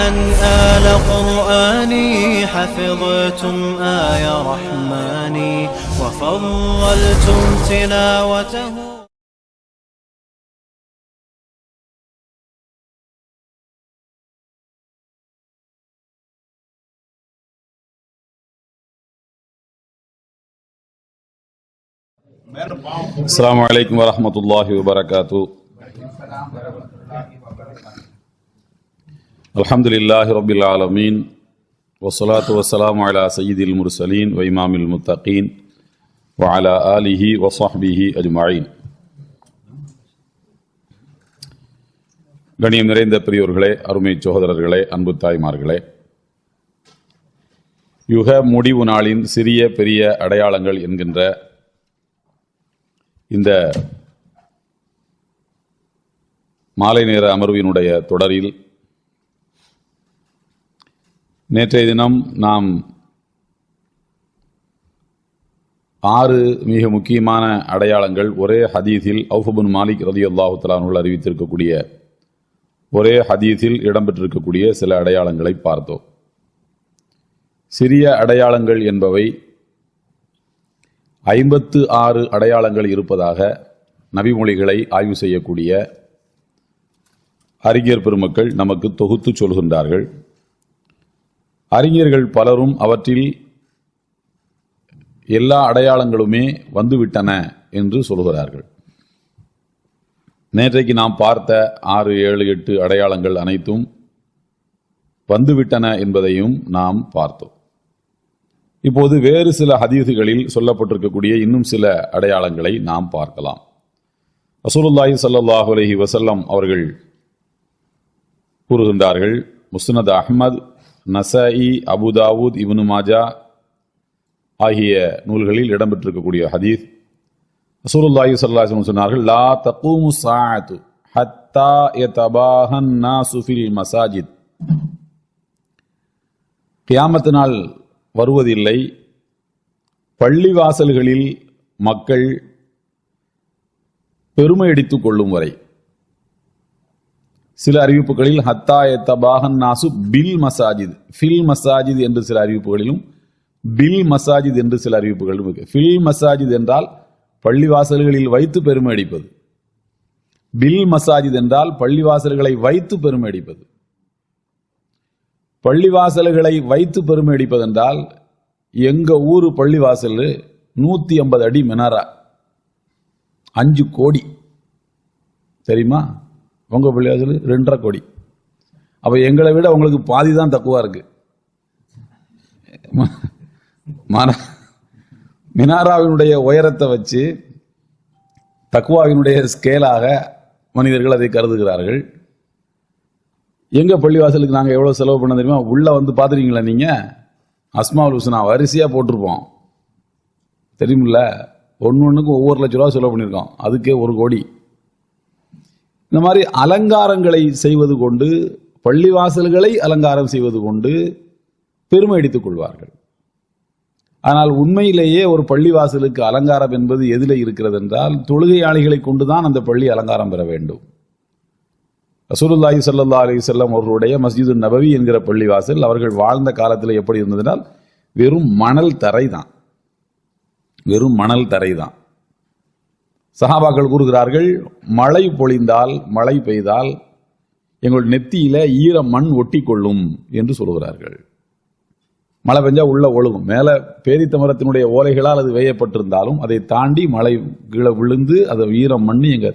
أهلا آل قرآني حفظتم آي رحماني وفضلتم تلاوته. السلام عليكم ورحمة الله وبركاته. الحمد لله رب العالمين والصلاة والسلام على سيد المرسلين وإمام المتقين وعلى آله وصحبه أجمعين. கண்ணியம் நிறைந்த பெரியோர்களே, அருமை சகோதரர்களே, அன்பு தாய்மார்களே, யுக முடிவு நாளின் சிறிய பெரிய அடையாளங்கள் என்கின்ற இந்த மாலை நேர அமர்வினுடைய தொடரில் நேற்றைய தினம் நாம் 6 மிக முக்கியமான அடையாளங்கள் ஒரே ஹதீஸில் அவுஃப் பின் மாலிக் ரலியல்லாஹு தஆலா அவர்கள் அறிவித்திருக்கக்கூடிய ஒரே ஹதீஸில் இடம்பெற்றிருக்கக்கூடிய சில அடையாளங்களை பார்த்தோம். சிறிய அடையாளங்கள் என்பவை 56 அடையாளங்கள் இருப்பதாக நபிமொழிகளை ஆய்வு செய்யக்கூடிய அறிஞர் பெருமக்கள் நமக்கு தொகுத்து சொல்கின்றார்கள். அறிஞர்கள் பலரும் அவற்றில் எல்லா அடையாளங்களுமே வந்துவிட்டன என்று சொல்கிறார்கள். நேற்றைக்கு நாம் பார்த்த 6, 7, 8 அடையாளங்கள் அனைத்தும் வந்துவிட்டன என்பதையும் நாம் பார்த்தோம். இப்போது வேறு சில ஹதீஸுகளில் சொல்லப்பட்டிருக்கக்கூடிய இன்னும் சில அடையாளங்களை நாம் பார்க்கலாம். ரசூலுல்லாஹி ஸல்லல்லாஹு அலைஹி வஸல்லம் அவர்கள் கூறுகின்றார்கள், முஸ்னத் அஹ்மத், நஸாஇ, அபு தாவூத், இப்னு மாஜா ஆகிய நூல்களில் இடம்பெற்றிருக்கக்கூடிய ஹதீஸ். ரசூலுல்லாஹி ஸல்லல்லாஹு அலைஹி வஸல்லம் சொன்னார்கள், லா தகூமு ஸாஅத்து ஹத்தா யதபாஹன் நாஸு ஃபில் மஸாஜித். கியாமத் நாள் வருவதில்லை, பள்ளிவாசல்களில் மக்கள் பெருமை அடித்துக் கொள்ளும் வரை. சில அறிவிப்புகளில் ஹத்தா யதபாஹன் நாசு பில் மசாஜித், ஃபில் மசாஜித் என்று சில அறிவிப்புகளிலும் பில் மசாஜித் என்று சில அறிவிப்புகளிலும் இருக்கு. ஃபில் மசாஜித் என்றால் பள்ளிவாசல்களில் வைத்து பெருமை அடிப்பது, பில் மசாஜித் என்றால் பள்ளிவாசல்களை வைத்து பெருமை அடிப்பது. பள்ளிவாசல்களை வைத்து பெருமை அடிப்பதென்றால் எங்க ஊரு பள்ளிவாசல் 150 அடி மினாரா, 5 கோடி தெரியுமா? உங்க பள்ளிவாசல் 2.5 கோடி. அப்ப எங்களை விட உங்களுக்கு பாதி தான் தக்குவா இருக்கு. மினாராவினுடைய உயரத்தை வச்சு தக்குவாவினுடைய ஸ்கேலாக மனிதர்கள் அதை கருதுகிறார்கள். எங்க பள்ளிவாசலுக்கு நாங்கள் எவ்வளவு செலவு பண்ண தெரியுமா? உள்ள வந்து பாத்துறீங்களா நீங்க? அஸ்மாவுல் ஹுஸ்னா வரிசையா போட்டிருப்போம் தெரியுமில்ல. ஒன்னுக்கும் ஒவ்வொரு லட்ச ரூபா செலவு பண்ணியிருக்கோம், அதுக்கே 1 கோடி. இந்த மாதிரி அலங்காரங்களை செய்வது கொண்டு, பள்ளிவாசல்களை அலங்காரம் செய்வது கொண்டு பெருமை அடித்துக் கொள்வார்கள். ஆனால் உண்மையிலேயே ஒரு பள்ளிவாசலுக்கு அலங்காரம் என்பது எதிலே இருக்கிறது என்றால், தொழுகையாளிகளை கொண்டுதான் அந்த பள்ளி அலங்காரம் பெற வேண்டும். ரசூலுல்லாஹி ஸல்லல்லாஹு அலைஹி வஸல்லம் அவர்களுடைய மஸ்ஜிது நபவி என்கிற பள்ளிவாசல் அவர்கள் வாழ்ந்த காலத்தில் எப்படி இருந்ததுனால் வெறும் மணல் தரை தான், வெறும் மணல் தரை தான். சஹாபாக்கள் கூறுகிறார்கள், மழை பொழிந்தால், மழை பெய்தால் எங்கள் நெத்தியில ஈர மண் ஒட்டி கொள்ளும் என்று சொல்கிறார்கள். மழை பெஞ்சா உள்ள ஒழுகும். மேல பேரித்த மரத்தினுடைய ஓலைகளால் அது வேயப்பட்டிருந்தாலும் அதை தாண்டி மழை கீழே விழுந்து அதை ஈர மண் எங்க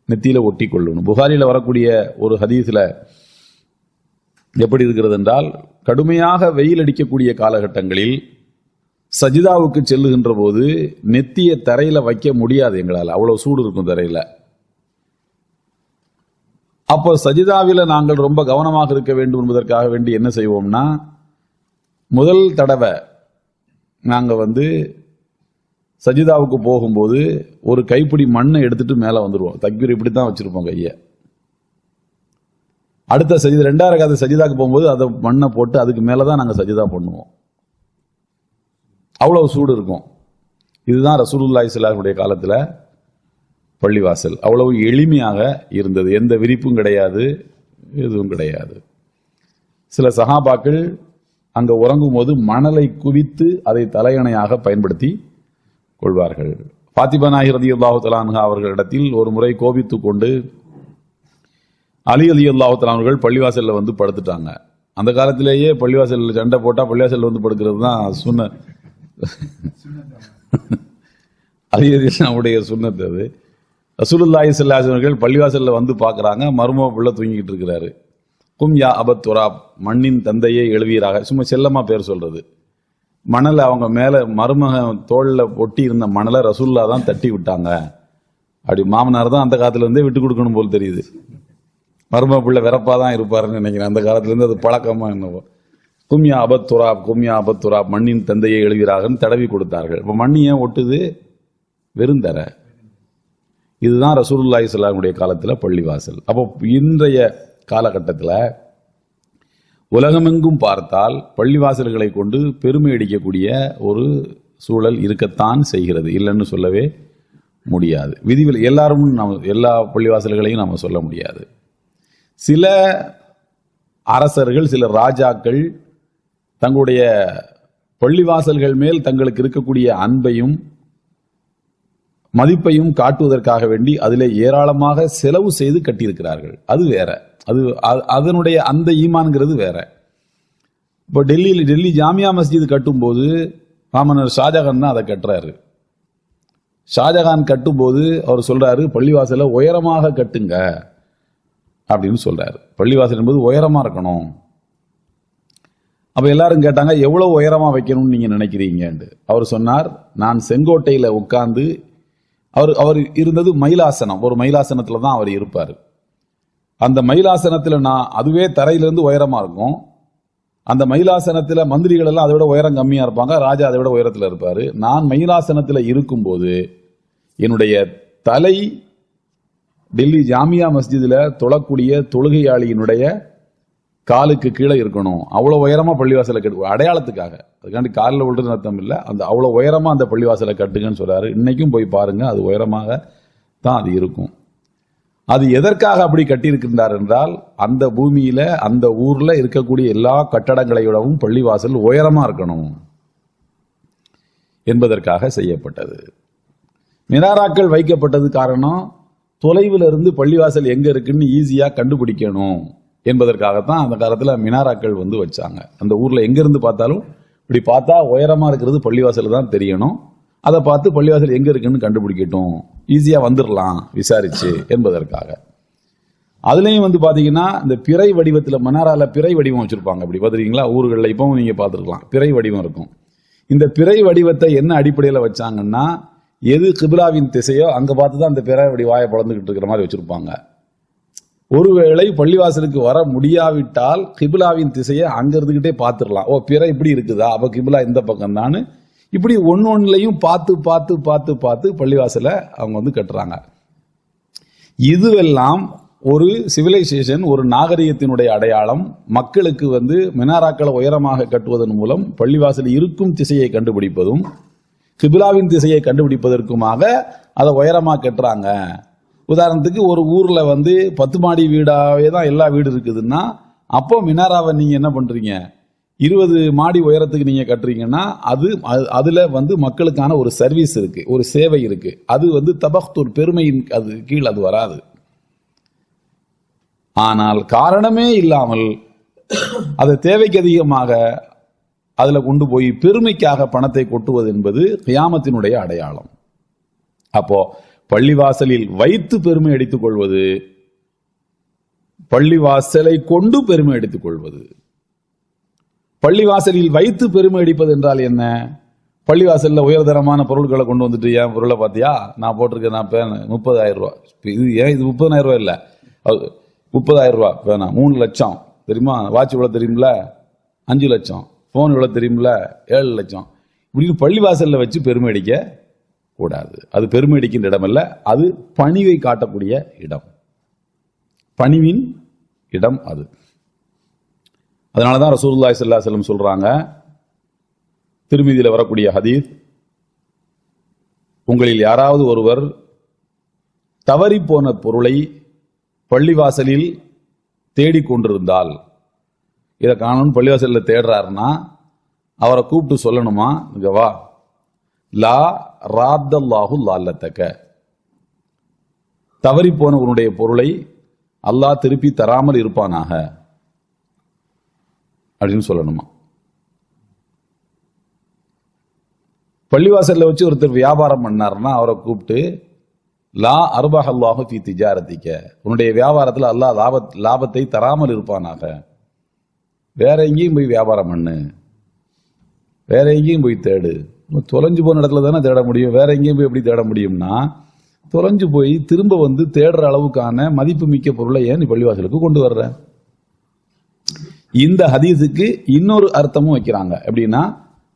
நெத்தியில ஒட்டி கொள்ளணும். புகாரில வரக்கூடிய ஒரு ஹதீஸ்ல எப்படி இருக்கிறது என்றால், கடுமையாக வெயில் அடிக்கக்கூடிய காலகட்டங்களில் சஜிதாவுக்கு செல்லுகின்ற போது நெத்திய தரையில வைக்க முடியாது எங்களால், அவ்வளவு சூடு இருக்கும் தரையில. அப்போ சஜிதாவில நாங்கள் ரொம்ப கவனமாக இருக்க வேண்டும் என்பதற்காக வேண்டி என்ன செய்வோம்னா, முதல் தடவை நாங்க சஜிதாவுக்கு போகும்போது ஒரு கைப்பிடி மண்ணை எடுத்துட்டு மேல வந்துருவோம். தக்பீர் இப்படித்தான் வச்சிருப்போம் கைய. அடுத்த சஜிதா 2வது ரக்காத் சஜிதாக்கு போகும்போது அதை மண்ணை போட்டு அதுக்கு மேலதான் நாங்க சஜிதா பண்ணுவோம். அவ்வளவு சூடு இருக்கும். இதுதான் ரசூலுல்லாஹி ஸல்லல்லாஹு அலைஹி காலத்துல பள்ளிவாசல். அவ்வளவு எளிமையாக இருந்தது. எந்த விரிப்பும் கிடையாது, எதுவும் கிடையாது. சில சஹாபாக்கள் அங்க உறங்கும் போது மணலை குவித்து அதை தலையணையாக பயன்படுத்தி கொள்வார்கள். ஃபாத்திமா நாயகி ரலியல்லாஹு தஆலா அன்ஹா அவர்களிடத்தில் ஒரு முறை கோபித்துக் கொண்டு அலி ரலியல்லாஹு தஆலா அவர்கள் பள்ளிவாசல்ல வந்து படுத்துட்டாங்க. அந்த காலத்திலேயே பள்ளிவாசல்ல சண்டை போட்டா பள்ளிவாசல்ல வந்து படுக்கிறது தான் சுன்னத். அலி ரலியல்லாஹுடைய சுன்னத் அது. ரசூலுல்லாஹி ஸல்லல்லாஹு அலைஹி வஸல்லம் பள்ளிவாசல்ல வந்து பார்க்கறாங்க, மர்ம புள்ள தூங்கிட்டு இருக்கிறாரு. கும் யா அபத் துராப், மண்ணின் தந்தையை எழுவீராக, சும்மா செல்லமா பேர் சொல்றது. மணலை அவங்க மேல மருமக தோல்ல ஒட்டி இருந்த மணலை ரசூல்லா தான் தட்டி விட்டாங்க. அப்படி மாமனார் தான் அந்த காலத்துல இருந்தே விட்டு கொடுக்கணும் போல் தெரியுது. மருமக பிள்ளை வெறப்பா தான் இருப்பாருன்னு நினைக்கிறேன். அந்த காலத்துல இருந்து அது பழக்கமா என்னவோ. கும்யா அபத் துராப், கும்யா அபத் துராப், மண்ணின் தந்தையை எழுவீராகன்னு தடவி கொடுத்தார்கள். இப்ப மண்ணி ஏன் ஒட்டுது? வெறுந்தர. இதுதான் ரசூலுல்லாஹி ஸல்லல்லாஹு அலைஹி வஸல்லம் காலத்துல பள்ளிவாசல். அப்போ இன்றைய காலகட்டத்தில் உலகமெங்கும் பார்த்தால் பள்ளிவாசல்களை கொண்டு பெருமை அடிக்கக்கூடிய ஒரு சூழல் இருக்கத்தான் செய்கிறது, இல்லைன்னு சொல்லவே முடியாது. விதிவில் எல்லாரும் எல்லா பள்ளிவாசல்களையும் நம்ம சொல்ல முடியாது. சில அரசர்கள், சில ராஜாக்கள் தங்களுடைய பள்ளிவாசல்கள் மேல் தங்களுக்கு இருக்கக்கூடிய அன்பையும் மதிப்பையும் காட்டுவதற்காக வேண்டி அதிலே ஏராளமாக செலவு செய்து கட்டியிருக்கிறார்கள். அது வேற. அது அதனுடைய அந்த ஈமான்ங்கிறது வேற. இப்போ டெல்லி ஜாமியா மஸ்ஜித் கட்டும்போது மாமன்னர் ஷாஜகான் தான் அதை கட்டுறாரு. ஷாஜகான் கட்டும்போது அவர் சொல்றாரு, பள்ளிவாசலை உயரமாக கட்டுங்க அப்படின்னு சொல்றாரு. பள்ளிவாசல் என்பது உயரமா இருக்கணும். அப்ப எல்லாரும் கேட்டாங்க, எவ்வளவு உயரமா வைக்கணும்னு நீங்க நினைக்கிறீங்க? அவர் சொன்னார், நான் செங்கோட்டையில உட்கார்ந்து, அவர் இருந்தது மயிலாசனம், ஒரு மயிலாசனத்துல தான் அவர் இருப்பார். அந்த மயிலாசனத்துல நான், அதுவே தரையிலிருந்து உயரமா இருக்கும். அந்த மயிலாசனத்துல மந்திரிகள் எல்லாம் அதை விட உயரம் கம்மியா இருப்பாங்க, ராஜா அதை விட உயரத்துல இருப்பாரு. நான் மயிலாசனத்துல இருக்கும்போது என்னுடைய தலை டெல்லி ஜாமியா மஸ்ஜிதுல தொழக்கூடிய தொழுகையாளியினுடைய காலுக்கு கீழே இருக்கணும். அவ்வளவு உயரமா பள்ளிவாசலை கட்டு, அடையாளத்துக்காக. அதுக்காண்டி காலில் விழுறது அர்த்தம் இல்லை. அந்த அவ்வளவு உயரமா அந்த பள்ளிவாசலை கட்டுங்கன்னு சொல்றாரு. இன்னைக்கும் போய் பாருங்க, அது உயரமாக தான் அது இருக்கும். அது எதற்காக அப்படி கட்டியிருக்கின்றார் என்றால், அந்த பூமியில அந்த ஊர்ல இருக்கக்கூடிய எல்லா கட்டடங்களை விடவும் பள்ளிவாசல் உயரமா இருக்கணும் என்பதற்காக செய்யப்பட்டது. மினாராக்கள் வைக்கப்பட்டது காரணம், தொலைவில் இருந்து பள்ளிவாசல் எங்க இருக்குன்னு ஈஸியா கண்டுபிடிக்கணும் என்பதற்காகத்தான் அந்த காலத்துல மினாராக்கள் வந்து வச்சாங்க. அந்த ஊர்ல எங்க இருந்து பார்த்தாலும் இப்படி பார்த்தா உயரமா இருக்கிறது பள்ளிவாசல் தான் தெரியணும். அதை பார்த்து பள்ளிவாசல் எங்க இருக்குன்னு கண்டுபிடிக்கட்டும், ஈஸியா வந்துடலாம் விசாரிச்சு என்பதற்காக. அதுலயும் வந்து பாத்தீங்கன்னா, இந்த பிறை வடிவத்துல மனாரால பிறை வடிவம் வச்சிருப்பாங்க. அப்படி பாத்துருக்கீங்களா? ஊர்களில் இப்பவும் நீங்க பார்த்துருக்கலாம், பிறை வடிவம் இருக்கும். இந்த பிறை வடிவத்தை என்ன அடிப்படையில் வச்சாங்கன்னா, எது கிபிலாவின் திசையோ அங்க பார்த்துதான் அந்த பிறை வடி வாயை பழந்துகிட்டு இருக்கிற மாதிரி வச்சிருப்பாங்க. ஒருவேளை பள்ளிவாசலுக்கு வர முடியாவிட்டால் கிபிலாவின் திசையை அங்க இருந்துகிட்டே பார்த்துடலாம். ஓ, பிறை இப்படி இருக்குதா, அப்ப கிபிலா இந்த பக்கம் தான். இப்படி ஒன்னொன்னுலையும் பார்த்து பார்த்து பார்த்து பார்த்து பள்ளிவாசலை அவங்க வந்து கட்டுறாங்க. இதுவெல்லாம் ஒரு சிவிலைசேஷன், ஒரு நாகரிகத்தினுடைய அடையாளம். மக்களுக்கு வந்து மினாராக்களை உயரமாக கட்டுவதன் மூலம் பள்ளிவாசல் இருக்கும் திசையை கண்டுபிடிப்பதும் கிபிலாவின் திசையை கண்டுபிடிப்பதற்குமாக அதை உயரமாக கட்டுறாங்க. உதாரணத்துக்கு ஒரு ஊர்ல வந்து 10 மாடி வீடாவே தான் எல்லா வீடு இருக்குதுன்னா, அப்போ மினாராவை நீங்க என்ன பண்றீங்க, 20 மாடி உயரத்துக்கு நீங்க கட்டுறீங்கன்னா அதுல வந்து மக்களுக்கான ஒரு சர்வீஸ் இருக்கு, ஒரு சேவை இருக்கு. அது வந்து தபக்துர், பெருமையின் அது கீழ் அது வராது. ஆனால் காரணமே இல்லாமல் அது தேவைக்கு அதிகமாக அதுல கொண்டு போய் பெருமைக்காக பணத்தை கொட்டுவது என்பது கியாமத்தினுடைய அடையாளம். அப்போ பள்ளிவாசலில் வைத்து பெருமை அடித்துக் கொள்வது, பள்ளிவாசலை கொண்டு பெருமை அடித்துக் கொள்வது. பள்ளிவாசலில் வைத்து பெருமை அடிப்பது என்றால் என்ன? பள்ளிவாசல்ல உயர்தரமான பொருட்களை கொண்டு வந்துட்டு, என் பொருளை பார்த்தியா நான் போட்டிருக்கேன், நான் பேன் 30,000 ரூபாய். இது ஏன் இது 30,000 ரூபாய் இல்ல, 30,000 ரூபாய் பேனா 3 லட்சம் தெரியுமா? வாட்ச் இவ்வளவு தெரியுமில்ல, 5 லட்சம். போன் இவ்வளவு தெரியுமில்ல, 7 லட்சம். இப்படி பள்ளிவாசல்ல வச்சு பெருமை அடிக்க கூடாது. அது பெருமை அடிக்கின்ற இடம் அல்ல, அது பணிவை காட்டக்கூடிய இடம், பணிவின் இடம் அது. அதனாலதான் ரசூலுல்லாஹி ஸல்லல்லாஹு அலைஹி வஸல்லம் சொல்றாங்க, திருமீதியில வரக்கூடிய ஹதீஸ், உங்களில் யாராவது ஒருவர் தவறி போன பொருளை பள்ளிவாசலில் தேடிக்கொண்டிருந்தால் இதை காணணும்னு பள்ளிவாசலில் தேடுறாருன்னா அவரை கூப்பிட்டு சொல்லணுமா, இங்க வா, லா ராத்தல்லாஹு லால்லத்தக்க, தவறி போன உன்னுடைய பொருளை அல்லாஹ் திருப்பி தராமல் இருப்பானாக அப்படின்னு சொல்லணுமா. பள்ளிவாசல்ல வச்சு ஒருத்தர் வியாபாரம் பண்ணாருன்னா அவரை கூப்பிட்டு லா அர்பஹ் அல்லாஹு ஃபீ திஜாரத்திக்க, உன்னுடைய வியாபாரத்தில் அல்லாஹ் லாபத்தை தராமல் இருப்பானாக. வேற எங்கேயும் போய் வியாபாரம் பண்ணு, வேற எங்கேயும் போய் தேடு. தொலைஞ்சு போன இடத்துல தானே தேட முடியும், வேற எங்கேயும் போய் எப்படி தேட முடியும்னா, தொலைஞ்சு போய் திரும்ப வந்து தேடுற அளவுக்கான மதிப்பு மிக்க பொருளை ஏன் நீ பள்ளிவாசலுக்கு கொண்டு வர்ற. இந்த ஹதீஸுக்கு இன்னொரு அர்த்தமும் வைக்கிறாங்க. எப்படின்னா,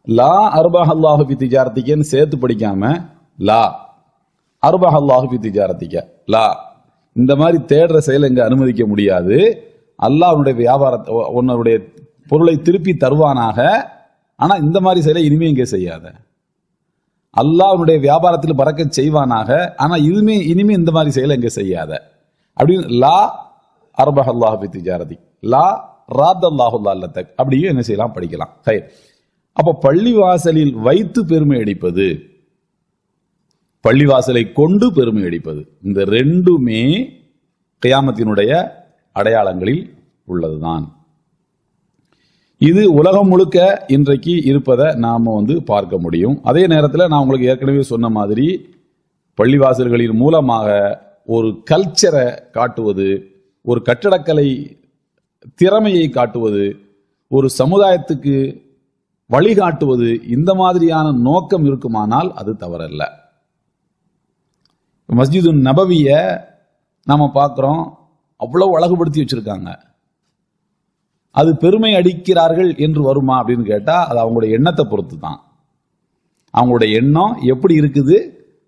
லா அர்பஹ் அல்லாஹு ஃபீ திஜாரத்திக்கன்னு சேர்த்து படிக்காம லா அர்பஹ் அல்லாஹு ஃபீ திஜாரத்திக்க, லா இந்த மாதிரி தேடுற செயலை இங்க அனுமதிக்க முடியாது. அல்லாஹ் உன்னுடைய வியாபாரத்தை, உன்னுடைய பொருளை திருப்பி தருவானாக, ஆனா இந்த மாதிரி செயலை இனிமே இங்கே செய்யாத. அல்லாஹ் உன்னுடைய வியாபாரத்தில் பறக்கச் செய்வானாக, ஆனா இனிமே இந்த மாதிரி செயலை இங்கே செய்யாத அப்படின்னு லா அர்பஹ் அல்லாஹு ஃபீ திஜாரத்தி, லா ராத்தல்லாஹு லால்லத்தக் அப்படியும் என்ன செய்யலாம், படிக்கலாம். அப்ப பள்ளிவாசலில் வைத்து பெருமை அடிப்பது, பள்ளிவாசலை கொண்டு பெருமை அடிப்பது, இந்த ரெண்டுமே கியாமத்தினுடைய அடையாளங்களில் உள்ளதுதான். இது உலகம் முழுக்க இன்றைக்கு இருப்பதை நாம பார்க்க முடியும். அதே நேரத்தில் நான் உங்களுக்கு ஏற்கனவே சொன்ன மாதிரி பள்ளிவாசல்களின் மூலமாக ஒரு கல்ச்சரை காட்டுவது, ஒரு கட்டடக்கலை திறமையை காட்டுவது, ஒரு சமுதாயத்துக்கு வழிகாட்டுவது, இந்த மாதிரியான நோக்கம் இருக்குமானால் அது தவறல்ல. மஸ்ஜிது நபவிய நாம பார்க்கிறோம், அவ்வளவு அழகுபடுத்தி வச்சிருக்காங்க. அது பெருமை அடிக்கிறார்கள் என்று வருமா அப்படின்னு கேட்டா, அது அவங்களுடைய எண்ணத்தை பொறுத்து தான். அவங்களுடைய எண்ணம் எப்படி இருக்குது,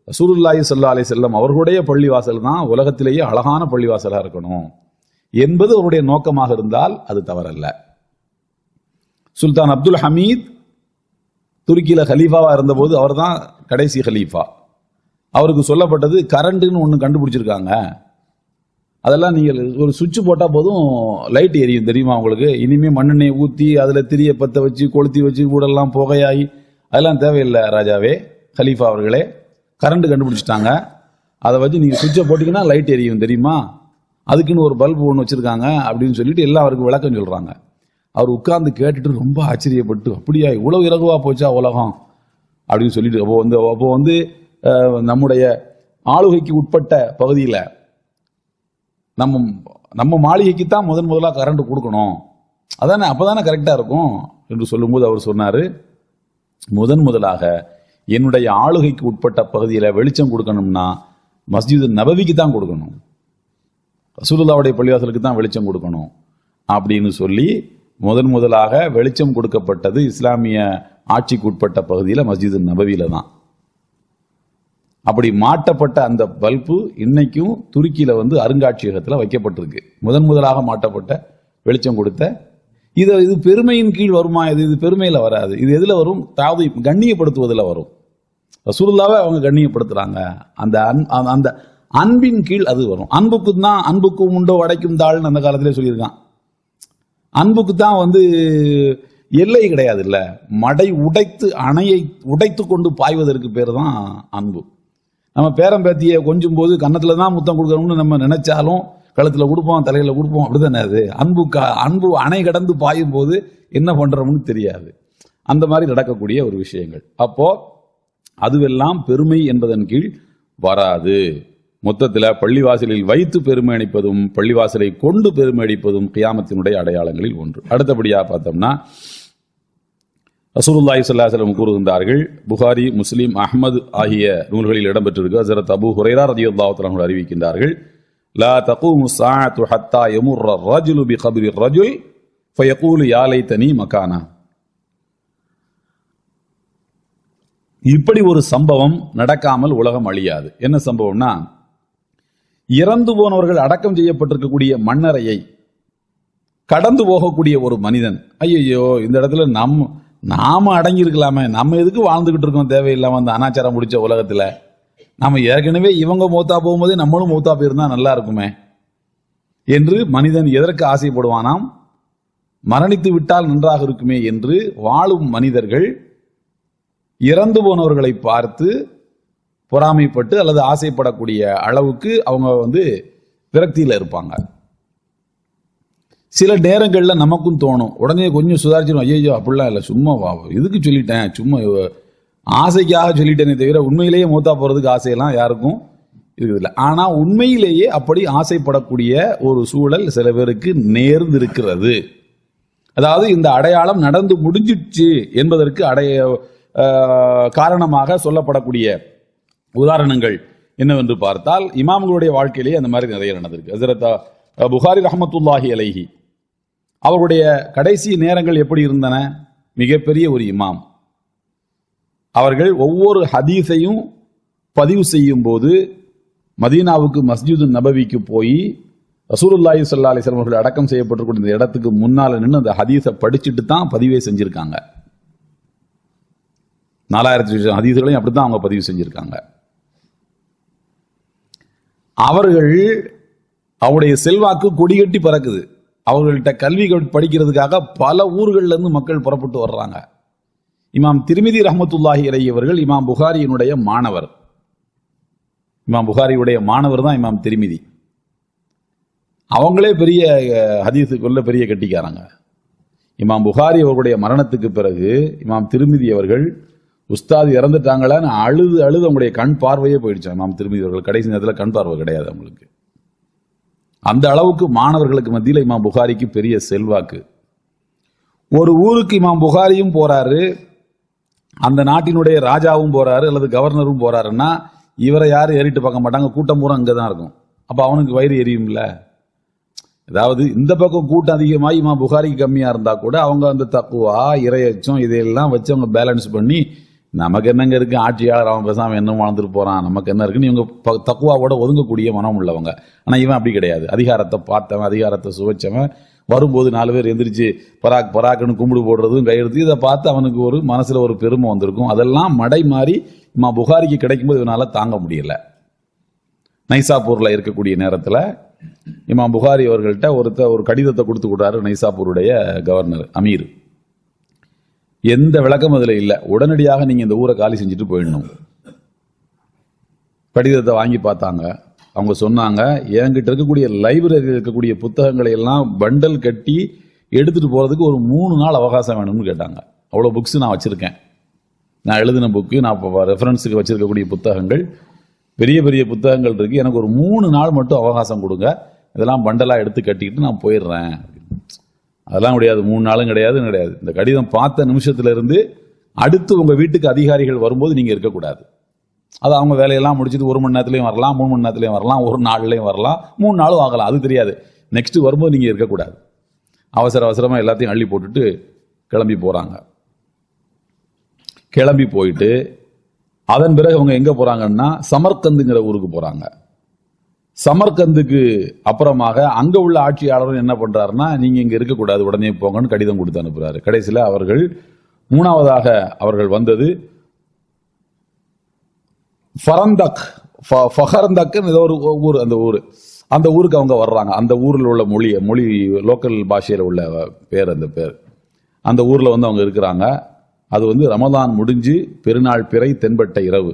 ரசூலுல்லாஹி ஸல்லல்லாஹு அலைஹி வஸல்லம் அவர்களுடைய பள்ளிவாசல் தான் உலகத்திலேயே அழகான பள்ளிவாசலா இருக்கணும் என்பது அவருடைய நோக்கமாக இருந்தால் அது தவறல்ல. சுல்தான் அப்துல் ஹமீத் துருக்கியில ஹலீஃபாவா இருந்தபோது அவர் தான் கடைசி ஹலீஃபா. அவருக்கு சொல்லப்பட்டது, கரண்ட்னு ஒன்று கண்டுபிடிச்சிருக்காங்க, அதெல்லாம் நீங்கள் ஒரு சுவிட்ச் போட்டால் போதும் லைட் எரியும் தெரியுமா உங்களுக்கு. இனிமே மண்ணெண்ணெய் ஊற்றி அதில் திரிய பற்ற வச்சு கொளுத்தி வச்சு கூடெல்லாம் புகையாகி அதெல்லாம் தேவையில்லை ராஜாவே, ஹலீஃபா அவர்களே, கரண்ட் கண்டுபிடிச்சிட்டாங்க, அதை வச்சு நீங்கள் சுவிட்சை போட்டிங்கன்னா லைட் எரியும் தெரியுமா, அதுக்குன்னு ஒரு பல்பு ஒன்று வச்சுருக்காங்க அப்படின்னு சொல்லிட்டு எல்லாம் அவருக்கு விளக்கம் சொல்கிறாங்க. அவர் உட்கார்ந்து கேட்டுட்டு ரொம்ப ஆச்சரியப்பட்டு, அப்படியா இவ்வளவு இலகுவா போச்சா உலகம் அப்படின்னு சொல்லிட்டு, அப்போ நம்முடைய ஆளுகைக்கு உட்பட்ட பகுதியில் நம்ம மாளிகைக்கு தான் முதலாக கரண்ட் கொடுக்கணும், அதானே, அப்பதானே கரெக்டா இருக்கும் என்று சொல்லும்போது அவர் சொன்னாரு, முதலாக என்னுடைய ஆளுகைக்கு உட்பட்ட பகுதியில் வெளிச்சம் கொடுக்கணும்னா மஸ்ஜிது நபவிக்கு தான் கொடுக்கணும், ரசூலுல்லாஹ்வுடைய பள்ளிவாசலுக்கு தான் வெளிச்சம் கொடுக்கணும் அப்படின்னு சொல்லி முதலாக வெளிச்சம் கொடுக்கப்பட்டது இஸ்லாமிய ஆட்சிக்கு உட்பட்ட பகுதியில் மஸ்ஜிது நபவியில தான். அப்படி மாட்டப்பட்ட அந்த பல்பு இன்னைக்கும் துருக்கியில அருங்காட்சியகத்தில் வைக்கப்பட்டிருக்கு. முதலாக மாட்டப்பட்ட வெளிச்சம் கொடுத்த இது பெருமையின் கீழ் வருமா? இது பெருமையில வராது. இது எதுல வரும்? தாவது கண்ணியப்படுத்துவதில் வரும். ரசூலுல்லாஹ்வை அவங்க கண்ணியப்படுத்துறாங்க, அந்த அன்பின் கீழ் அது வரும். அன்புக்கும் உண்டோ அடைக்கும் தாள்னு அந்த காலத்திலே சொல்லியிருக்கான். அன்புக்கு தான் எல்லை கிடையாது இல்ல, மடை உடைத்து அணையை உடைத்து கொண்டு பாய்வதற்கு பேர் தான் அன்பு. நம்ம பேரம்பேத்தியை கொஞ்சம் போது கன்னத்துல தான் முத்தம் கொடுக்கணும்னு நம்ம நினைச்சாலும் கழுத்துல கொடுப்போம், தலையில கொடுப்போம், அப்படித்தானே. அது அன்பு அணை கடந்து பாயும் போது என்ன பண்றோம்னு தெரியாது. அந்த மாதிரி நடக்கக்கூடிய ஒரு விஷயங்கள். அப்போ அதுவெல்லாம் பெருமை என்பதன் கீழ் வராது. மொத்தத்தில் பள்ளிவாசலில் வைத்து பெருமை அடிப்பதும் பள்ளிவாசலை கொண்டு பெருமை அடிப்பதும் கியாமத்தினுடைய அடையாளங்களில் ஒன்று. அடுத்தபடியாக பார்த்தோம்னா, ரசூலுல்லாஹி ஸல்லல்லாஹு அலைஹி வஸல்லம் கூறுகின்றார்கள், புகாரி, முஸ்லிம், அஹ்மது ஆகிய நூல்களில் இடம்பெற்றிருக்க ஹஜ்ரத் அபூ ஹுரைரா ரலியல்லாஹு தஆலா அன்ஹு அறிவிக்கின்றார்கள், லா தகூமு ஸாஅத்து ஹத்தா யமுர்ர الرجل بقبر الرجل فيقول يا ليتني مكانه. இப்படி ஒரு சம்பவம் நடக்காமல் உலகம் அழியாது. என்ன சம்பவம்னா, இறந்து போனவர்கள் அடக்கம் செய்யப்பட்டிருக்கக்கூடிய மண்ணறையை கடந்து போகக்கூடிய ஒரு மனிதன், ஐயோ இந்த இடத்துல நாம அடங்கி இருக்கலாமே, நம்ம எதுக்கு வாழ்ந்துகிட்டு இருக்கோம் தேவையில்லாம அந்த அனாச்சாரம் முடிச்ச உலகத்துல, நம்ம ஏற்கனவே இவங்க மூத்தா போகும்போதே நம்மளும் மூத்தா போயிருந்தா நல்லா இருக்குமே என்று மனிதன் எதற்கு ஆசைப்படுவானாம்? மரணித்து விட்டால் நன்றாக இருக்குமே என்று வாழும் மனிதர்கள் இறந்து போனவர்களை பார்த்து பொறாமைப்பட்டு அல்லது ஆசைப்படக்கூடிய அளவுக்கு அவங்க விரக்தியில் இருப்பாங்க. சில நேரங்களில் நமக்கும் தோணும், உடனே கொஞ்சம் சுதாரிச்சிடும், ஐயோ அப்படிலாம் இல்லை, சும்மா இதுக்கு சொல்லிட்டேன், சும்மா ஆசைக்காக சொல்லிட்டேனே தவிர உண்மையிலேயே மூத்தா போறதுக்கு ஆசையெல்லாம் யாருக்கும் இருக்குதில்லை. ஆனா உண்மையிலேயே அப்படி ஆசைப்படக்கூடிய ஒரு சூழல் சில பேருக்கு நேர்ந்திருக்கிறது. அதாவது இந்த அடையாளம் நடந்து முடிஞ்சிடுச்சு என்பதற்கு காரணமாக சொல்லப்படக்கூடிய உதாரணங்கள் என்னவென்று பார்த்தால் இமாம்களுடைய வாழ்க்கையிலேயே அந்த மாதிரி நிறைய நடந்திருக்கு. ஹஜ்ரத் புகாரி ரஹ்மத்துல்லாஹி அலைஹி அவருடைய கடைசி நேரங்கள் எப்படி இருந்தன? மிகப்பெரிய ஒரு இமாம். அவர்கள் ஒவ்வொரு ஹதீஸையும் பதிவு செய்யும் போது மதீனாவுக்கு மஸ்ஜிது நபவிக்கு போய் ரசூலுல்லாஹி ஸல்லல்லாஹு அலைஹி வஸல்லம் அவர்கள் அடக்கம் செய்யப்பட்டிருக்கிற இந்த இடத்துக்கு முன்னால நின்று அந்த ஹதீஸை படிச்சுட்டு தான் பதிவே செஞ்சிருக்காங்க. 4000 ஹதீஸ்களையும் அப்படித்தான் அவங்க பதிவு செஞ்சிருக்காங்க. அவருடைய செல்வாக்கு கொடிகட்டி பறக்குது. அவர்கள்ட்ட கல்வி படிக்கிறதுக்காக பல ஊர்கள்ல இருந்து மக்கள் புறப்பட்டு வர்றாங்க. இமாம் திர்மிதி ரஹ்மத்துல்லாஹி அலைஹி அவர்கள் இமாம் புகாரியினுடைய மாணவர். இமாம் புகாரியுடைய மாணவர் தான் இமாம் திர்மிதி. அவங்களே பெரிய ஹதீஸுக்குள்ள பெரிய கட்டிக்காரங்க. இமாம் புகாரி அவர்களுடைய மரணத்துக்கு பிறகு இமாம் திர்மிதி அவர்கள் உஸ்தாத் இறந்துட்டாங்களான்னு அழுது அவங்களுடைய கண் பார்வையே போயிடுச்சு. இமாம் திர்மிதி அவர்கள் கடைசி நேரத்தில் கண் பார்வை கிடையாது அவங்களுக்கு. அந்த அளவுக்கு மாணவர்களுக்கு மத்தியில் இமாம் புகாரிக்கு பெரிய செல்வாக்கு. ஒரு ஊருக்கு இமாம் புகாரியும் போறாரு, அந்த நாட்டினுடைய ராஜாவும் போறாரு அல்லது கவர்னரும் போறாருன்னா இவரை யாரும் ஏறிட்டு பார்க்க மாட்டாங்க, கூட்டம் பூரா அங்கே தான் இருக்கும். அப்போ அவனுக்கு வயிறு எரியும்ல. அதாவது இந்த பக்கம் கூட்டம் அதிகமாக இமாம் புகாரிக்கு கம்மியாக இருந்தால் கூட அவங்க அந்த தக்குவா இறையச்சம் இதையெல்லாம் வச்சு அவங்க பேலன்ஸ் பண்ணி நமக்கு என்னங்க இருக்கு, ஆட்சியாளர் அவன் பேசாமல் என்ன வாழ்ந்துட்டு போறான், நமக்கு என்ன இருக்குன்னு இவங்க தக்குவாவோட ஒதுங்கக்கூடிய மனம் உள்ளவங்க. ஆனால் இவன் அப்படி கிடையாது. அதிகாரத்தை பார்த்தவன், அதிகாரத்தை சுவைச்சவன், வரும்போது 4 பேர் எந்திரிச்சு பராக்குன்னு கும்பிடு போடுறதும் கையெழுத்து இதை பார்த்து அவனுக்கு ஒரு மனசுல ஒரு பெருமை வந்திருக்கும். அதெல்லாம் மடை மாறி இமாம் புகாரிக்கு கிடைக்கும்போது இவனால தாங்க முடியல. நைசாப்பூர்ல இருக்கக்கூடிய நேரத்தில் இமாம் புகாரி அவர்கள்ட்ட ஒரு கடிதத்தை கொடுத்து கொடுத்தாரு நைசாப்பூருடைய கவர்னர் அமீர். எந்த விளக்கம் அதுல இல்லை, உடனடியாக நீங்க இந்த ஊரை காலி செஞ்சுட்டு போயிடணும். கடிதத்தை வாங்கி பார்த்தாங்க. அவங்க சொன்னாங்க, என்கிட்ட இருக்கக்கூடிய லைப்ரரியில் இருக்கக்கூடிய புத்தகங்களை எல்லாம் பண்டல் கட்டி எடுத்துட்டு போறதுக்கு ஒரு 3 நாள் அவகாசம் வேணும்னு கேட்டாங்க. அவ்வளோ புக்ஸ் நான் வச்சிருக்கேன், நான் எழுதின புக்கு, நான் ரெஃபரன்ஸுக்கு வச்சிருக்கக்கூடிய புத்தகங்கள், பெரிய பெரிய புத்தகங்கள் இருக்கு, எனக்கு ஒரு 3 நாள் மட்டும் அவகாசம் கொடுங்க, இதெல்லாம் பண்டலா எடுத்து கட்டிக்கிட்டு நான் போயிடுறேன். அதெல்லாம் முடியாது, 3 நாளும் கிடையாது. இந்த கடிதம் பார்த்த நிமிஷத்துல இருந்து அடுத்து உங்க வீட்டுக்கு அதிகாரிகள் வரும்போது நீங்க இருக்கக்கூடாது. அது அவங்க வேலையெல்லாம் முடிச்சுட்டு 1 மணி நேரத்துலையும் வரலாம், 3 மணி நேரத்துலையும் வரலாம், 1 நாள்லையும் வரலாம், 3 நாளும் ஆகலாம், அது தெரியாது. நெக்ஸ்ட் வரும்போது நீங்க இருக்கக்கூடாது. அவசரமா எல்லாத்தையும் அள்ளி போட்டுட்டு கிளம்பி போறாங்க. கிளம்பி போயிட்டு அதன் பிறகு அவங்க எங்க போறாங்கன்னா சமர்கந்துங்கிற ஊருக்கு போறாங்க. சமர்கந்துக்கு அப்புறமாக அங்க உள்ள ஆட்சியாளரும் என்ன பண்றாருன்னா, நீங்க இங்க இருக்கக்கூடாது, உடனே போங்கன்னு கடிதம் கொடுத்து அனுப்புறாரு. கடைசியில் அவர்கள் 3ஆவதாக அவர்கள் வந்தது ஃபஹர்ந்தக்னு ஏதோ ஒரு ஊர். அந்த ஊருக்கு அவங்க வர்றாங்க. அந்த ஊரில் உள்ள மொழி லோக்கல் பாஷையில் உள்ள பேர், அந்த பேர் அந்த ஊர்ல அவங்க இருக்கிறாங்க. அது ரமதான் முடிஞ்சு பெருநாள் பிறை தென்பட்ட இரவு.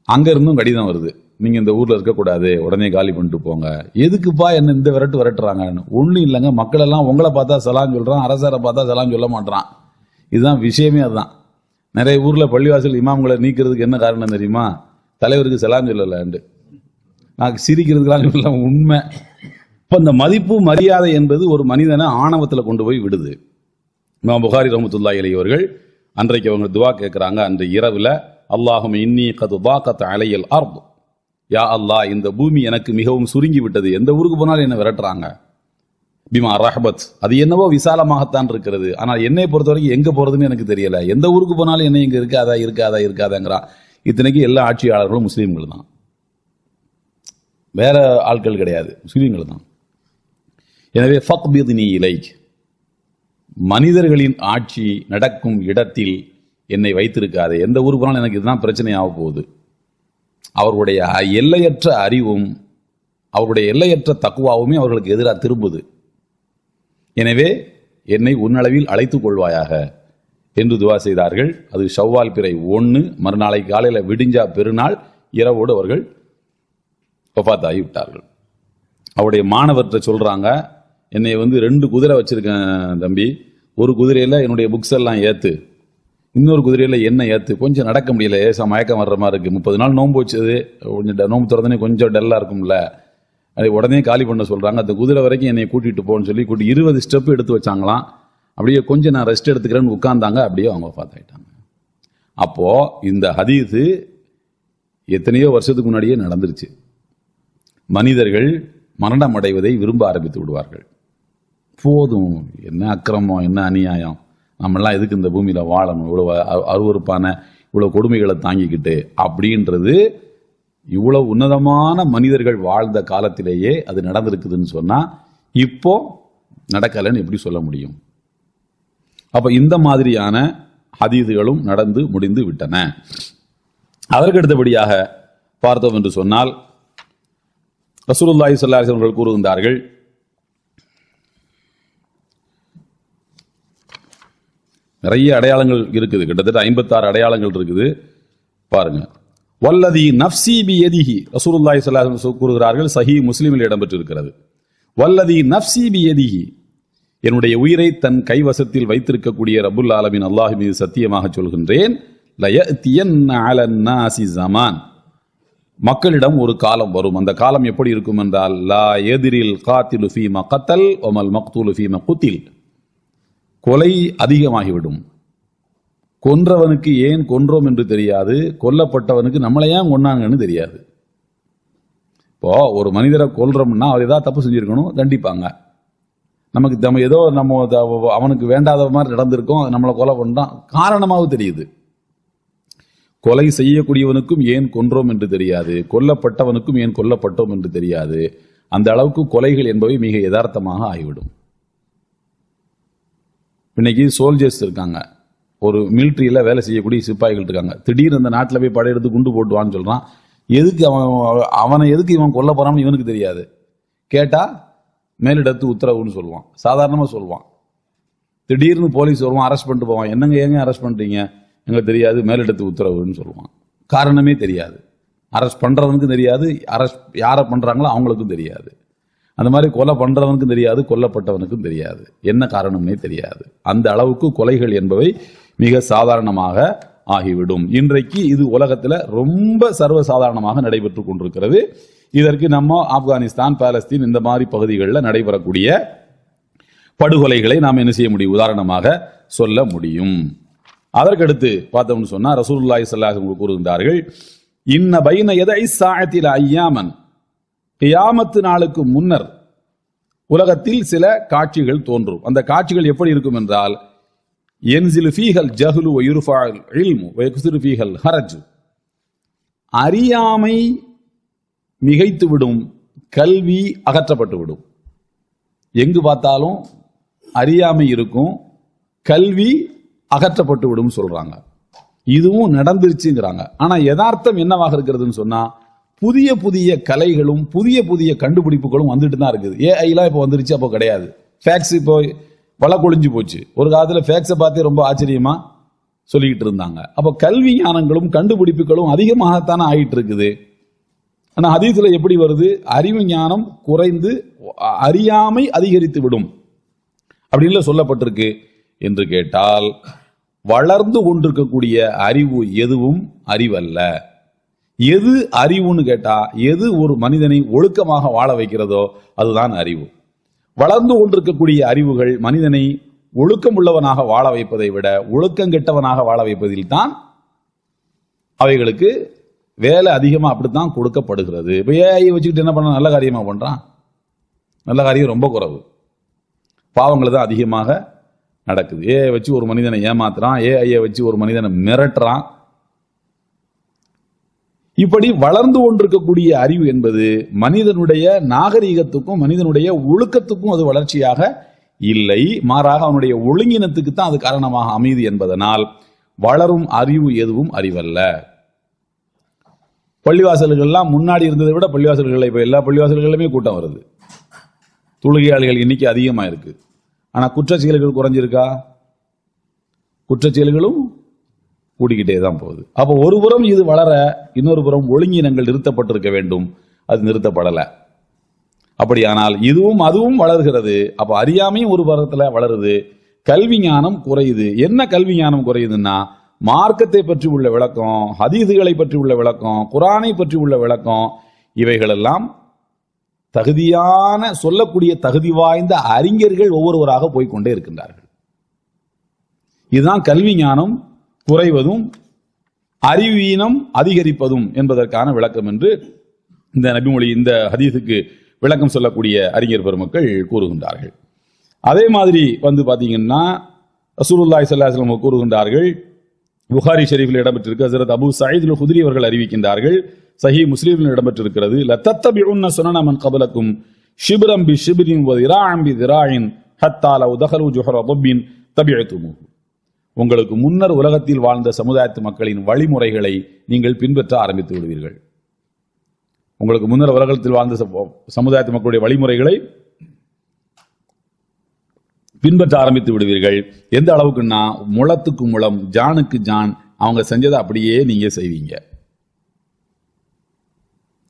அங்க இருந்தும் கடிதம் வருது, நீங்க இந்த ஊர்ல இருக்கக்கூடாது, உடனே காலி பண்ணிட்டு போங்க. எதுக்குப்பா என்ன இந்த விரட்டுறாங்கன்னு? ஒன்றும் இல்லைங்க, மக்கள் எல்லாம் உங்களை பார்த்தா சலாம் சொல்றான், அரசரை பார்த்தா சலாம் சொல்ல மாட்டான். இதுதான் விஷயமே. அதுதான் நிறைய ஊர்ல பள்ளிவாசல் இமாம்களை நீக்கிறதுக்கு என்ன காரணம் தெரியுமா? தலைவருக்கு சலாம் சொல்லலாண்டு. நான் சிரிக்கிறதுக்கெல்லாம் சொல்ல, உண்மை. இப்ப இந்த மதிப்பு மரியாதை என்பது ஒரு மனிதனை ஆணவத்தில் கொண்டு போய் விடுது. இமாம் புகாரி ரஹ்மத்துல்லாஹி அலைஹி அவர்கள் அன்றைக்கு அவங்க துவா கேட்கிறாங்க. அன்று இரவுல, அல்லாஹும்ம இன்னி கத் தாகத் அலையல் அர்த், யா அல்லாஹ், இந்த பூமி எனக்கு மிகவும் சுருங்கி விட்டது, எந்த ஊருக்கு போனாலும் என்ன விரட்டுறாங்க. பிமா ரஹபத், அது என்னவோ விசாலமாகத்தான் இருக்கிறது, ஆனால் என்னை பொறுத்த வரைக்கும் எங்க போறதுன்னு எனக்கு தெரியல, எந்த ஊருக்கு போனாலும் என்ன இங்க இருக்காதாங்கிறான். இத்தனைக்கு எல்லா ஆட்சியாளர்களும் முஸ்லீம்கள் தான், வேற ஆட்கள் கிடையாது, முஸ்லீம்கள் தான். எனவே ஃபக்பித்னி இலைக், மனிதர்களின் ஆட்சி நடக்கும் இடத்தில் என்னை வைத்திருக்காதே, எந்த ஊருக்கு போனாலும் எனக்கு இதுதான் பிரச்சனையாக போகுது. அவர்களுடைய எல்லையற்ற அறிவும் அவருடைய எல்லையற்ற தக்குவாவுமே அவர்களுக்கு எதிராக திரும்புது. எனவே என்னை உன்னளவில் அழைத்துக் கொள்வாயாக என்று துவா செய்தார்கள். அது ஷவ்வால் பிறை 1, மறுநாளை காலையில் விடிஞ்சா பெருநாள், இரவோடு அவர்கள் வஃபாத்தாகி விட்டார்கள். அவருடைய மாணவர்கிட்ட சொல்றாங்க, என்னை 2 குதிரை வச்சிருக்கேன் தம்பி, ஒரு குதிரையில என்னுடைய புக்ஸ் எல்லாம் ஏத்து, இன்னொரு குதிரையில என்ன ஏத்து, கொஞ்சம் நடக்க முடியல, ஏசா மயக்கம் வர்ற மாதிரி இருக்கு, 30 நாள் நோன்பு வச்சது, கொஞ்சம் நோன்பு திறந்தனே கொஞ்சம் டல்லா இருக்கும்ல, அதை உடனே காலி பண்ண சொல்றாங்க. அந்த குதிரை வரைக்கும் என்னை கூட்டிட்டு போன்னு சொல்லி 20 ஸ்டெப் எடுத்து வச்சாங்களாம். அப்படியே கொஞ்சம் நான் ரெஸ்ட் எடுத்துக்கிறேன்னு உட்கார்ந்தாங்க. அப்படியே அவங்க பார்த்தாயிட்டாங்க. அப்போ இந்த ஹதீஸ் எத்தனையோ வருஷத்துக்கு முன்னாடியே நடந்துருச்சு. மனிதர்கள் மரணம் அடைவதை விரும்ப ஆரம்பித்து விடுவார்கள். போதும், என்ன அக்கிரமம், என்ன அநியாயம், நம்மெல்லாம் எதுக்கு இந்த பூமியில வாழணும், இவ்வளவு அருவருப்பான இவ்வளவு கொடுமைகளை தாங்கிக்கிட்டு அப்படின்றது, இவ்வளவு உன்னதமான மனிதர்கள் வாழ்ந்த காலத்திலேயே அது நடந்திருக்குதுன்னு சொன்னா இப்போ நடக்கலன்னு எப்படி சொல்ல முடியும்? அப்ப இந்த மாதிரியான ஹதீதுகளும் நடந்து முடிந்து விட்டன. அதற்கு அடுத்தபடியாக பார்த்தோம் என்று சொன்னால், ரசூலுல்லாஹி ஸல்லல்லாஹு அலைஹி வஸல்லம் அவர்கள் கூறுகின்றார்கள், நிறைய அடையாளங்கள் இருக்குது, கிட்டத்தட்ட 56 அடையாளங்கள் இருக்குது. பாருங்க, வல்லதி நஃப்ஸி பியதிஹி, ரசூலுல்லாஹி ஸல்லல்லாஹு அலைஹி வஸல்லம் கூறுகிறார்கள், சஹீஹ் முஸ்லிமில் இடம்பெற்றிருக்கிறது. வல்லதி நஃப்ஸி பியதிஹி, என்னுடைய உயிரை தன் கைவசத்தில் வைத்திருக்கக்கூடிய ரப்புல் ஆலமீன் அல்லாஹ் மீது சத்தியமாக சொல்கின்றேன், லயஅதியன்ன அலன் நாஸி ஸமான், மக்களிடம் ஒரு காலம் வரும். அந்த காலம் எப்படி இருக்கும் என்றால், லா யத்ரில் காத்திலு ஃபீமா கத்தல் வமல் மக்தூலு ஃபீமா குத்தில், கொலை அதிகமாகிவிடும், கொன்றவனுக்கு ஏன் கொன்றோம் என்று தெரியாது, கொல்லப்பட்டவனுக்கு நம்மளை ஏன் கொன்னாங்கன்னு தெரியாது. இப்போ ஒரு மனிதரை கொல்றோம்னா அவர் ஏதாவது தப்பு செஞ்சிருக்கணும், தண்டிப்பாங்க. நம்ம ஏதோ அவனுக்கு வேண்டாத மாதிரி நடந்திருக்கோம், நம்மளை கொலை பண்றான், காரணமாக தெரியுது. கொலை செய்யக்கூடியவனுக்கும் ஏன் கொன்றோம் என்று தெரியாது, கொல்லப்பட்டவனுக்கும் ஏன் கொல்லப்பட்டோம் என்று தெரியாது. அந்த அளவுக்கு கொலைகள் என்பவை மிக யதார்த்தமாக ஆகிவிடும். இன்னைக்கு சோல்ஜர்ஸ் இருக்காங்க, ஒரு மிலிட்ரியில வேலை செய்யக்கூடிய சிப்பாய்கள் இருக்காங்க, திடீர்னு அந்த நாட்டில் போய் படையெடுத்து குண்டு போட்டுவான்னு சொல்றான். எதுக்கு அவனை எதுக்கு இவன் கொல்ல போறான்னு இவனுக்கு தெரியாது. கேட்டா மேலிடத்து உத்தரவுன்னு சொல்லுவான், சாதாரணமா சொல்லுவான். திடீர்னு போலீஸ் வருவான், அரெஸ்ட் பண்ணிட்டு போவான். என்னங்க ஏங்க அரெஸ்ட் பண்றீங்க? எங்களுக்கு தெரியாது, மேலிடத்து உத்தரவுன்னு சொல்லுவான். காரணமே தெரியாது, அரெஸ்ட் பண்றவனுக்கும் தெரியாது, அரெஸ்ட் யாரை பண்றாங்களோ அவங்களுக்கும் தெரியாது. அந்த மாதிரி கொலை பண்றவனுக்கும் தெரியாது, கொல்லப்பட்டவனுக்கும் தெரியாது, என்ன காரணமே தெரியாது. அந்த அளவுக்கு கொலைகள் என்பவை மிக சாதாரணமாக ஆகிவிடும். இன்றைக்கு இது உலகத்தில் ரொம்ப சர்வசாதாரணமாக நடைபெற்று கொண்டிருக்கிறது. இதற்கு நம்ம ஆப்கானிஸ்தான், பாலஸ்தீன் இந்த மாதிரி பகுதிகளில் நடைபெறக்கூடிய படுகொலைகளை நாம் என்ன செய்ய முடியும், உதாரணமாக சொல்ல முடியும். அதற்கடுத்து பார்த்தோம்னு சொன்னா, ரசூலுல்லாஹி ஸல்லல்லாஹு அலைஹி வஸல்லம் கூறுகின்றார்கள், இன்ன பைன யதை ஸாஅத்தில் அய்யாமன், கியாமத்து நாளுக்கு முன்னர் உலகத்தில் சில காட்சிகள் தோன்றும். அந்த காட்சிகள் எப்படி இருக்கும் என்றால், யன்ஸிலு ஃபீஹல் ஜஹ்லு வ யுர்ஃபஅல் இல்மு வ யக்ஸிரு ஃபீஹல் ஹரஜ், அறியாமை மிகைத்து விடும், கல்வி அகற்றப்பட்டு விடும். எங்கு பார்த்தாலும் அறியாமை இருக்கும், கல்வி அகற்றப்பட்டு விடும் சொல்றாங்க. இதுவும் நடந்துருச்சுங்கிறாங்க. ஆனா யதார்த்தம் என்னவாக இருக்கிறதுன்னு சொன்னா, புதிய புதிய கலைகளும் புதிய புதிய கண்டுபிடிப்புகளும் வந்துட்டு தான் இருக்குது. ஏஐலாம் இப்போ வந்துருச்சு, அப்போ கிடையாது. ஃபேக்ஸ் இப்போ வள கொழிஞ்சு போச்சு. ஒரு காலத்துல ஃபேக்ஸை பார்த்தே ரொம்ப ஆச்சரியமா சொல்லிக்கிட்டு இருந்தாங்க. அப்போ கல்வி ஞானங்களும் கண்டுபிடிப்புகளும் அதிகமாகத்தானே ஆகிட்டு இருக்குது. ஆனா ஹதீஸ்ல எப்படி வருது, அறிவு ஞானம் குறைந்து அறியாமை அதிகரித்து விடும் அப்படின்னு சொல்லப்பட்டிருக்கு என்று கேட்டால், வளர்ந்து கொண்டிருக்கக்கூடிய அறிவு எதுவும் அறிவல்ல. எது அறிவுன்னு கேட்டா, எது ஒரு மனிதனை ஒழுக்கமாக வாழ வைக்கிறதோ அதுதான் அறிவு. வளர்ந்து கொண்டிருக்கக்கூடிய அறிவுகள் மனிதனை ஒழுக்கம் உள்ளவனாக வாழ வைப்பதை விட ஒழுக்கம் கெட்டவனாக வாழ வைப்பதில் தான் அவைகளுக்கு வேலை அதிகமா அப்படித்தான் கொடுக்கப்படுகிறது. இப்ப ஏஐ வச்சுக்கிட்டு என்ன பண்ண, நல்ல காரியமா பண்றான்? நல்ல காரியம் ரொம்ப குறைவு, பாவங்கள் தான் அதிகமாக நடக்குது. ஏஐ வச்சு ஒரு மனிதனை ஏமாத்துறான், ஏஐ வச்சு ஒரு மனிதனை மிரட்டுறான். இப்படி வளர்ந்து கொண்டிருக்கக்கூடிய அறிவு என்பது மனிதனுடைய நாகரீகத்துக்கும் மனிதனுடைய ஒழுக்கத்துக்கும் அது வளர்ச்சியாக இல்லை, மாறாக அவனுடைய ஒழுங்கினத்துக்கு தான் அது காரணமாக அமைது என்பதனால் வளரும் அறிவு எதுவும் அறிவல்ல. பள்ளிவாசல்கள்லாம் முன்னாடி இருந்ததை விட பள்ளிவாசல்கள் இப்ப எல்லா பள்ளிவாசல்களுமே கூட்டம் வருது. தொழுகையாளிகள் எண்ணிக்கை அதிகமாக இருக்கு. ஆனா குற்றச்செயல்கள் குறைஞ்சிருக்கா? குற்றச்செயல்களும் கூடிக்கிட்டே தான் போகுது. அப்போ ஒரு புறம் இது வளர, இன்னொரு புறம் ஒழுங்கினங்கள் நிறுத்தப்பட்டிருக்க வேண்டும், அது நிறுத்தப்படல. அப்படியானால் இதுவும் அதுவும் வளர்கிறது. அப்ப அறியாமையும் ஒரு புறத்துல வளருது, கல்வி ஞானம் குறையுது. என்ன கல்வி ஞானம் குறையுதுன்னா, மார்க்கத்தை பற்றி உள்ள விளக்கம், ஹதீதுகளை பற்றி உள்ள விளக்கம், குரானை பற்றி உள்ள விளக்கம், இவைகளெல்லாம் தகுதியான சொல்லக்கூடிய தகுதி வாய்ந்த அறிஞர்கள் ஒவ்வொருவராக போய்கொண்டே இருக்கின்றார்கள். இதுதான் கல்வி ஞானம் குறைவதும் அறிவீனம் அதிகரிப்பதும் என்பதற்கான விளக்கம் என்று இந்த நபிமொழி, இந்த ஹதீஸுக்கு விளக்கம் சொல்லக்கூடிய அறிஞர் பெருமக்கள் கூறுகின்றார்கள். அதே மாதிரி பாத்தீங்கன்னா ரசூலுல்லாஹி ஸல்லல்லாஹு அலைஹி வஸல்லம் கூறுகின்றார்கள், புகாரி ஷரீஃபில் இடம்பெற்றிருக்கு, ஹஜ்ரத் அபூ ஸயீத் அல் குத்ரி அவர்கள் அறிவிக்கின்றார்கள், சஹீஹ் முஸ்லிமில் இடம்பெற்றிருக்கிறது, லதத்தபிஉன்ன சுனன மன் கப்லக்கும் ஷிப்ரம் பி ஷிப்ரின் வ திராஅன் பி திராஇன் ஹத்தா லவ் தகலு ஜுஹர தப்பின் தபிஅதுமூஹு. உங்களுக்கு முன்னர் உலகத்தில் வாழ்ந்த சமுதாயத்து மக்களின் வழிமுறைகளை நீங்கள் பின்பற்ற ஆரம்பித்து விடுவீர்கள். உங்களுக்கு முன்னர் உலகத்தில் வாழ்ந்த சமுதாயத்து மக்களுடைய வழிமுறைகளை பின்பற்ற ஆரம்பித்து விடுவீர்கள். எந்த அளவுக்குன்னா, முளத்துக்கு முளம், ஜானுக்கு ஜான், அவங்க செஞ்சதை அப்படியே நீங்க செய்வீங்க.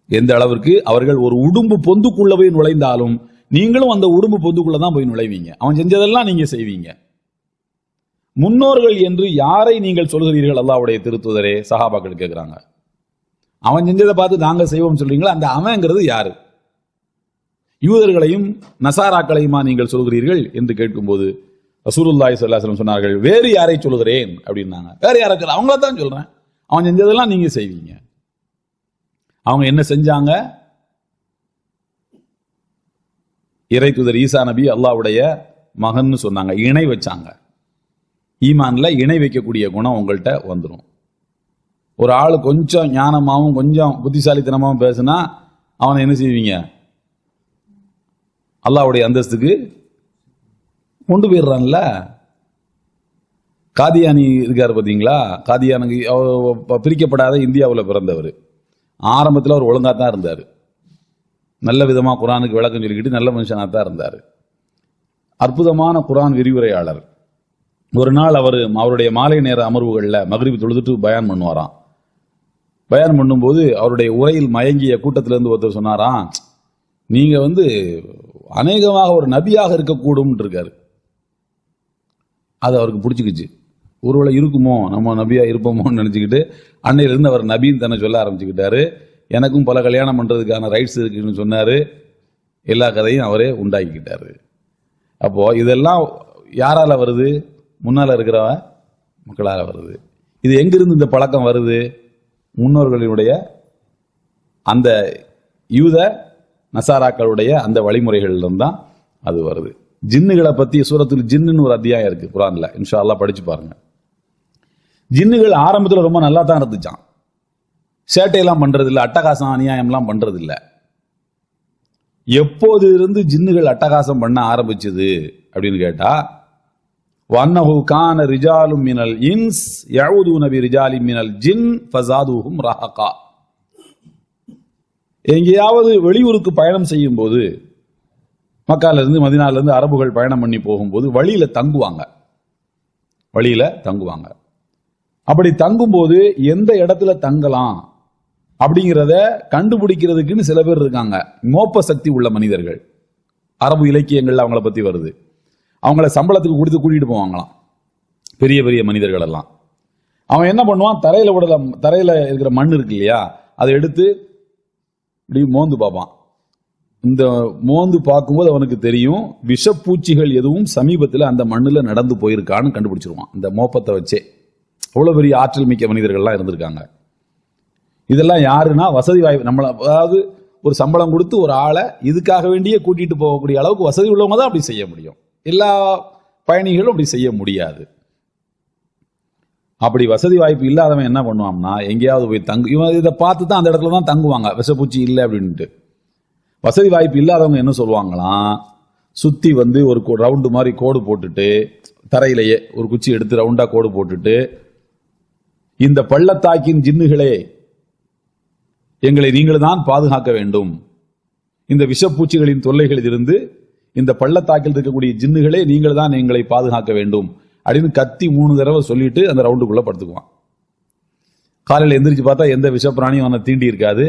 எந்த அளவிற்கு அவர்கள் ஒரு உடும்பு பொந்துக்குள்ள போய் நுழைந்தாலும் நீங்களும் அந்த உடும்பு பொந்துக்குள்ள தான் போய் நுழைவீங்க. அவன் செஞ்சதெல்லாம் நீங்க செய்வீங்க. முன்னோர்கள் என்று யாரை நீங்கள் சொல்கிறீர்கள் அல்லாஹ்வுடைய திருத்தூதரே? சஹாபாக்கள் கேட்கிறாங்க. அவன் செஞ்சதை பார்த்து நாங்க செய்வோம் சொல்றீங்களா? அந்த அவன்ங்கிறது யாரு? யூதர்களையும் நசாராக்களையுமா நீங்கள் சொல்கிறீர்கள் என்று கேட்கும்போது ரசூலுல்லாஹி ஸல்லல்லாஹு அலைஹி வஸல்லம் சொன்னார்கள், வேறு யாரை சொல்கிறேன் அப்படின்னாங்க. வேற யாருக்கு? அவங்கள தான் சொல்றேன். அவன் செஞ்சதெல்லாம் நீங்க செய்வீங்க. அவங்க என்ன செஞ்சாங்க? இறை தூதர் ஈசா நபி அல்லாஹ்வுடைய மகன்னு சொன்னாங்க, இணை வச்சாங்க. ஈமான்ல இணை வைக்கக்கூடிய குணம் உங்கள்கிட்ட வந்துடும். ஒரு ஆள் கொஞ்சம் ஞானமாகவும் கொஞ்சம் புத்திசாலித்தனமாகவும் பேசுனா அவனை என்ன செய்வீங்க? அல்லாஹ்வுடைய அந்தஸ்துக்கு கொண்டு போயிடுறான்ல. காதியானி இருக்காரு பார்த்தீங்களா? காதியானுக்கு பிரிக்கப்படாத இந்தியாவில் பிறந்தவர். ஆரம்பத்தில் அவர் ஒழுங்காக தான் இருந்தார், நல்ல விதமாக குரானுக்கு விளக்கம் சொல்லிக்கிட்டு நல்ல மனுஷனாக தான் இருந்தார். அற்புதமான குரான் விரிவுரையாளர். ஒரு நாள் அவருடைய மாலை நேர அமர்வுகளில் மக்ரிப் தொழுதுட்டு பயான் பண்ணுவாராம். பயான் பண்ணும்போது அவருடைய உரையில் மயங்கிய கூட்டத்திலிருந்து ஒருத்தர் சொன்னாராம், நீங்க அநேகமாக ஒரு நபியாக இருக்கக்கூடும் இருக்காரு. அது அவருக்கு பிடிச்சிக்கிச்சு. ஒருவேளை இருக்குமோ, நம்ம நபியா இருப்போமோன்னு நினைச்சுக்கிட்டு அன்னையிலிருந்து அவர் நபின்னு தன்னை சொல்ல ஆரம்பிச்சுக்கிட்டாரு. எனக்கும் பல கல்யாணம் பண்றதுக்கான ரைட்ஸ் இருக்குன்னு சொன்னாரு. எல்லா கதையும் அவரே உண்டாக்கிக்கிட்டாரு. அப்போ இதெல்லாம் யாரால வருது? முன்னால இருக்கிற மக்களால வருது. இது எங்கிருந்து இந்த பழக்கம் வருது? முன்னோர்களினுடைய அந்த யூத நசாராக்களுடைய அந்த வழிமுறைகளிலிருந்து தான் அது வருது. ஜின்னுகளை பத்தி சூரத்துல் ஜின்னு ஒரு அத்தியாயம் இருக்கு குர்ஆன்ல, இன்ஷா அல்லாஹ் படிச்சு பாருங்க. ஜின்னுகள் ஆரம்பத்தில் ரொம்ப நல்லா தான் இருந்துச்சான். சேட்டையெல்லாம் பண்றது இல்லை, அட்டகாசம் அநியாயம்லாம் பண்றது இல்லை. எப்போது இருந்து ஜின்னுகள் அட்டகாசம் பண்ண ஆரம்பிச்சது அப்படின்னு கேட்டா, வன்னஹு கான ரிஜாலும் மினல் இன்ஸ் யஊதுன பிரிஜாலி மினல் ஜின் ஃபஸாதுஹும் ரஹகா. எங்கேயாவது வெளியூருக்கு பயணம் செய்யும் போது, மக்கால இருந்து மதீனால இருந்து அரபுகள் பயணம் பண்ணி போகும்போது வழியில தங்குவாங்க. அப்படி தங்கும்போது எந்த இடத்துல தங்கலாம் அப்படிங்கிறத கண்டுபிடிக்கிறதுக்குன்னு சில பேர் இருக்காங்க, மோப்ப சக்தி உள்ள மனிதர்கள். அரபு இலக்கியங்கள்ல அவங்கள பத்தி வருது. அவங்கள சம்பளத்துக்கு கொடுத்து கூட்டிட்டு போவாங்களாம் பெரிய பெரிய மனிதர்கள் எல்லாம். அவன் என்ன பண்ணுவான், தரையில இருக்கிற மண் இருக்கு இல்லையா, அதை எடுத்து இப்படி மோந்து பார்ப்பான். இந்த மோந்து பார்க்கும்போது அவனுக்கு தெரியும் விஷப்பூச்சிகள் எதுவும் சமீபத்தில் அந்த மண்ணில் நடந்து போயிருக்கான்னு கண்டுபிடிச்சிருவான். இந்த மோப்பத்தை வச்சே அவ்வளவு பெரிய ஆற்றல் மிக்க மனிதர்கள்லாம் இருந்திருக்காங்க. இதெல்லாம் யாருன்னா வசதி வாய்ப்பு, நம்மள அதாவது ஒரு சம்பளம் கொடுத்து ஒரு ஆளை இதுக்காக வேண்டியே கூட்டிட்டு போகக்கூடிய அளவுக்கு வசதி உள்ளவங்க தான் அப்படி செய்ய முடியும். எல்லா பயணிகளும் அப்படி செய்ய முடியாது. அப்படி வசதி வாய்ப்பு இல்லாதவன் என்ன பண்ணுவான்னா, எங்கேயாவது போய் இவன் இதை பார்த்து தான் அந்த இடத்துல தான் தங்குவாங்க, விஷப்பூச்சி இல்லை அப்படின்ட்டு. வசதி வாய்ப்பு இல்லாதவங்க என்ன சொல்லுவாங்களாம், சுத்தி ஒரு ரவுண்டு மாதிரி கோடு போட்டுட்டு, தரையிலேயே ஒரு குச்சி எடுத்து ரவுண்டா கோடு போட்டுட்டு, இந்த பள்ளத்தாக்கின் ஜின்னுகளே எங்களை நீங்கள் தான் பாதுகாக்க வேண்டும், இந்த விஷப்பூச்சிகளின் தொல்லைகளில் இருந்து இந்த பள்ளத்தாக்கில் இருக்கக்கூடிய ஜின்னுகளே நீங்கள் தான் எங்களை பாதுகாக்க வேண்டும் அப்படின்னு கத்தி 3 தடவை சொல்லிட்டு அந்த ரவுண்டுக்குள்ள படுத்துக்குவான். காலையில் எந்திரிச்சு பார்த்தா எந்த விஷப்பிராணியும் அவனை தீண்டி இருக்காது.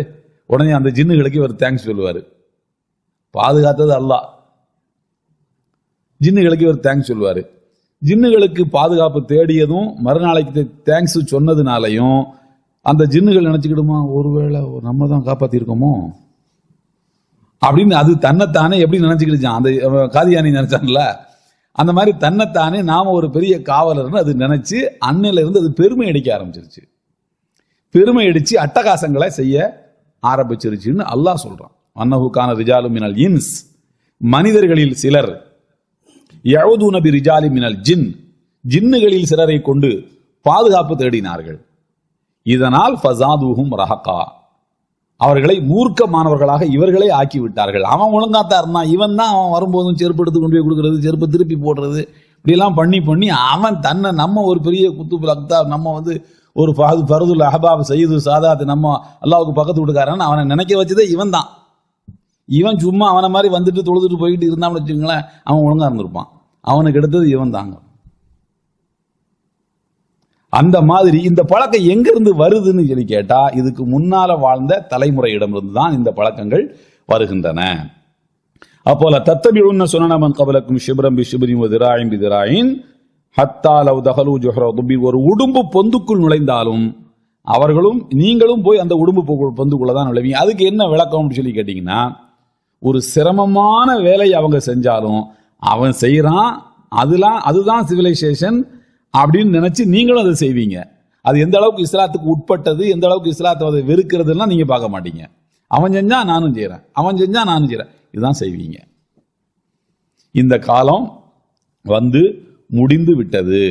உடனே அந்த ஜின்னுகளுக்கு இவர் தேங்க்ஸ் சொல்லுவார். பாதுகாத்தது அல்லாஹ், ஜின்னுகளுக்கு இவர் தேங்க்ஸ் சொல்லுவார். ஜின்னுகளுக்கு பாதுகாப்பு தேடியதும் மறுநாளைக்கு தேங்க்ஸ் சொன்னதுனாலையும் அந்த ஜின்னுகள் நினைச்சுக்கிடுமா, ஒருவேளை நம்ம தான் காப்பாத்திருக்கோமோ அப்படின்னு அது தன்னைத்தானே எப்படி நினைச்சுக்கிடுச்சான். அந்த காதியானி நினைச்சான்ல, அந்த மாதிரி தன்னைத்தானே நாம ஒரு பெரிய காவலர்னு அது நினைச்சு அன்னையில இருந்து அது பெருமை அடிக்க ஆரம்பிச்சிருச்சு. பெருமை அடிச்சு அட்டகாசங்களை செய்ய ஆரம்பிச்சிருச்சுன்னு அல்லாஹ் சொல்றான். அன்னஹு கான ரிஜாலு மினல் இன்ஸ், மனிதர்களில் சிலர், யஊதுன பி ரிஜாலி மினல் ஜின், ஜின்னுகளில் சிலரை கொண்டு பாதுகாப்பு தேடினார்கள். இதனால் ஃபஸாதுஹும் ரஹகா, அவர்களை மூர்க்கமானவர்களாக இவர்களே ஆக்கி விட்டார்கள். அவன் ஒழுங்காத்தான் இருந்தான், இவன் தான் அவன் வரும்போதும் செருப்பு எடுத்து கொண்டு போய் கொடுக்கறது, செருப்பு திருப்பி போடுறது, இப்படிலாம் பண்ணி பண்ணி அவன் தன்னை நம்ம ஒரு பெரிய குத்துபுல் அக்தாப், நம்ம ஒரு ஃபர்துல் அஹபாப் சையது சாதாத், நம்ம அல்லாஹ்வுக்கு பக்கத்து விட்டுக்காரன் அவனை நினைக்க வச்சதே இவன் தான். இவன் சும்மா அவனை மாதிரி வந்துட்டு தொழுதுட்டு போய்கிட்டு இருந்தான்னு வச்சுக்கோங்களேன், அவன் ஒழுங்கா இருந்திருப்பான். அவனுக்கு எடுத்தது இவன் தாங்க. அந்த மாதிரி இந்த பழக்கம் எங்கிருந்து வருதுன்னு சொல்லி கேட்டா, இதுக்கு முன்னால வாழ்ந்த தலைமுறையிடமிருந்து தான் இந்த பழக்கங்கள் வருகின்றன. அப்போல தத்தபிஉன்ன சுனன மன் கபலக்கும் ஷிப்ரம் பிஷிப்ரின் வ திராயின் பிதிராயின் ஹத்தா லவ் தஹலு ஜுஹ்ரா துபி, ஒரு உடும்பு பொந்துக்குள் நுழைந்தாலும் அவர்களும் நீங்களும் போய் அந்த உடும்பு பொந்துக்குள்ள தான் நுழைவீங்க. அதுக்கு என்ன விளக்கம்னு சொல்லி கேட்டீங்கன்னா, ஒரு சிரமமான வேலை அவங்க செஞ்சாலும் அவன் செய்யறான், அதுதான் சிவிலைசேஷன் அப்படின்னு நினைச்சு நீங்களும் அதை செய்வீங்க. அது எந்த அளவுக்கு இஸ்லாத்துக்கு உட்பட்டது, எந்த அளவுக்கு இஸ்லாத்தை அதை வெறுக்கிறதுலாம் நீங்க பார்க்க மாட்டீங்க. அவன் செஞ்சா நானும் செய்யறேன், அவன் செஞ்சா நானும் செய்யறேன், இதுதான் செய்வீங்க. இந்த காலம் வந்து முடிந்து விட்டது.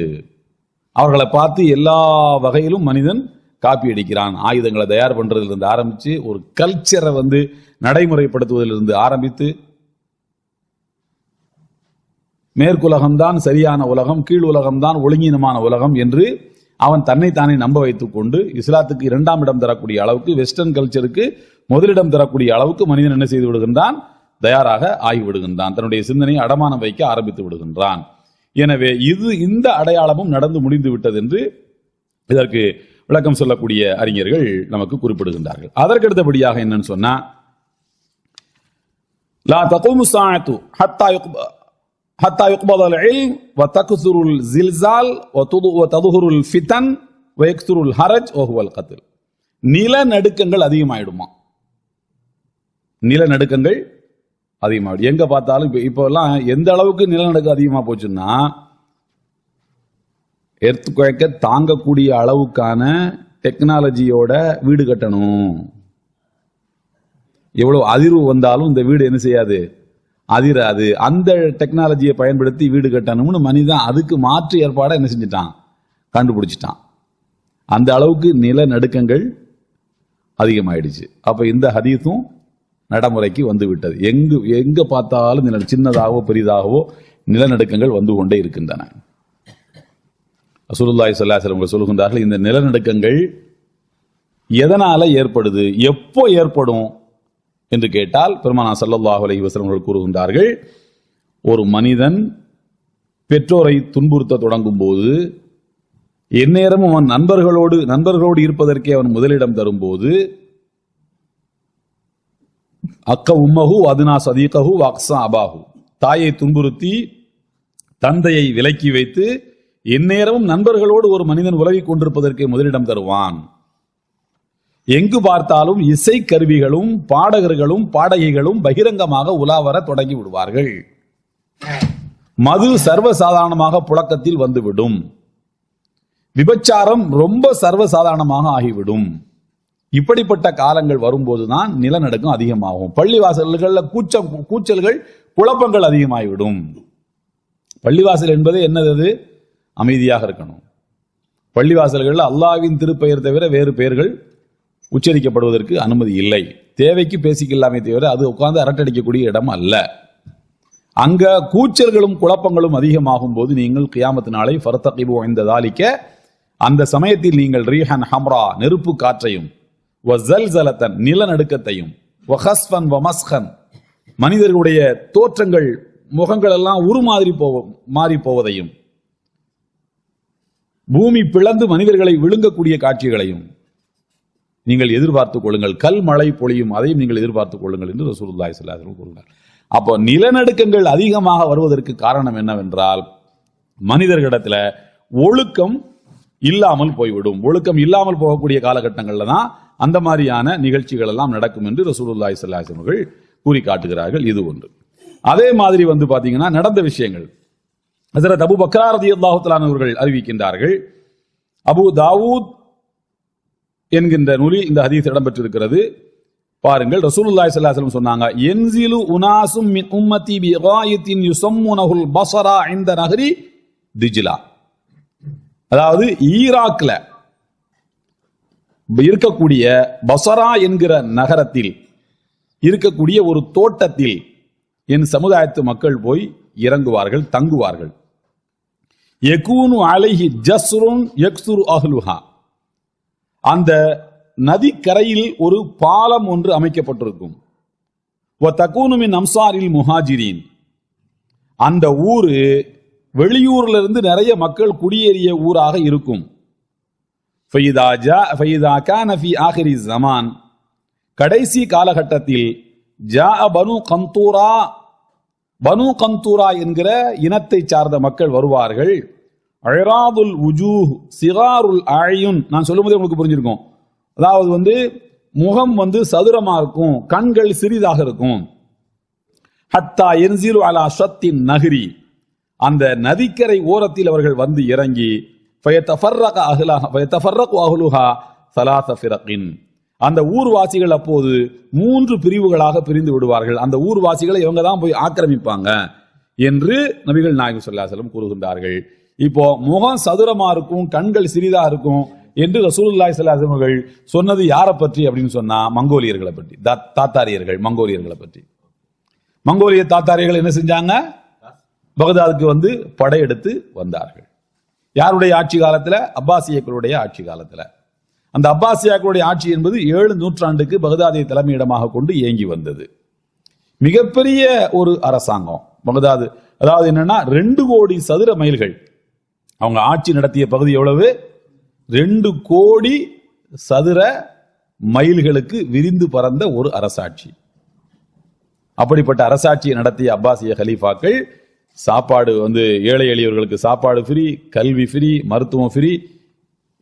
அவர்களை பார்த்து எல்லா வகையிலும் மனிதன் காப்பி அடிக்கிறான். ஆயுதங்களை தயார் பண்றதிலிருந்து ஆரம்பிச்சு, ஒரு கல்ச்சரை நடைமுறைப்படுத்துவதிலிருந்து ஆரம்பித்து, மேற்குலகம்தான் சரியான உலகம், கீழ் உலகம்தான் ஒழுங்கீனமான உலகம் என்று அவன் தன்னைத்தானே நம்ப வைத்துக் கொண்டு இஸ்லாத்துக்கு 2ஆம் இடம் தரக்கூடிய அளவுக்கு, வெஸ்டர்ன் கல்ச்சருக்கு முதலிடம் தரக்கூடிய அளவுக்கு மனிதன் என்ன செய்து விடுகின்றான், தயாராக ஆகிவிடுகின்றான். தன்னுடைய சிந்தனையை அடமானம் வைக்க ஆரம்பித்து விடுகின்றான். எனவே இந்த அடையாளமும் நடந்து முடிந்து விட்டது என்று இதற்கு விளக்கம் சொல்லக்கூடிய அறிஞர்கள் நமக்கு குறிப்பிடுகின்றார்கள். அதற்கடுத்தபடியாக என்னன்னு சொன்னா, லா தகூமு ஸாஅத்து ஹத்தா யுக்பதல் இல்ம் வ தக்ஸுருல் ஜில்சால் வ ததுஹுருல் ஃபிதன் வ யக்ஸுருல் ஹரஜ் வ ஹுவல் கத்ல். நிலநடுக்கங்கள் அதிகமாயிடுமா, நிலநடுக்கங்கள் அதிகமாகிடும். எங்க பார்த்தாலும் இப்போ எல்லாம் எந்த அளவுக்கு நிலநடுக்கம் அதிகமா போச்சுன்னா, எர்த்குவேக்க தாங்கக்கூடிய அளவுக்கான டெக்னாலஜியோட வீடு கட்டணும். எவ்வளவு அதிர்வு வந்தாலும் இந்த வீடு என்ன செய்யாது, அதிராது. அந்த டெக்னாலஜியை பயன்படுத்தி வீடு கட்டணும்னு மனிதன் அதுக்கு மாற்று ஏற்பாடை என்ன செஞ்சிட்டான், கண்டுபிடிச்சிட்டான். அந்த அளவுக்கு நிலநடுக்கங்கள் அதிகமாயிடுச்சு. அப்ப இந்த ஹதீஸும் நடைமுறைக்கு வந்து விட்டது. எங்க பார்த்தாலும் சின்னதாகவோ பெரிதாகவோ நிலநடுக்கங்கள் வந்து கொண்டே இருக்கின்றன. ரசூலுல்லாஹி ஸல்லல்லாஹு அலைஹி வஸல்லம் சொல்லுகின்றார்கள், இந்த நிலநடுக்கங்கள் எதனால ஏற்படுது, எப்போ ஏற்படும் என்று கேட்டால், பெருமானார் ஸல்லல்லாஹு அலைஹி வஸல்லம் கூறுகின்றார்கள், ஒரு மனிதன் பெற்றோரை துன்புறுத்த தொடங்கும் போது, எந்நேரமும் அவன் நண்பர்களோடு இருப்பதற்கே அவன் முதலிடம் தரும்போது, அக்க உம்மஹு அதுனா சதீகஹு வக்ஸா அபாஹு, தாயை துன்புறுத்தி தந்தையை விலக்கி வைத்து எந்நேரமும் நண்பர்களோடு ஒரு மனிதன் உலகிக் கொண்டிருப்பதற்கு முதலிடம் தருவான். எங்கு பார்த்தாலும் இசை கருவிகளும் பாடகர்களும் பாடகிகளும் பகிரங்கமாக உலாவர தொடங்கி விடுவார்கள். மது சர்வசாதாரணமாக புழக்கத்தில் வந்துவிடும். விபச்சாரம் ரொம்ப சர்வசாதாரணமாக ஆகிவிடும். இப்படிப்பட்ட காலங்கள் வரும்போதுதான் நிலநடுக்கம் அதிகமாகும். பள்ளிவாசல்களில் கூச்சல்கள் குழப்பங்கள் அதிகமாகிவிடும். பள்ளிவாசல் என்பது என்னது, அமைதியாக இருக்கணும். பள்ளிவாசல்களில் அல்லாஹ்வின் திருப்பெயர் தவிர வேறு பெயர்கள் உச்சரிக்கப்படுவதற்கு அனுமதி இல்லை. தேவைக்கு பேசிக்கலாமே தவிர அது உட்கார்ந்து அரட்டடிக்கக்கூடிய இடம் அல்ல. அங்க கூச்சல்களும் குழப்பங்களும் அதிகமாகும் போது நீங்கள் கியாமத் நாளை ஃபர்தகிபு இந்த தாலிக்க, அந்த சமயத்தில் நீங்கள் ரீஹன் ஹம்ரா நெருப்பு காற்றையும், வஸல்ஸலத்தன் நிலநடுக்கத்தையும், வஹஸ்ஃபன் வமஸ்ஹன் மனிதர்களுடைய தோற்றங்கள் முகங்கள் எல்லாம் மாறி போவதையும், பூமி பிளந்து மனிதர்களை விழுங்கக்கூடிய காட்சிகளையும் நீங்கள் எதிர்பார்த்துக் கொள்ளுங்கள். கல் மழை பொழியும், அதையும் நீங்கள் எதிர்பார்த்துக் கொள்ளுங்கள் என்று ரசூலுல்லாஹி ஸல்லல்லாஹு அலைஹி வஸல்லம் கூறுகிறார். அப்போ நிலநடுக்கங்கள் அதிகமாக வருவதற்கு காரணம் என்னவென்றால், மனிதர்களிடத்தில் ஒழுக்கம் இல்லாமல் போய்விடும். ஒழுக்கம் இல்லாமல் போகக்கூடிய காலகட்டங்களில் தான் அந்த மாதிரியான நிகழ்ச்சிகள் எல்லாம் நடக்கும் என்று ரசூலுல்லாஹி ஸல்லல்லாஹு அலைஹி வஸல்லம் அவர்கள் கூறி காட்டுகிறார்கள். இது ஒன்று. அதே மாதிரி பாத்தீங்கன்னா நடந்த விஷயங்கள் ஹஜ்ரத் அபூ பக்ர் ரலியல்லாஹு தஆலா அவர்கள் அறிவிக்கின்றார்கள். அபூ தாவூத் என்கின்ற நூலில் இந்த ஹதீஸ் இடம்பெற்றிருக்கிறது. பாருங்கள், ரசூலுல்லாஹி ஸல்லல்லாஹு அலைஹி வஸல்லம் சொன்னாங்க, யன்ஸிலு உனாசும் மின் உம்மத்தி பிகாயத்தின் யுஸம்முனஹுல் பஸரா இன்த நஹ்ரி திஜ்லா. அதாவது ஈராக்ல இருக்கக்கூடிய பஸரா என்கிற நகரத்தில் இருக்கக்கூடிய ஒரு தோட்டத்தில் என் சமுதாயத்து மக்கள் போய் இறங்குவார்கள், தங்குவார்கள். யகூனு அலைஹி ஜஸ்ருன் யக்ஸுரு அஹ்லுஹா. அந்த நதிக்கரையில் ஒரு பாலம் ஒன்று அமைக்கப்பட்டிருக்கும். வ தகூனு மின் அம்சாரில் முஹாஜிரீன். அந்த ஊரு வெளியூர்ல இருந்து நிறைய மக்கள் குடியேறிய ஊராக இருக்கும். ஃபைதா கான ஃபீ ஆகிரி ஸமான். கடைசி காலகட்டத்தில் ஜாஅ பனு கந்தூரா என்கிற இனத்தை சார்ந்த மக்கள் வருவார்கள். அயராதுல் உஜூஹ் சிகாருல் அயுன். நான் சொல்லும்போது உங்களுக்கு புரிஞ்சிருக்கும். அதாவது முகம் சதுரமா இருக்கும், கண்கள் சிறிதாக இருக்கும். ஹத்தா யன்ஸிலு அலா ஷத்தின் நஹ்ரி. அந்த நதிக்கரை ஓரத்தில் அவர்கள் வந்து இறங்கி ஃபயதஃபர்ரகு அஹ்லுஹா ஸலாஸ ஃபிரகின். அந்த ஊர்வாசிகள் அப்போது 3 பிரிவுகளாக பிரிந்து விடுவார்கள். அந்த ஊர்வாசிகளை இவங்க தான் போய் ஆக்கிரமிப்பாங்க என்று நபிகள் நாயகம் ஸல்லல்லாஹு அலைஹி வஸல்லம் கூறுகின்றார்கள். இப்போ முகம் சதுரமா இருக்கும், கண்கள் சிறிதா இருக்கும் என்று ரசூலுல்லாஹி ஸல்லல்லாஹு அலைஹி வஸல்லம் சொன்னது யாரை பற்றி அப்படின்னு சொன்னா, மங்கோலியர்களை பற்றி, தாத்தாரியர்கள், மங்கோலியர்களை பற்றி. மங்கோலிய தாத்தாரியர்கள் என்ன செஞ்சாங்க? பகதாதுக்கு படையெடுத்து வந்தார்கள். யாருடைய ஆட்சி காலத்துல? அப்பாசியர்களுடைய ஆட்சி காலத்துல. அந்த அப்பாசியாக்களுடைய ஆட்சி என்பது 7 நூற்றாண்டுக்கு பகதாதை தலைமையிடமாக கொண்டு இயங்கி வந்தது. மிகப்பெரிய ஒரு அரசாங்கம் பகதாது. அதாவது என்னன்னா 2 கோடி சதுர மைல்கள். அவங்க ஆட்சி நடத்திய பகுதி எவ்வளவு? 2 கோடி சதுர மைல்களுக்கு விரிந்து பறந்த ஒரு அரசாட்சி. அப்படிப்பட்ட அரசாட்சியை நடத்திய அப்பாசிய கலீஃபாக்கள் சாப்பாடு ஏழை எளியவர்களுக்கு சாப்பாடு ஃப்ரீ, கல்வி ஃப்ரீ, மருத்துவம் ஃப்ரீ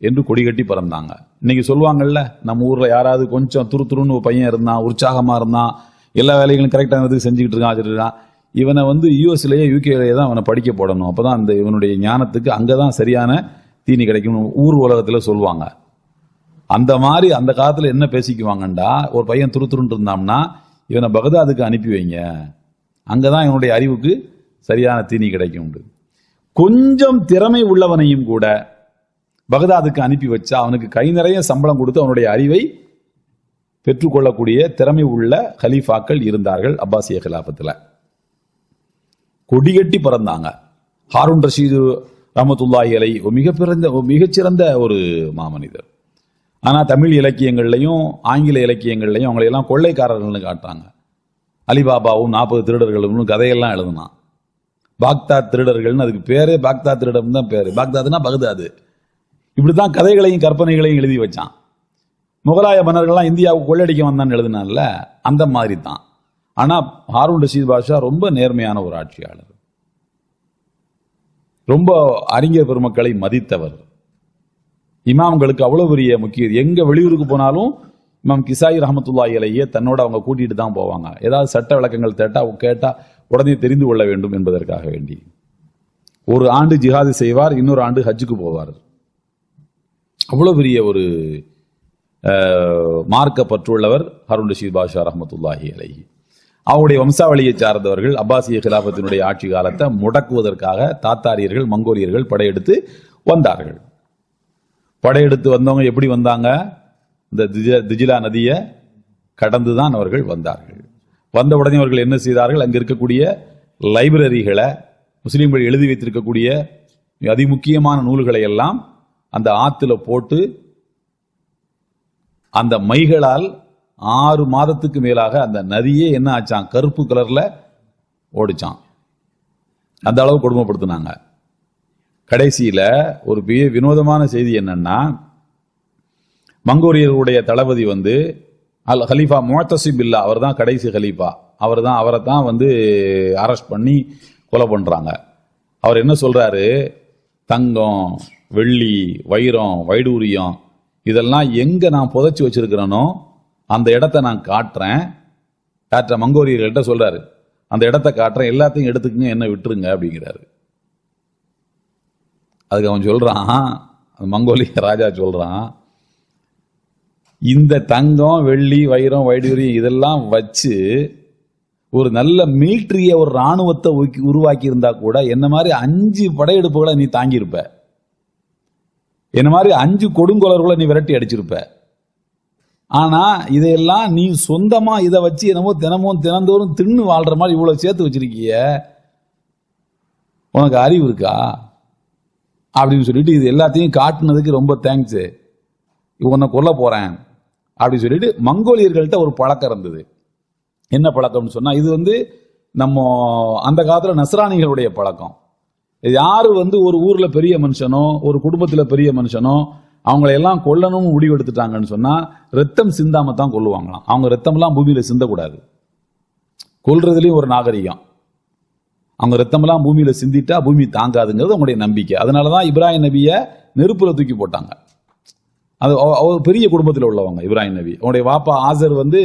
என்று கொடி கட்டி பறந்தாங்க. இன்னைக்கு சொல்லுவாங்கல்ல, நம்ம ஊர்ல யாராவது கொஞ்சம் துருத்துருன்னு ஒரு பையன் இருந்தான், உற்சாகமா இருந்தான், எல்லா வேலைகளும் கரெக்டாக செஞ்சுக்கிட்டு இருக்கான், இவனை யூஎஸ்லயே யூகேலயே தான் அவனை படிக்க போடணும். அப்பதான் அந்த இவனுடைய ஞானத்துக்கு அங்கதான் சரியான தீனி கிடைக்கும் ஊர் உலகத்துல சொல்லுவாங்க. அந்த மாதிரி அந்த காலத்துல என்ன பேசிக்குவாங்கண்டா, ஒரு பையன் துருத்துருன்னு இருந்தான்னா இவனை பகதாதுக்கு அனுப்பி வைங்க, அங்கதான் இவனுடைய அறிவுக்கு சரியான தீனி கிடைக்கும். கொஞ்சம் திறமை உள்ளவனையும் கூட பகதாதுக்கு அனுப்பி வச்சா அவனுக்கு கை நிறைய சம்பளம் கொடுத்து அவனுடைய அறிவை பெற்றுக்கொள்ளக்கூடிய திறமை உள்ள கலீஃபாக்கள் இருந்தார்கள் அப்பாசிய கிலாபத்துல. கொடிகட்டி பறந்தாங்க. ஹாரூன் ரஷீது ரஹ்மத்துல்லாஹி அலைஹி மிகச்சிறந்த ஒரு மாமனிதர். ஆனா தமிழ் இலக்கியங்கள்லையும் ஆங்கில இலக்கியங்கள்லையும் அவங்களையெல்லாம் கொள்ளைக்காரர்கள்னு காட்டுறாங்க. அலிபாபாவும் 40 திருடர்களும் கதையெல்லாம் எழுதுனான். பாக்தாத் திருடர்கள்னு அதுக்கு பேரே பாக்தாத் திருடம் தான் பேரு. பாக்தாத்னா பகதாது. இப்படித்தான் கதைகளையும் கற்பனைகளையும் எழுதி வச்சான். முகலாய மன்னர்கள்லாம் இந்தியாவுக்கு கொள்ளடிக்க வந்தான்னு எழுதினான்ல, அந்த மாதிரி தான். ஆனா ஹாரூன் ரஷீத் பாஷா ரொம்ப நேர்மையான ஒரு ஆட்சியாளர், ரொம்ப அறிஞர் பெருமக்களை மதித்தவர். இமாம்களுக்கு அவ்வளவு பெரிய முக்கியம். எங்க வெளியூருக்கு போனாலும் இமாம் கிசாயி ரஹ்மத்துல்லாஹி அலைஹி தன்னோட அவங்க கூட்டிட்டு தான் போவாங்க. ஏதாவது சட்ட விளக்கங்கள் கேட்டா உடனே தெரிந்து கொள்ள வேண்டும் என்பதற்காக வேண்டி. ஒரு ஆண்டு ஜிஹாது செய்வார், இன்னொரு ஆண்டு ஹஜ்ஜுக்கு போவார். அவ்வளவு பெரிய ஒரு மார்க்க பற்றுள்ளவர் ஹாரூன் ரஷீத் பாஷா ரஹ்மத்துல்லாஹி அலைஹி. அவருடைய வம்சாவளியை சார்ந்தவர்கள் அப்பாசிய கிலாபத்தினுடைய ஆட்சி காலத்தை முடக்குவதற்காக தாத்தாரியர்கள், மங்கோலியர்கள் படையெடுத்து வந்தார்கள். படையெடுத்து வந்தவங்க எப்படி வந்தாங்க? இந்த திஜ்லா நதியை கடந்துதான் அவர்கள் வந்தார்கள். வந்த உடனே அவர்கள் என்ன செய்தார்கள்? அங்க இருக்கக்கூடிய லைப்ரரிகளை, முஸ்லீம்கள் எழுதி வைத்திருக்கக்கூடிய அதிமுக்கியமான நூல்களை எல்லாம் அந்த ஆத்துல போட்டு அந்த மைகளால் 6 மாதத்துக்கு மேலாக அந்த நதியே என்ன ஆச்சான்? கருப்பு கலர்ல ஓடிச்சான். அந்த அளவு கொடுமைப்படுத்தினாங்க. கடைசியில ஒரு பெரிய வினோதமான செய்தி என்னன்னா, மங்கோலியர்களுடைய தளபதி வந்து அல் ஹலீஃபா முஅத்தஸிம் பில்லா, அவர் தான் கடைசி ஹலீஃபா. அவரை தான் வந்து அரெஸ்ட் பண்ணி கொலை பண்றாங்க. அவர் என்ன சொல்றாரு, தங்கம், வெள்ளி, வைரம், வைடூரியம் இதெல்லாம் எங்க நான் புதைச்சி வச்சிருக்கிறேனோ அந்த இடத்த நான் காட்டுற மங்கோலியர்கள்ட்ட சொல்றாரு, அந்த இடத்த காட்டுறேன், எல்லாத்தையும் எடுத்துக்கங்க, என்ன விட்டுருங்க அப்படிங்கிறாரு. அதுக்கு அவன் சொல்றான், மங்கோலிய ராஜா சொல்றான், இந்த தங்கம், வெள்ளி, வைரம், வைடூரியம் இதெல்லாம் வச்சு ஒரு நல்ல மிலிட்டரிய, ஒரு ராணுவத்தை உருவாக்கி இருந்தா கூட என்ன மாதிரி 5 படையெடுப்புகளை நீ தாங்கியிருப்ப, என்ன மாதிரி 5 கொடுங்கோலர்களை நீ விரட்டி அடிச்சிருப்ப. ஆனா இதையெல்லாம் நீ சொந்தமா இதை வச்சு என்னமோ தினந்தோறும் தின்னு வாழ்ற மாதிரி இவ்வளவு சேர்த்து வச்சிருக்கிய, உனக்கு அறிவு இருக்கா அப்படின்னு சொல்லிட்டு இது எல்லாத்தையும் காட்டுனதுக்கு ரொம்ப தேங்க்ஸ், உன்னை கொல்ல போறேன் அப்படின்னு சொல்லிட்டு மங்கோலியர்கள்ட்ட ஒரு பழக்கம் இருந்தது. என்ன பழக்கம்னு சொன்னா, இது வந்து நம்ம அந்த காலத்துல நஸ்ரானிகளுடைய பழக்கம். யாரு வந்து ஒரு ஊர்ல பெரிய மனுஷனோ, ஒரு குடும்பத்துல பெரிய மனுஷனோ, அவங்களை எல்லாம் கொல்லணும்னு முடிவு எடுத்துட்டாங்கன்னு சொன்னா ரத்தம் சிந்தாம தான் கொல்லுவாங்களாம். அவங்க ரத்தம்லாம் பூமியில சிந்தக்கூடாது. கொல்றதுலயும் ஒரு நாகரிகம். அவங்க ரத்தமெல்லாம் பூமியில சிந்திட்டா பூமி தாங்காதுங்கிறது அவங்களுடைய நம்பிக்கை. அதனாலதான் இப்ராஹிம் நபிய நெருப்புல தூக்கி போட்டாங்க. அது அவர் பெரிய குடும்பத்தில் உள்ளவங்க இப்ராஹிம் நபி. அவருடைய வாப்பா ஆசர் வந்து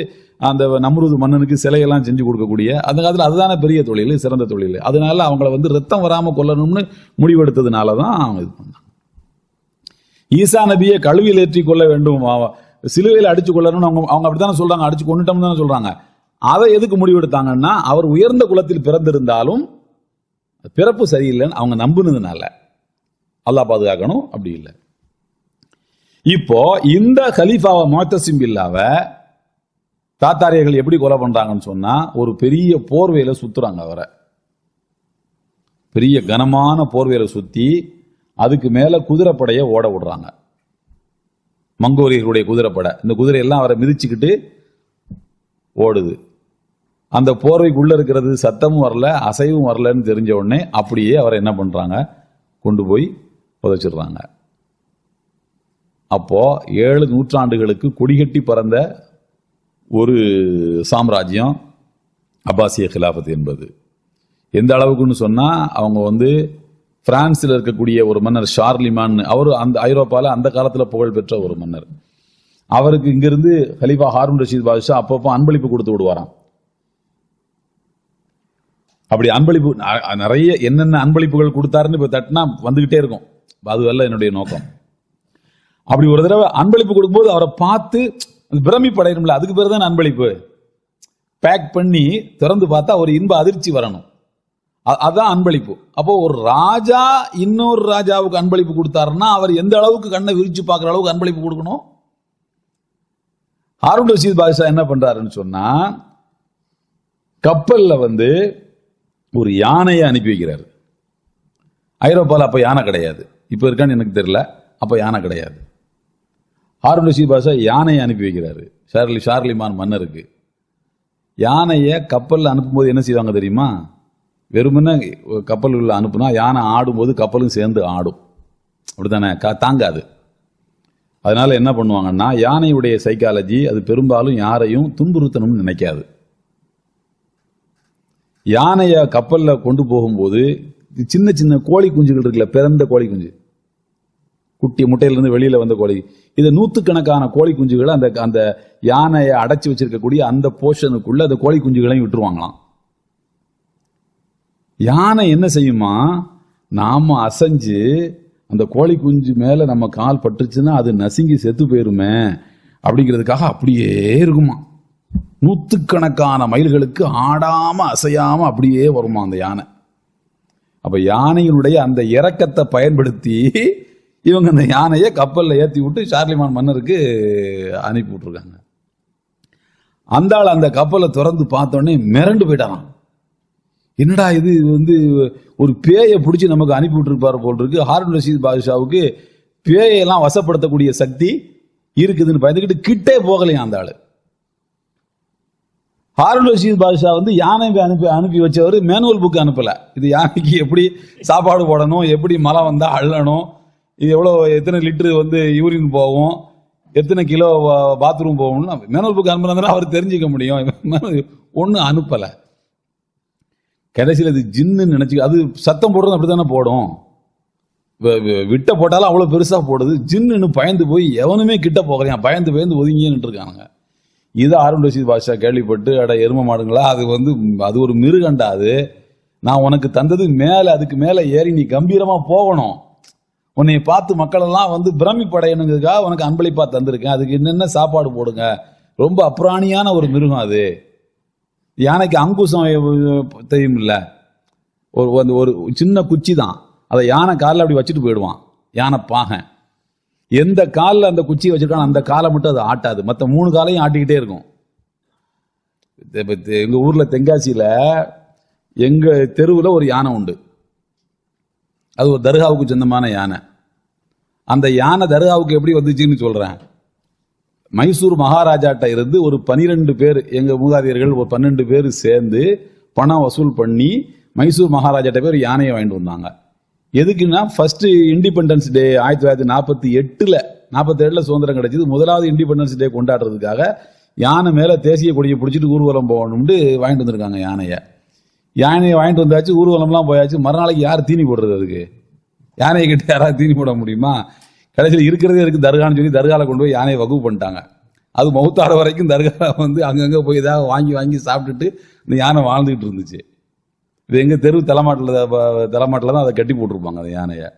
அந்த நம்ரூது மன்னனுக்கு சிலையெல்லாம் செஞ்சு கொடுக்கக்கூடிய அந்த காலத்தில் அதுதானே பெரிய தொழில், சிறந்த தொழில். அதனால அவங்கள வந்து ரத்தம் வராம கொல்லணும்னு முடிவெடுத்ததுனால தான் அவங்க இது பண்ணாங்க. ஈசா நபியை கழுவியில் ஏற்றி கொள்ள வேண்டும், சிலுவையில் அடிச்சு கொள்ளணும்னு அவங்க அப்படித்தானே சொல்றாங்க, அடிச்சு கொண்டுட்டோம்னு தானே சொல்றாங்க. அதை எதுக்கு முடிவெடுத்தாங்கன்னா, அவர் உயர்ந்த குலத்தில் பிறந்திருந்தாலும் பிறப்பு சரியில்லைன்னு அவங்க நம்புனதுனால. அல்லாஹ் பாதுகாக்கணும், அப்படி இல்லை. இப்போ இந்த கலீஃபாவை முஅத்தஸிம் பில்லாவை தாத்தாரியர்கள் எப்படி கொலை பண்றாங்கன்னு சொன்னா, ஒரு பெரிய போர்வையில சுத்துறாங்க. அவரை பெரிய கனமான போர்வையில சுத்தி அதுக்கு மேல குதிரைப்படையை ஓட விடுறாங்க. மங்கோலியர்களுடைய குதிரைப்படை, இந்த குதிரையெல்லாம் அவரை மிதிச்சுக்கிட்டு ஓடுது. அந்த போர்வைக்குள்ள இருக்கிறது சத்தமும் வரல, அசைவும் வரலன்னு தெரிஞ்ச உடனே அப்படியே அவரை என்ன பண்றாங்க, கொண்டு போய் புதைச்சிடுறாங்க. அப்போ 7 நூற்றாண்டுகளுக்கு கொடிகட்டி பறந்த ஒரு சாம்ராஜ்யம் அப்பாசிய கிலாபத் என்பது. எந்த அளவுக்குன்னு சொன்னா, அவங்க வந்து பிரான்சில் இருக்கக்கூடிய ஒரு மன்னர் ஷார்லிமான், அவர் அந்த ஐரோப்பால அந்த காலத்துல புகழ் பெற்ற ஒரு மன்னர். அவருக்கு இங்கிருந்து கலீஃபா ஹாரூன் ரஷீத் பாதுஷா அப்பப்போ அன்பளிப்பு கொடுத்து விடுவாராம். அப்படி அன்பளிப்பு நிறைய என்னென்ன அன்பளிப்புகள் கொடுத்தாருன்னு இப்ப தட்டினா வந்துகிட்டே இருக்கும். அதுவல்ல என்னுடைய நோக்கம். அப்படி ஒரு தடவை அன்பளிப்பு கொடுக்கும்போது அவரை பார்த்து பிரமிப்படையணும்ல, அதுக்கு பேர் தான் அன்பளிப்பு. பேக் பண்ணி திறந்து பார்த்தா ஒரு இன்ப அதிர்ச்சி வரணும், அதான் அன்பளிப்பு. அப்போ ஒரு ராஜா இன்னொரு ராஜாவுக்கு அன்பளிப்பு கொடுத்தாருன்னா அவர் எந்த அளவுக்கு கண்ணை விரிச்சு பார்க்குற அளவுக்கு அன்பளிப்பு கொடுக்கணும். ஹாரூன் ரஷீத் பாதுஷா என்ன பண்றாருன்னு சொன்னா, கப்பல்ல வந்து ஒரு யானையை அனுப்பி வைக்கிறாரு. ஐரோப்பால அப்ப யானை கிடையாது, இப்ப இருக்கான்னு எனக்கு தெரியல, அப்ப யானை கிடையாது. ஹாரூன் ரஷீத் பாதுஷா யானையை அனுப்பி வைக்கிறாரு ஷார்லிமான் மன்னருக்கு. யானையை கப்பல்ல அனுப்பும்போது என்ன செய்வாங்க தெரியுமா, வெறுமனே கப்பல் உள்ள அனுப்புனா யானை ஆடும்போது கப்பலும் சேர்ந்து ஆடும், அப்படித்தானே, தாங்காது. அதனால என்ன பண்ணுவாங்கன்னா, யானையுடைய சைக்காலஜி அது பெரும்பாலும் யாரையும் துன்புறுத்தணும்னு நினைக்காது. யானைய கப்பல்ல கொண்டு போகும்போது சின்ன சின்ன கோழி குஞ்சுகள் இருக்குல்ல, பிறந்த கோழி குஞ்சு, குட்டி முட்டையிலிருந்து வெளியில வந்த கோழி, இது 100கணக்கான கோழி குஞ்சுகளை அந்த யானையை அடைச்சி வச்சிருக்கக்கூடிய அந்த போர்ஷனுக்குள்ள அந்த கோழி குஞ்சுகளையும் விட்டுருவாங்களாம். யானை என்ன செய்யுமா, நாம அசைஞ்சு அந்த கோழி குஞ்சு மேல நம்ம கால் பட்டுச்சுன்னா அது நசுங்கி செத்து போயிருமே அப்படிங்கிறதுக்காக அப்படியே இருக்குமா. 100கணக்கான மைல்களுக்கு ஆடாம அசையாம அப்படியே வருமா அந்த யானை. அப்ப யானையினுடைய அந்த இரக்கத்தை பயன்படுத்தி இவங்க அந்த யானையை கப்பல்ல ஏற்றி விட்டு ஷார்லிமான் மன்னருக்கு அனுப்பி விட்டுருக்காங்க. அந்த ஆள் அந்த கப்பலை திறந்து பார்த்தோன்னே மிரண்டு போயிட்டாராம். என்னடா இது வந்து ஒரு பேயை பிடிச்சி நமக்கு அனுப்பி விட்டுருப்பாரு போல் இருக்கு. ஹாரூன் ரஷீத் பாதுஷாவுக்கு பேயெல்லாம் வசப்படுத்தக்கூடிய சக்தி இருக்குதுன்னு பயந்துக்கிட்டு கிட்டே போகலையா அந்த ஆளு. ஹாரூன் ரஷீத் பாதுஷா வந்து யானை அனுப்பி வச்சவர் மேனுவல் புக் அனுப்பல. இது யானைக்கு எப்படி சாப்பாடு போடணும், எப்படி மழை வந்தா அள்ளணும், இது எத்தனை லிட்டரு வந்து யூரின் போகும், எத்தனை கிலோ பாத்ரூம் போகும்னு மேனுவல் புக் அனுப்புறதுனால அவர் தெரிஞ்சுக்க முடியும். ஒன்னும் அனுப்பல. கடைசியில் அது ஜின்னு நினைச்சு, அது சத்தம் போடுறது அப்படித்தானே போடும். விட்ட போட்டாலும் அவ்வளவு பெருசா போடுது. ஜின்னு பயந்து போய் எவனுமே கிட்ட போகலையா, பயந்து ஒதுங்கிட்டு இருக்கானுங்க. இது ஹாரூன் ரஷீத் பாதுஷா கேள்விப்பட்டு, அட எரும மாடுங்களா, அது ஒரு மிருகண்டா, அது நான் உனக்கு தந்தது மேல, அதுக்கு மேல ஏறி நீ கம்பீரமா போகணும், உன்னை பார்த்து மக்கள் எல்லாம் வந்து பிரமிப்படையணுங்கிறதுக்காக உனக்கு அன்பளிப்பா தந்திருக்கேன், அதுக்கு என்னென்ன சாப்பாடு போடுங்க. ரொம்ப அப்புராணியான ஒரு மிருகம் அது. யானைக்கு அங்குசம் தெரியும் இல்ல, ஒரு சின்ன குச்சி தான், அதை யானை காலில் அப்படி வச்சுட்டு போயிடுவான். யானை பாகன் எந்த காலில் அந்த குச்சியை வச்சிருக்கான அந்த காலை மட்டும் அது ஆட்டாது, மற்ற 3 காலையும் ஆட்டிக்கிட்டே இருக்கும். எங்க ஊர்ல தென்காசியில எங்க தெருவில் ஒரு யானை உண்டு. அது ஒரு தர்காவுக்கு சொந்தமான யானை. அந்த யானை தர்காவுக்கு எப்படி வந்துச்சுன்னு சொல்றேன். மைசூர் மகாராஜாட்ட இருந்து ஒரு 12 பேர், எங்க மூதாதையர்கள் ஒரு 12 பேர் சேர்ந்து பணம் வசூல் பண்ணி மைசூர் மகாராஜாட்ட பேர் யானையை வாங்கிட்டு வந்தாங்க. எதுக்குன்னா, ஃபர்ஸ்ட் இண்டிபெண்டன்ஸ் டே 1947 சுதந்திரம் கிடைச்சது. முதலாவது இண்டிபெண்டன்ஸ் டே கொண்டாடுறதுக்காக யானை மேல தேசிய கொடியை பிடிச்சிட்டு ஊர்வலம் போகணும்னு வாங்கிட்டு வந்திருக்காங்க. யானையை வாங்கிட்டு வந்தாச்சு, ஊர்வலம்லாம் போயாச்சு. மறுநாளைக்கு யார் தீனி போடுறது? அதுக்கு யானையை கிட்ட யாராவது தீனி போட முடியுமா? கடைசியில் இருக்கிறதே இருக்கு தர்கான்னு சொல்லி தர்கால கொண்டு போய் யானையை வகுப்பு பண்ணிட்டாங்க. அது மௌத்தாட வரைக்கும் தர்கா வந்து அங்கங்க போய் ஏதாவது வாங்கி சாப்பிட்டுட்டு இந்த யானை வாழ்ந்துகிட்டு இருந்துச்சு. இது எங்க தெரு தலைமாட்டில் தான் அதை கட்டி போட்டிருப்பாங்க அந்த யானையை.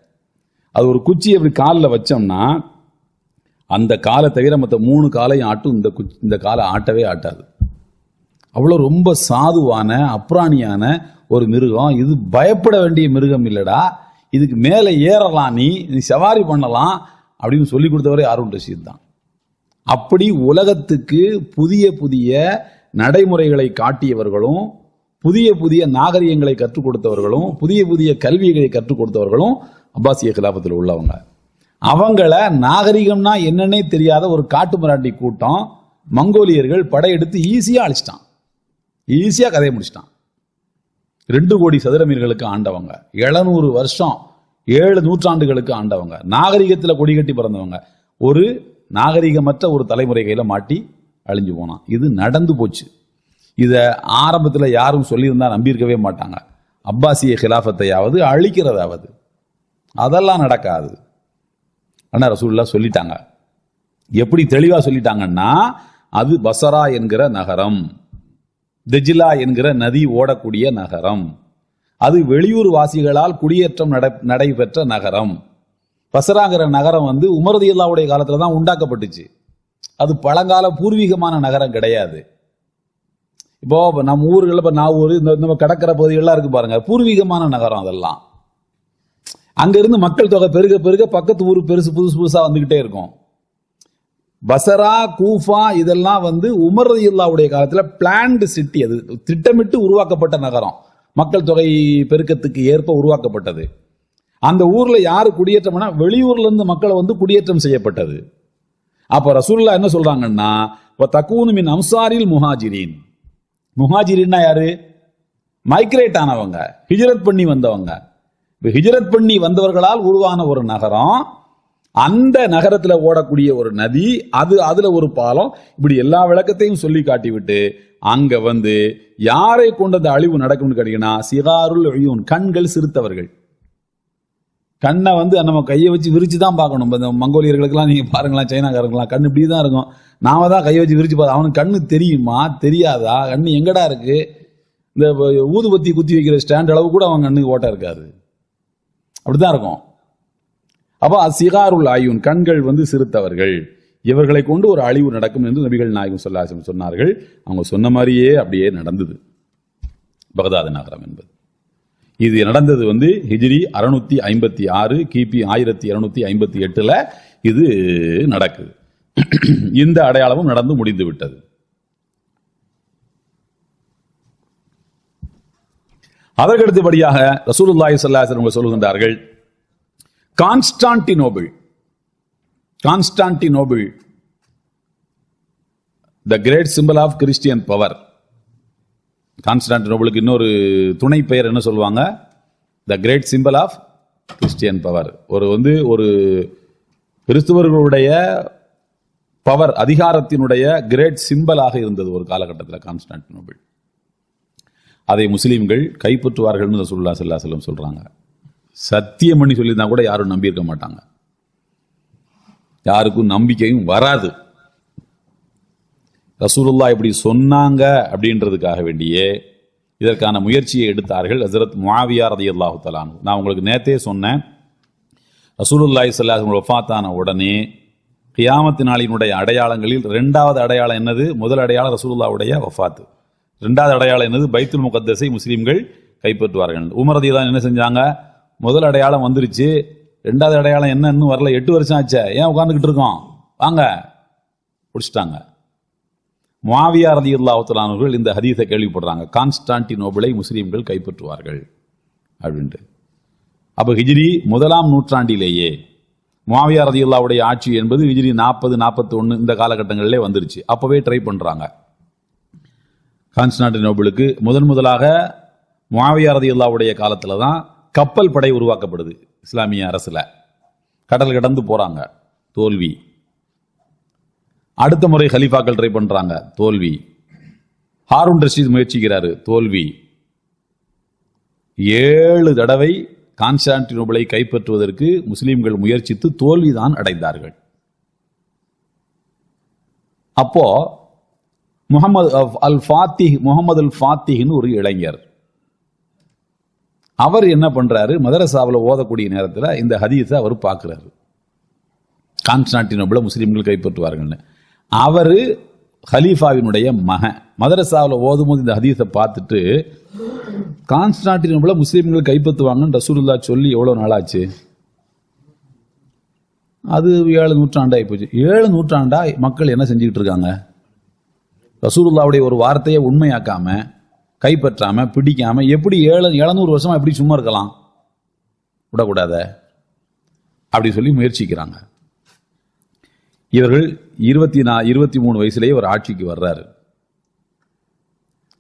அது ஒரு குச்சி அப்படி காலில் வச்சோம்னா அந்த காலை தவிர மற்ற 3 காலையும் ஆட்டும், இந்த காலை ஆட்டவே ஆட்டாது. அவ்வளோ ரொம்ப சாதுவான அப்ராணியான ஒரு மிருகம். இது பயப்பட வேண்டிய மிருகம் இல்லடா, இதுக்கு மேலே ஏறலாம், நீ சவாரி பண்ணலாம் அப்படின்னு சொல்லி கொடுத்தவரே ஹாரூன் ரஷீத் தான். அப்படி உலகத்துக்கு புதிய புதிய நடைமுறைகளை காட்டியவர்களும், புதிய நாகரிகங்களை கற்றுக் கொடுத்தவர்களும், புதிய கல்விகளை கற்றுக் கொடுத்தவர்களும் அப்பாசிய கிலாபத்தில் உள்ளவங்க. அவங்கள நாகரிகம்னா என்னன்னே தெரியாத ஒரு காட்டு மிராண்டி கூட்டம் மங்கோலியர்கள் படையெடுத்து ஈஸியா அழிச்சிட்டான், ஈஸியா கதையை முடிச்சிட்டான். 2 கோடி சதுர மீல்களுக்கு ஆண்டவங்க, 700 வருஷம் 7 நூற்றாண்டுகளுக்கு ஆண்டவங்க, நாகரிகத்தில் கொடி கட்டி பிறந்தவங்க, ஒரு நாகரிகமற்ற ஒரு தலைமுறை கையில மாட்டி அழிஞ்சு போனான். இது நடந்து போச்சு. இத ஆரம்பத்தில் யாரும் சொல்லியிருந்தா நம்பியிருக்கவே மாட்டாங்க. அப்பாசிய கிலாஃபத்தையாவது அழிக்கிறதாவது அதெல்லாம் நடக்காது. ஆனா ரசூலுல்லாஹ் சொல்லிட்டாங்க. எப்படி தெளிவா சொல்லிட்டாங்கன்னா, அது பசரா என்கிற நகரம், தெஜிலா என்கிற நதி ஓடக்கூடிய நகரம், அது வெளியூர் வாசிகளால் குடியேற்றம் நடைபெற்ற நகரம். பசராங்கிற நகரம் வந்து உமர் ரலியல்லாஹுடைய காலத்துல தான் உண்டாக்கப்பட்டுச்சு. அது பழங்கால பூர்வீகமான நகரம் கிடையாது. இப்போ நம்ம ஊர்கள், இப்போ நாவூர், இந்த கடற்கரை பகுதிகள்லாம் இருக்கு பாருங்க, பூர்வீகமான நகரம் அதெல்லாம். அங்க இருந்து மக்கள் தொகை பெருக பெருக பக்கத்து ஊர் புதுசா வந்துகிட்டே இருக்கும். பசரா, கூஃபா இதெல்லாம் வந்து உமர் ரலியல்லாஹுடைய காலத்துல பிளான்டு சிட்டி, அது திட்டமிட்டு உருவாக்கப்பட்ட நகரம், மக்கள் தொகை பெருக்கத்துக்கு ஏற்ப உருவாக்கப்பட்டது. அந்த ஊர்ல யாரு குடியேற்றம்னா வெளியூர்ல இருந்து மக்களை வந்து குடியேற்றம் செய்யப்பட்டது. அப்ப ரசூலுல்லாஹ் என்ன சொல்றாங்கன்னா, தக்கூனு மின் அம்சாரில் முஹாஜிரின். முஹாஜிரின்னா யாரு? மைக்ரேட் ஆனவங்க, ஹிஜ்ரத் பண்ணி வந்தவங்க. ஹிஜ்ரத் பண்ணி வந்தவர்களால் உருவான ஒரு நகரம், அந்த நகரத்துல ஓடக்கூடிய ஒரு நதி, அதுல ஒரு பாலம். இப்படி எல்லா விளக்கத்தையும் சொல்லி காட்டிவிட்டு அங்க வந்து யாரை கொண்டு அந்த அழிவு நடக்கும்னு கேட்டீங்கன்னா, சிகாருல் உயூன், கண்கள் சிறுத்தவர்கள். கண்ணை வந்து நம்ம கையை வச்சு விரிச்சு தான் பார்க்கணும். இந்த மங்கோலியர்களுக்கெல்லாம் நீங்க பாருங்களா, சைனாக்காரங்களாம் கண்ணு இப்படி தான் இருக்கும். நாம தான் கையை வச்சு விரிச்சு பார்த்தோம். அவனுக்கு கண்ணு தெரியுமா தெரியாதா? கண்ணு எங்கடா இருக்கு? இந்த ஊதுபத்தி குத்தி வைக்கிற ஸ்டாண்ட் அளவு கூட அவன் கண்ணுக்கு ஓட்டா இருக்காது, அப்படிதான் இருக்கும். அப்ப சிகாருல் ஆயுன், கண்கள் வந்து சிறுத்தவர்கள், இவர்களை கொண்டு ஒரு அழிவு நடக்கும் என்று நபிகள் நாயகம் ஸல்லல்லாஹு அலைஹி வஸல்லம் சொன்னார்கள். அவங்க சொன்ன மாதிரியே அப்படியே நடந்தது. பகதாத் நகரம் என்பது இது நடந்தது வந்து ஹிஜ்ரி 656, கிபி 1258 இது நடக்குது. இந்த அடையாளமும் நடந்து முடிந்து விட்டது. அதற்கடுத்தபடியாக ரசூலுல்லாஹி ஸல்லல்லாஹு அலைஹி வஸல்லம் சொல்லுகின்றார்கள், Constantinople, the great symbol of Christian power, கான்ஸ்டான்டினோபிளுக்கு இன்னொரு துணை பெயர் என்ன சொல்லுவாங்க? The great symbol of Christian power. ஒரு கிறிஸ்துவர்களுடைய பவர், அதிகாரத்தினுடைய கிரேட் சிம்பலாக இருந்தது ஒரு காலகட்டத்தில் கான்ஸ்டான்டினோபிள். அதை முஸ்லீம்கள் கைப்பற்றுவார்கள் ரசூலுல்லாஹி ஸல்லல்லாஹு அலைஹி வஸல்லம் சொல்றாங்க. சத்தியம் பண்ணி சொல்லியிருந்தா கூட யாரும் நம்பியிருக்க மாட்டாங்க, யாருக்கும் நம்பிக்கையும் வராது. ரசூலுல்லாஹ் இப்படி சொன்னாங்க அப்படின்றதுக்காக வேண்டியே இதற்கான முயற்சியை எடுத்தார்கள் ஹஜ்ரத் முஆவியா ரலியல்லாஹு தஆலா அன்ஹு. நான் உங்களுக்கு நேத்தே சொன்னேன், ரசூலுல்லாஹி ஸல்லல்லாஹு அலைஹி வஸல்லம் வஃபாத்தான உடனே கியாமத் நாளினுடைய அடையாளங்களில் 2வது அடையாளம் என்னது? முதல் அடையாளம் ரசூலுல்லாஹ்வுடைய வஃபாத். 2வது அடையாளம் என்னது? பைத்துல் முகத்தஸை முஸ்லீம்கள் கைப்பற்றுவார்கள். உமர் ரலியல்லாஹு என்ன செஞ்சாங்க? முதல் அடையாளம் வந்துருச்சு, 2வது அடையாளம் என்ன இன்னும் வரல, 8 வருஷம் ஆச்சே, ஏன் உட்கார்ந்துகிட்டு இருக்கோம், வாங்க பிடிச்சிட்டாங்க. முஆவியா ரலியல்லாஹு தஆலா அவர்கள் இந்த ஹதீஸை கேள்விப்படுறாங்க, கான்ஸ்டான்டினோபிளை முஸ்லீம்கள் கைப்பற்றுவார்கள் அப்படின்ட்டு. அப்போ ஹிஜ்ரி 1ஆம் நூற்றாண்டிலேயே முஆவியா ரலியல்லாஹுடைய ஆட்சி என்பது ஹிஜ்ரி 40, 41 இந்த காலகட்டங்களிலே வந்துருச்சு. அப்பவே ட்ரை பண்றாங்க. கான்ஸ்டான்டினோபிளுக்கு முதலாக முஆவியா ரலியல்லாஹுடைய காலத்துல தான் கப்பல் படை உருவாக்கப்படுது. இஸ்லாமிய அரசுல கடல் கடந்து போறாங்க, தோல்வி. அடுத்த முறை ஹலீஃபாக்கள் ட்ரை பண்றாங்க, தோல்வி. ஹாரூன் ரஷீத் முயற்சிக்கிறாரு, தோல்வி. 7 தடவை கான்ஸ்டான்டினோபிளை கைப்பற்றுவதற்கு முஸ்லிம்கள் முயற்சித்து தோல்விதான் அடைந்தார்கள். அப்போ முகமது அல் ஃபாத்திஹ்னு ஒரு இளைஞர், அவர் என்ன பண்றாரு? மதரசாவில் ஓதக்கூடிய நேரத்தில் இந்த ஹதீஸை அவர் பார்க்கிறாரு, கான்ஸ்டான்டினோபிளை முஸ்லிம்கள் கைப்பற்றுவார்கள். அவர் ஹலீஃபாவினுடைய மகன். மதரசாவில் ஓதும் போது இந்த ஹதீஸை பார்த்துட்டு கான்ஸ்டான்டினோபிளை முஸ்லிம்கள் கைப்பற்றுவாங்கன்னு ரசூலுல்லாஹ் சொல்லி எவ்வளவு நாளாச்சு? அது 7 நூற்றாண்டாகி போச்சு. 7 நூற்றாண்டா மக்கள் என்ன செஞ்சுக்கிட்டு இருக்காங்க? ரசூலுல்லாஹ்வுடைய ஒரு வார்த்தையை உண்மையாக்காம, கைப்பற்றாம, பிடிக்காம எப்படி 700 வருஷமா எப்படி சும்மா இருக்கலாம்? விடக்கூடாத அப்படி சொல்லி முயற்சிக்கிறாங்க. இவர்கள் 23 வயசுலேயே ஒரு ஆட்சிக்கு வர்றாரு.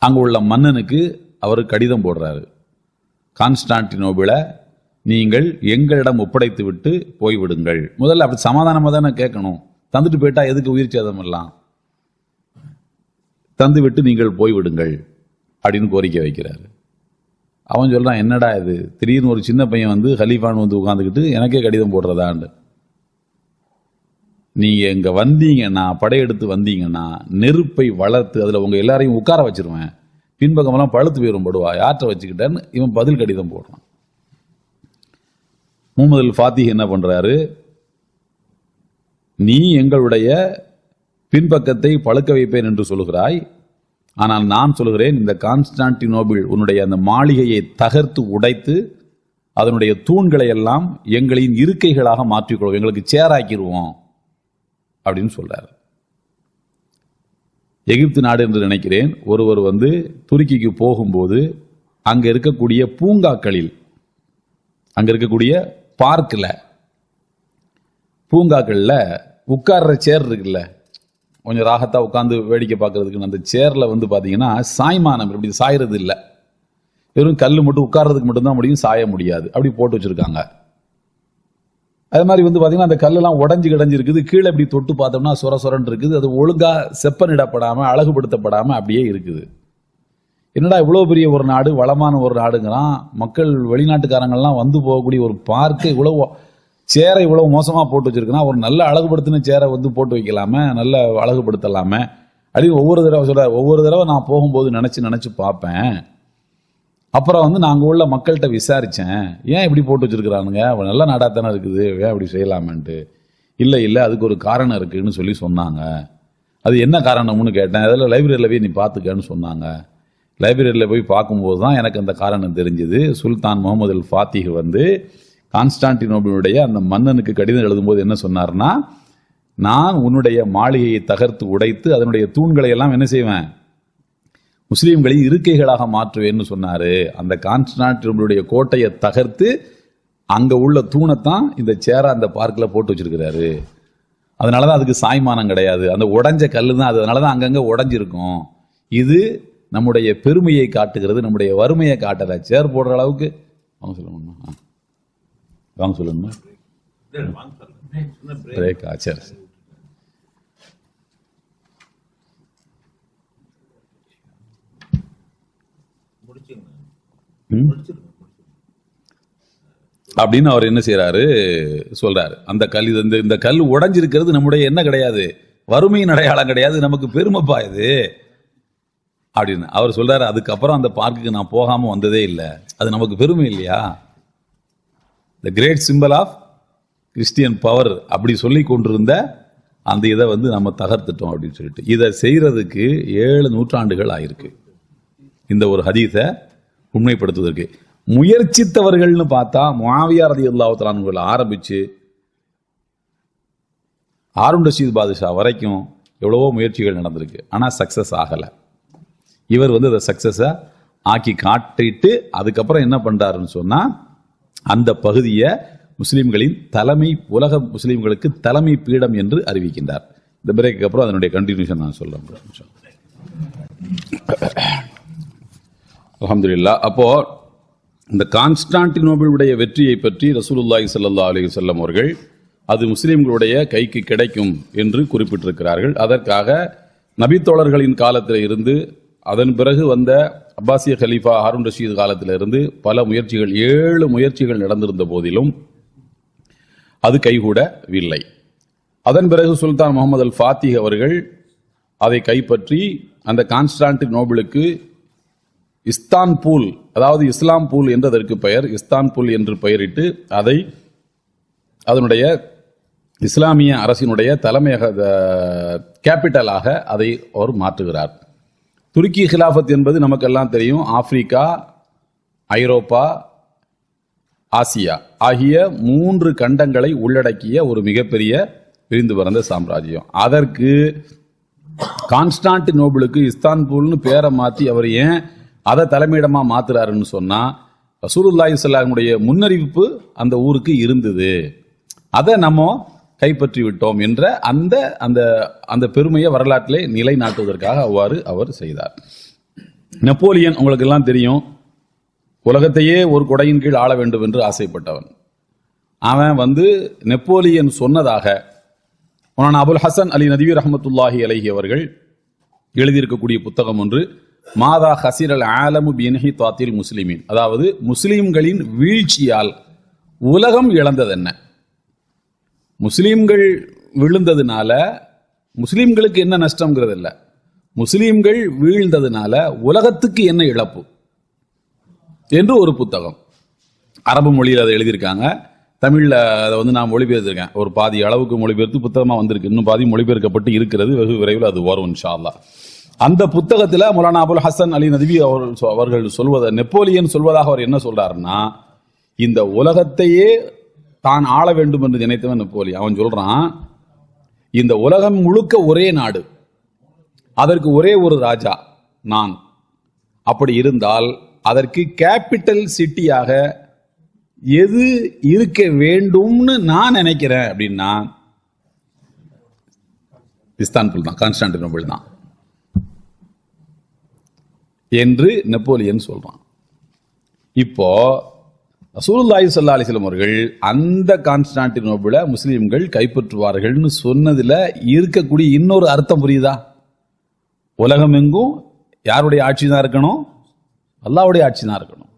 அங்கு உள்ள மன்னனுக்கு அவர் கடிதம் போடுறாரு, கான்ஸ்டான்டினோபிளை நீங்கள் எங்களிடம் ஒப்படைத்து விட்டு போய்விடுங்கள். முதல்ல அப்படி சமாதானமாக தானே கேட்கணும், தந்துட்டு போயிட்டா எதுக்கு உயிர் சேதம் எல்லாம், தந்து விட்டு நீங்கள் போய்விடுங்கள் அப்படின்னு கோரிக்கை வைக்கிறாரு. அவன் சொல்றான், என்னடா இது, திடீர்னு ஒரு சின்ன பையன் வந்து ஹலீஃபான்னு வந்து உட்காந்துக்கிட்டு எனக்கே கடிதம் போடுறதான்னு. நீங்க இங்க வந்தீங்கன்னா, படையெடுத்து வந்தீங்கன்னா நெருப்பை வளர்த்து அதுல உங்க எல்லாரையும் உட்கார வச்சிருவேன், பின்பக்கமெல்லாம் பழுத்து போயிரும் படுவா, யார்கிட்ட வச்சுக்கிட்டேன்னு இவன் பதில் கடிதம் போடுறான். முகமது அல் ஃபாத்திஹ் என்ன பண்றாரு? நீ எங்களுடைய பின்பக்கத்தை பழுக்க வைப்பேன் என்று சொல்கிறாய், ஆனால் நான் சொல்கிறேன், இந்த கான்ஸ்டான்டினோபிள் உன்னுடைய அந்த மாளிகையை தகர்த்து உடைத்து அதனுடைய தூண்களை எல்லாம் எங்களின் இருக்கைகளாக மாற்றிக்கொள்வோம், எங்களுக்கு சேராக்கிடுவோம் அப்படின்னு சொல்றாரு. எகிப்து நாடு என்று நினைக்கிறேன், ஒருவர் வந்து துருக்கிக்கு போகும்போது அங்க இருக்கக்கூடிய பூங்காக்களில், அங்க இருக்கக்கூடிய பார்க்கில், பூங்காக்கள்ல உட்கார்ற சேர் இருக்குல்ல, கொஞ்சம் ராகத்தா உட்காந்து வேடிக்கை பார்க்கறதுக்கு, அந்த சேர்ல வந்து பாத்தீங்கன்னா சாய்மானம் இப்படி சாயறது இல்லை, வெறும் கல் மட்டும் உட்கார்றதுக்கு மட்டும்தான் முடியும், சாய முடியாது, அப்படி போட்டு வச்சிருக்காங்க. அது மாதிரி வந்து பாத்தீங்கன்னா அந்த கல்லெல்லாம் உடஞ்சி கிடஞ்சி இருக்குது, கீழே இப்படி தொட்டு பார்த்தோம்னா சொர சொரன்னு இருக்குது, அது ஒழுங்கா செப்பனிடப்படாம அழகுபடுத்தப்படாம அப்படியே இருக்குது. என்னடா இவ்வளவு பெரிய ஒரு நாடு, வளமான ஒரு நாடுங்கிறான், மக்கள் வெளிநாட்டுக்காரங்கள்லாம் வந்து போகக்கூடிய ஒரு பார்க்கு இவ்வளவு சேரை இவ்வளவு மோசமா போட்டு வச்சிருக்குன்னா, ஒரு நல்ல அழகுபடுத்தின சேரை வந்து போட்டு வைக்கலாமே, நல்ல அழகுபடுத்தலாமே அப்படின்னு ஒவ்வொரு தடவை சொல்றாரு. ஒவ்வொரு தடவை நான் போகும்போது நினைச்சு பார்ப்பேன். அப்புறம் வந்து நாங்கள் உள்ள மக்கள்கிட்ட விசாரித்தேன், ஏன் இப்படி போட்டு வச்சிருக்கிறானுங்க, நல்ல நாடாக தானே இருக்குது, ஏன் இப்படி செய்யலாமன்ட்டு. இல்லை அதுக்கு ஒரு காரணம் இருக்குன்னு சொல்லி சொன்னாங்க. அது என்ன காரணம்னு கேட்டேன். அதில் லைப்ரரியில் போய் நீ பார்த்துக்கன்னு சொன்னாங்க. லைப்ரரியில் போய் பார்க்கும்போது தான் எனக்கு அந்த காரணம் தெரிஞ்சுது. சுல்தான் முகமது அல் ஃபாத்திஹ் வந்து கான்ஸ்டான்டினோபிளுடைய அந்த மன்னனுக்கு கடிதம் எழுதும்போது என்ன சொன்னார்னா, நான் உன்னுடைய மாளிகையை தகர்த்து உடைத்து அதனுடைய தூண்களை எல்லாம் என்ன செய்வேன், முஸ்லீம்களை இருக்கைகளாக மாற்றுவேன்னு சொன்னாரு. அந்த கான்ஸ்டான்டினோபிளுடைய கோட்டையை தகர்த்து அங்க உள்ள தூணைத்தான் இந்த சேரா அந்த பார்க்கில் போட்டு வச்சிருக்கிறாரு. அதனாலதான் அதுக்கு சாய்மானம் கிடையாது, அந்த உடைஞ்ச கல்லு தான் அது, அதனாலதான் அங்கங்க உடைஞ்சிருக்கும். இது நம்முடைய பெருமையை காட்டுகிறது, நம்முடைய வறுமையை காட்டல. சேர் போடுற அளவுக்கு வாங்க சொல்லணுமா? வாங்க சொல்லணுமா? பிரேக்கா? சரி. அப்படின்னு அவர் என்ன செய்யறாரு சொல்றாரு. அந்த கல் இந்த கல் உடைஞ்சிருக்கிறது நம்முடைய என்ன கிடையாது, வறுமையின் அடையாளம் கிடையாது, நமக்கு பெருமைப்பா இது அப்படின்னு அவர் சொல்றாரு. அதுக்கப்புறம் அந்த பார்க்குக்கு நான் போகாம வந்ததே இல்லை. அது நமக்கு பெருமை இல்லையா? The great symbol of Christian power அப்படி சொல்லி கொண்டிருந்த அந்த இதை நம்ம தகர்த்துட்டோம் அப்படின்னு சொல்லிட்டு, இதை செய்யறதுக்கு 7 நூற்றாண்டுகள் ஆயிருக்கு. இந்த ஒரு ஹதீஸை உண்மைப்படுத்துவதற்கு முயற்சித்தவர்கள்னு பார்த்தா முஆவியா ரலியல்லாஹு தஆலா அன்ஹு ஆரம்பிச்சு ஹாரூன் ரஷீத் பாதுஷா வரைக்கும் எவ்வளவோ முயற்சிகள் நடந்திருக்கு. ஆனால் சக்சஸ் ஆகலை. இவர் அதை சக்சஸை ஆக்கி காட்டிட்டு அதுக்கப்புறம் என்ன பண்றாருன்னு சொன்னா, அந்த பகுதியை முஸ்லிம்களின் தலைமை, உலக முஸ்லிம்களுக்கு தலைமை பீடம் என்று அறிவிக்கின்றார். இந்த பிரேக்கு அப்புறம் அதனுடைய கண்டினியூஷன் நான் சொல்றேன். அல்ஹம்துலில்லாஹ். அப்போ இந்த கான்ஸ்டான்டினோபிளுடைய வெற்றியை பற்றி ரசூலுல்லாஹி ஸல்லல்லாஹு அலைஹி வஸல்லம் அவர்கள் அது முஸ்லிம்களுடைய கைக்கு கிடைக்கும் என்று குறிப்பிட்டிருக்கிறார்கள். அதற்காக நபித்தோழர்களின் காலத்தில் இருந்து அதன் பிறகு வந்த அப்பாசிய கலீஃபா ஹாரூன் ரஷீத் காலத்திலிருந்து பல முயற்சிகள், 7 முயற்சிகள் நடந்திருந்த போதிலும் அது கைகூடவில்லை. அதன் பிறகு சுல்தான் முகமது அல் ஃபாத்திஹ் அவர்கள் அதை கைப்பற்றி அந்த கான்ஸ்டான்டினோபிளுக்கு இஸ்தான்புல், அதாவது இஸ்லாம்பூல் என்று அதற்கு பெயர், இஸ்தான்புல் என்று பெயரிட்டு அதை அதனுடைய இஸ்லாமிய அரசினுடைய தலைமையக கேபிட்டலாக அதை அவர் மாற்றுகிறார். துருக்கி ஹிலாஃபத் என்பது நமக்கெல்லாம் தெரியும். ஆப்பிரிக்கா, ஐரோப்பா, ஆசியா ஆகிய 3 கண்டங்களை உள்ளடக்கிய ஒரு மிகப்பெரிய விரிந்து பறந்த சாம்ராஜ்யம். அதற்கு கான்ஸ்டான்டினோபிளுக்கு இஸ்தான்புல்னு பேரை மாற்றி அவர் ஏன் அதை தலைமையிடமா மாத்துறாருன்னு சொன்னா, ரசூலுல்லாஹி ஸல்லல்லாஹு அலைஹி வஸல்லம் முன்னறிவிப்பு அந்த ஊருக்கு இருந்தது, அதை நம்ம கைப்பற்றி விட்டோம் என்ற அந்த அந்த அந்த பெருமையை வரலாற்றிலே நிலைநாட்டுவதற்காக அவ்வாறு அவர் செய்தார். நெப்போலியன் உங்களுக்கு எல்லாம் தெரியும், உலகத்தையே ஒரு கொடையின் கீழ் ஆள வேண்டும் என்று ஆசைப்பட்டவன். அவன் நெப்போலியன் சொன்னதாக அபுல் ஹசன் அலி நதவி ரஹ்மத்துல்லாஹி அலைஹி அவர்கள் எழுதியிருக்கக்கூடிய புத்தகம் ஒன்று, மாதா ஹசிர் அல் ஆலமு பின்ஹி தாத்தில் முஸ்லிமின், அதாவது முஸ்லிம்களின் வீழ்ச்சியால் உலகம் இழந்தது என்ன, முஸ்லிம்கள் விழுந்ததுனால முஸ்லிம்களுக்கு என்ன நஷ்டம்ங்கிறது இல்லை, முஸ்லிம்கள் வீழ்ந்ததுனால உலகத்துக்கு என்ன இழப்பு என்று ஒரு புத்தகம். அரபு மொழியில் அதை எழுதியிருக்காங்க. தமிழில் அதை நான் மொழிபெயர்த்திருக்கேன். ஒரு பாதி அளவுக்கு மொழிபெயர்த்து புத்தகமாக வந்திருக்கு. இன்னும் பாதி மொழிபெயர்க்கப்பட்டு இருக்கிறது. வெகு விரைவில் அது வரும் இன்ஷா அல்லாஹ். அந்த புத்தகத்தில் மௌலானா அபுல் ஹசன் அலி நதவி அவர்கள் சொல்வதை, நெப்போலியன் சொல்வதாக அவர் என்ன சொல்றாருன்னா, இந்த உலகத்தையே தான் ஆள வேண்டும் என்று நினைத்தவன் நெப்போலியன். அவன் சொல்றான், இந்த உலகம் முழுக்க ஒரே நாடு, அதற்கு ஒரே ஒரு ராஜா நான். அப்படி இருந்தால் அதற்கு கேபிட்டல் சிட்டியாக எது இருக்க வேண்டும்னு நான் நினைக்கிறேன் அப்படின்னா இஸ்தான்புல் தான், கான்ஸ்டான்டினோபிள் தான் என்று நெப்போலியன் சொல்றான். இப்போ ரசூலுல்லாஹி ஸல்லல்லாஹு அலைஹி வஸல்லம் அவர்கள் அந்த கான்ஸ்டான்டினோபிளை முஸ்லிம்கள் கைப்பற்றுவார்கள்னு சொன்னதுல இருக்கக்கூடிய இன்னொரு அர்த்தம் புரியுதா? உலகம் எங்கும் யாருடைய ஆட்சி தான் இருக்கணும்? அல்லாஹ்வுடைய ஆட்சி தான் இருக்கணும்.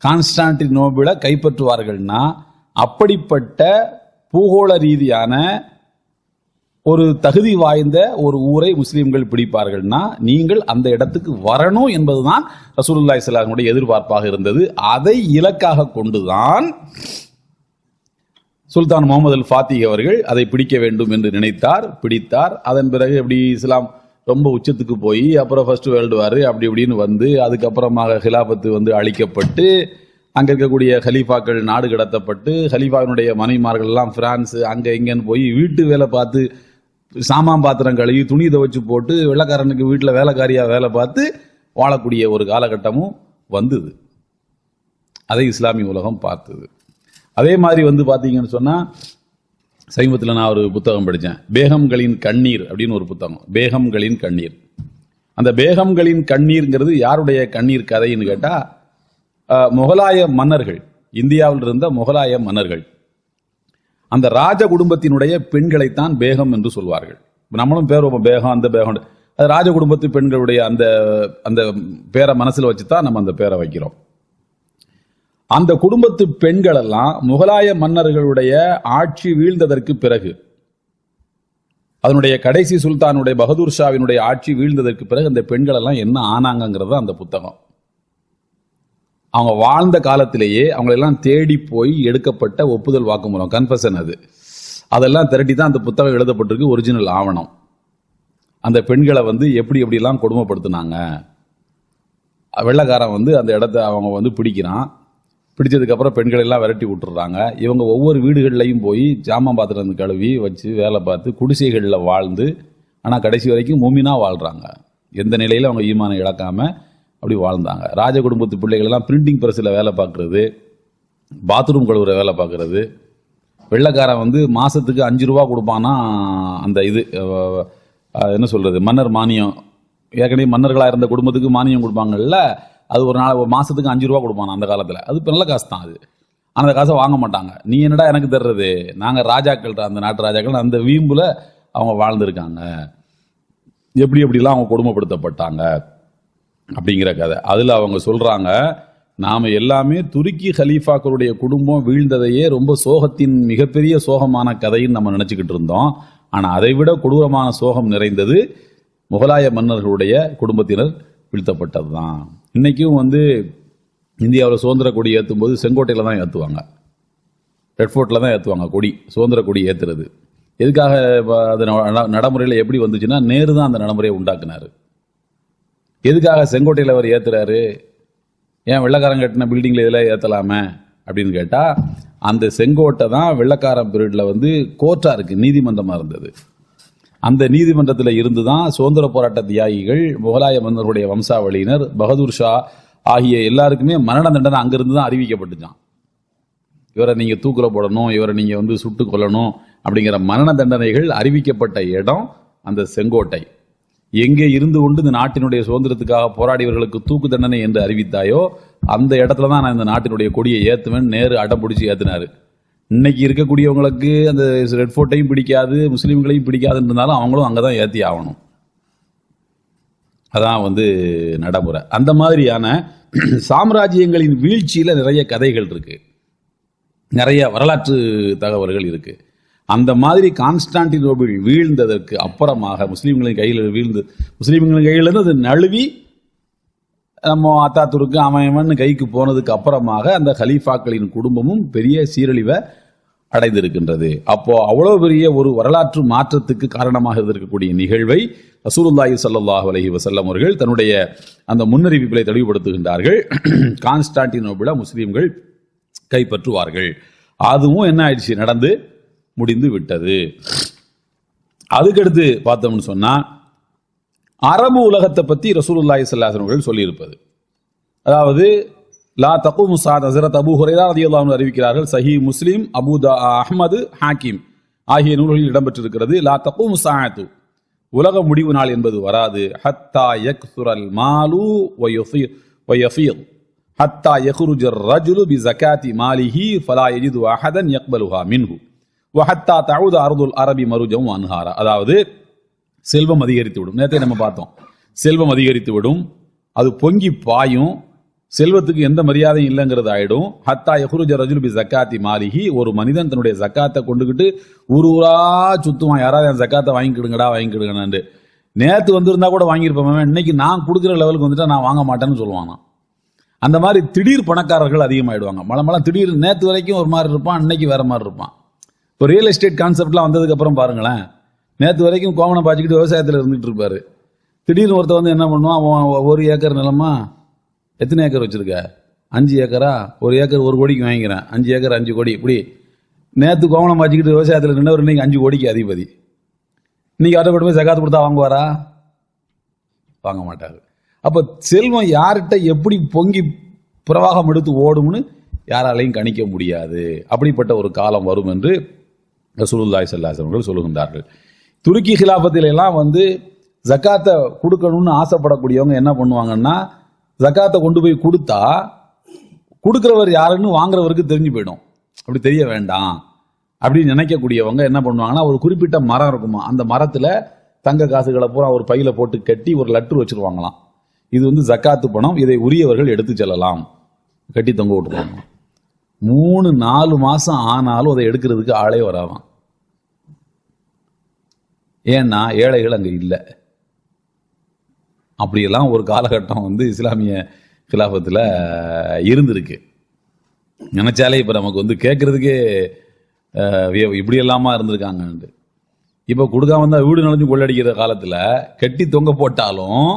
கான்ஸ்டான்டினோபிளை கைப்பற்றுவார்கள்னா அப்படிப்பட்ட பூகோள ரீதியான ஒரு தகுதி வாய்ந்த ஒரு ஊரை முஸ்லிம்கள் பிடிப்பார்கள்னா நீங்கள் அந்த இடத்துக்கு வரணும் என்பதுதான் ரசூலுல்லாஹி ஸல்லல்லாஹு அலைஹி வஸல்லம் எதிர்பார்ப்பாக இருந்தது. அதை இலக்காக கொண்டுதான் சுல்தான் முகமது அல் ஃபாத்திஹ் அவர்கள் அதை பிடிக்க வேண்டும் என்று நினைத்தார், பிடித்தார். அதன் பிறகு எப்படி இஸ்லாம் ரொம்ப உச்சத்துக்கு போய் அப்புறம் ஃபர்ஸ்ட் வேர்ல்டு வார் அப்படி இப்படின்னு அதுக்கப்புறமாக ஹிலாபத்து அழிக்கப்பட்டு அங்கே இருக்கக்கூடிய ஹலீஃபாக்கள் நாடு கடத்தப்பட்டு ஹலீஃபாவினுடைய மனைவிமார்கள் எல்லாம் பிரான்ஸ் அங்கே இங்கேன்னு போய் வீட்டு வேலை பார்த்து, சாமான் பாத்திரம் கழுவி, துணி துவைச்சு போட்டு, வெள்ளைக்காரனுக்கு வீட்டில் வேலைக்காரியாக வேலை பார்த்து வாழக்கூடிய ஒரு காலகட்டமும் வந்தது. அதை இஸ்லாமிய உலகம் பார்த்தது. அதே மாதிரி பார்த்தீங்கன்னு சொன்னால், சமீபத்தில் நான் ஒரு புத்தகம் படித்தேன், பேகம்களின் கண்ணீர் அப்படின்னு ஒரு புத்தகம். பேகம்களின் கண்ணீர். அந்த பேகம்களின் கண்ணீர்ங்கிறது யாருடைய கண்ணீர் கதைன்னு கேட்டா, முகலாய மன்னர்கள், இந்தியாவில் இருந்த முகலாய மன்னர்கள், அந்த ராஜ குடும்பத்தினுடைய பெண்களைத்தான் பேகம் என்று சொல்வார்கள். நம்மளும் பேர் பேகம், அந்த பேகம், அது ராஜ குடும்பத்து பெண்களுடைய அந்த அந்த பேரை மனசுல வச்சுதான் நம்ம அந்த பேரை வைக்கிறோம். அந்த குடும்பத்து பெண்கள் எல்லாம் முகலாய மன்னர்களுடைய ஆட்சி வீழ்ந்ததற்கு பிறகு, அதனுடைய கடைசி சுல்தானுடைய பகதூர் ஷாவினுடைய ஆட்சி வீழ்ந்ததற்கு பிறகு அந்த பெண்கள் எல்லாம் என்ன ஆனாங்கிறது அந்த புத்தகம். அவங்க வாழ்ந்த காலத்திலேயே அவங்களெல்லாம் தேடி போய் எடுக்கப்பட்ட ஒப்புதல் வாக்குமூலம், கன்ஃபெஷன், அதெல்லாம் திரட்டி தான் அந்த புத்தகம் எழுதப்பட்டிருக்கு, ஒரிஜினல் ஆவணம். அந்த பெண்களை எப்படி எப்படிலாம் கொடுமைப்படுத்தினாங்க. வெள்ளைக்காரன் அந்த இடத்த அவங்க பிடிக்கிறான். பிடிச்சதுக்கப்புறம் பெண்கள் எல்லாம் விரட்டி விட்டுறாங்க. இவங்க ஒவ்வொரு வீடுகள்லையும் போய் ஜாமான் பாத்திரம் கழுவி வச்சு வேலை பார்த்து குடிசைகளில் வாழ்ந்து, ஆனால் கடைசி வரைக்கும் மூமினா வாழ்கிறாங்க. எந்த நிலையில் அவங்க ஈமானை இழக்காம அப்படி வாழ்ந்தாங்க. ராஜ குடும்பத்து பிள்ளைகள் எல்லாம் பிரிண்டிங் பிரஸில் வேலை பார்க்கறது, பாத்ரூம் கழுவுற வேலை பார்க்கறது. வெள்ளைக்காரன் மாசத்துக்கு 5 ரூபா கொடுப்பானா, அந்த என்ன சொல்றது, மன்னர் மானியம். ஏற்கனவே மன்னர்களாக இருந்த குடும்பத்துக்கு மானியம் கொடுப்பாங்கல்ல, அது ஒரு மாசத்துக்கு 5 ரூபா கொடுப்பானா அந்த காலத்தில். அது நல்ல காசு தான் அது. அந்த காசை வாங்க மாட்டாங்க. நீ என்னடா எனக்கு தர்றது, நாங்கள் ராஜாக்கள், அந்த நாட்டு ராஜாக்கள், அந்த வீம்புல அவங்க வாழ்ந்திருக்காங்க. எப்படிலாம் அவங்க கொடுமைப்படுத்தப்பட்டாங்க அப்படிங்கிற கதை. அதில் அவங்க சொல்றாங்க, நாம எல்லாமே துருக்கி ஹலீஃபாக்களுடைய குடும்பம் வீழ்ந்ததையே ரொம்ப சோகத்தின் மிகப்பெரிய சோகமான கதைன்னு நம்ம நினைச்சுக்கிட்டு இருந்தோம். ஆனால் அதை விட கொடூரமான சோகம் நிறைந்தது முகலாய மன்னர்களுடைய குடும்பத்தினர் வீழ்த்தப்பட்டது தான். இன்னைக்கும் இந்தியாவில் சுதந்திர கொடி ஏற்றும் போது செங்கோட்டையில் தான் ஏற்றுவாங்க, ரெட் ஃபோர்ட்டில் தான் ஏற்றுவாங்க கொடி, சுதந்திர கொடி ஏற்றுறது. எதுக்காக அது நடைமுறையில் எப்படி வந்துச்சுன்னா, நேரு தான் அந்த நடைமுறையை உண்டாக்குனாரு. எதுக்காக செங்கோட்டையில் அவர் ஏற்றுறாரு, ஏன் வெள்ளைக்காரன் கட்டின பில்டிங்கில் இதெல்லாம் ஏற்றலாமே அப்படின்னு கேட்டால், அந்த செங்கோட்டை தான் வெள்ளைக்காரன் பீரியடில் கோர்ட்டாக இருக்குது, நீதிமன்றமாக இருந்தது. அந்த நீதிமன்றத்தில் இருந்து தான் சுதந்திர போராட்ட தியாகிகள், முகலாய மன்னர்களுடைய வம்சாவளியினர், பகதூர் ஷா ஆகிய எல்லாருக்குமே மரண தண்டனை அங்கிருந்து தான் அறிவிக்கப்பட்டுச்சான். இவரை நீங்க தூக்குல போடணும், இவரை நீங்க சுட்டு கொல்லணும் அப்படிங்கிற மரண தண்டனைகள் அறிவிக்கப்பட்ட இடம் அந்த செங்கோட்டை. எங்கே இருந்து கொண்டு இந்த நாட்டினுடைய சுதந்திரத்துக்காக போராடியவர்களுக்கு தூக்கு தண்டனை என்று அறிவித்தாயோ அந்த இடத்துல தான் நான் இந்த நாட்டினுடைய கொடியை ஏத்துவேன் நேரு அடம் பிடிச்சி ஏத்தினாரு. இன்னைக்கு இருக்கக்கூடியவங்களுக்கு அந்த ரெட் ஃபோர்ட்டையும் பிடிக்காது, முஸ்லீம்களையும் பிடிக்காதுன்னு இருந்தாலும் அவங்களும் அங்கதான் ஏத்தி ஆகணும். அதான் நடைமுறை. அந்த மாதிரியான சாம்ராஜ்யங்களின் வீழ்ச்சியில நிறைய கதைகள் இருக்கு, நிறைய வரலாற்று தகவல்கள் இருக்கு. அந்த மாதிரி கான்ஸ்டான்டினோபிள் வீழ்ந்ததற்கு அப்புறமாக முஸ்லீம்களின் கையிலிருந்து அது நழுவி நம்ம அத்தாத்துருக்கு அவன் கைக்கு போனதுக்கு அப்புறமாக அந்த கலீஃபாக்களின் குடும்பமும் பெரிய சீரழிவை அடைந்திருக்கின்றது. அப்போ அவ்வளவு பெரிய ஒரு வரலாற்று மாற்றத்துக்கு காரணமாக இருக்கக்கூடிய நிகழ்வை ரசூலுல்லாஹி ஸல்லல்லாஹு அலைஹி வஸல்லம் அவர்கள் தன்னுடைய அந்த முன்னறிவிப்புகளை தெளிவுபடுத்துகின்றார்கள். கான்ஸ்டான்டினோபிளை முஸ்லீம்கள் கைப்பற்றுவார்கள். அதுவும் என்ன ஆயிடுச்சு, நடந்து முடிந்து விட்டது. அதுக்கடுத்து பார்த்தோம்னு சொன்னா, அரபு உலகத்தை பத்தி ரசூலுல்லாஹி ஸல்லல்லாஹு அலைஹி வஸல்லம் சொல்லியிருப்பது, அதாவது லா தகூமு ஸாஅத், ஹஸரத் அபூ ஹுரைரா ரலியல்லாஹு அன்ஹு அறிவிக்கிறார்கள், சஹீஹ் முஸ்லிம், அஹ்மது, ஹாக்கிம் ஆகிய நூல்களில் இடம்பெற்றிருக்கிறது. லா தகூமு ஸாஅத்து, உலக முடிவு நாள் என்பது வராது. ஹத்தா யக்ஸுரல் மாலு வ யஃபீத் ஹத்தா யக்ருஜ الرجل بزكاة ماله فلا يجد أحدا يقبلها منه وحتى تعود أرض العرب مرجا وأنهارا. அதாவது செல்வம் அதிகரித்து விடும். நேரத்தை நம்ம பார்த்தோம், செல்வம் அதிகரித்து விடும், அது பொங்கி பாயும், செல்வத்துக்கு எந்த மரியாதையும் இல்லைங்கிறது ஆயிடும். ஹத்தா யஹ்ருஜ ரஜுல் பி ஜக்காத்தி மாலிஹி, ஒரு மனிதன் தன்னுடைய ஜக்காத்தை கொண்டுகிட்டு ஊரா சுத்துவான், யாராவது என் ஜக்காத்தை வாங்கிக்கிடுங்கன்னு. நேற்று வந்திருந்தா கூட வாங்கியிருப்பேன், இன்னைக்கு நான் கொடுக்குற லெவலுக்கு வந்துட்டா நான் வாங்க மாட்டேன்னு சொல்லுவானா. அந்த மாதிரி திடீர் பணக்காரர்கள் அதிகமாயிடுவாங்க. மழை திடீர், நேற்று வரைக்கும் ஒரு மாதிரி இருப்பான், இன்னைக்கு வேற மாதிரி இருப்பான். இப்போ ரியல் எஸ்டேட் கான்செப்ட்லாம் வந்ததுக்கு அப்புறம் பாருங்களேன், நேற்று வரைக்கும் கோவணம் பாய்ச்சிக்கிட்டு விவசாயத்தில் இருந்துட்டு இருப்பாரு, திடீர்னு ஒருத்தர் என்ன பண்ணுவான், 1 ஏக்கர் நிலமா, எத்தனை ஏக்கர் வச்சிருக்க, 5 ஏக்கரா, 1 ஏக்கர் 1 கோடிக்கு வாங்கிக்கிறேன், 5 ஏக்கர் 5 கோடி. இப்படி நேற்று கோவணம் பாய்ச்சிக்கிட்டு விவசாயத்தில் நின்றவர் இன்னைக்கு 5 கோடிக்கு அதிபதி. இன்னைக்கு அவர்கிட்ட போய் ஜகாத்து கொடுத்தா வாங்குவாரா? வாங்க மாட்டாரு. அப்ப செல்வம் யார்கிட்ட எப்படி பொங்கி பிரவாகம் எடுத்து ஓடும்னு யாராலையும் கணிக்க முடியாது. அப்படிப்பட்ட ஒரு காலம் வரும் என்று ரசூலுல்லாஹி ஸல்லல்லாஹு அலைஹி வஸல்லம் சொல்லுகின்றார்கள். துருக்கி ஹிலாபத்தில் எல்லாம் ஜக்காத்தை கொடுக்கணும்னு ஆசைப்படக்கூடியவங்க என்ன பண்ணுவாங்கன்னா, ஜக்காத்தை கொண்டு போய் கொடுத்தா கொடுக்கிறவர் யாருன்னு வாங்குறவருக்கு தெரிஞ்சு போயிடும். அப்படி தெரிய வேண்டாம் அப்படின்னு நினைக்கக்கூடியவங்க என்ன பண்ணுவாங்கன்னா, ஒரு குறிப்பிட்ட மரம் இருக்குமா, அந்த மரத்துல தங்க காசுகளை பூரா ஒரு பையில போட்டு கட்டி ஒரு லெட்டர் வச்சிருவாங்களாம். இது வந்து ஜக்காத்து பணம், இதை உரியவர்கள் எடுத்து செல்லலாம், கட்டி தொங்க விட்டுருவாங்க. 3-4 மாசம் ஆனாலும் அதை எடுக்கிறதுக்கு ஆளே வராதான். ஏன்னா ஏழைகள் அங்க இல்லை. அப்படியெல்லாம் ஒரு காலகட்டம் வந்து இஸ்லாமிய கிலாபத்தில் இருந்திருக்கு. நினைச்சாலே இப்போ நமக்கு வந்து கேட்கறதுக்கே இப்படி எல்லாமா இருந்திருக்காங்க. இப்போ கொடுக்காம தான் வீடு நுழைஞ்சு கொள்ளடிக்கிற காலத்தில் கட்டி தொங்க போட்டாலும்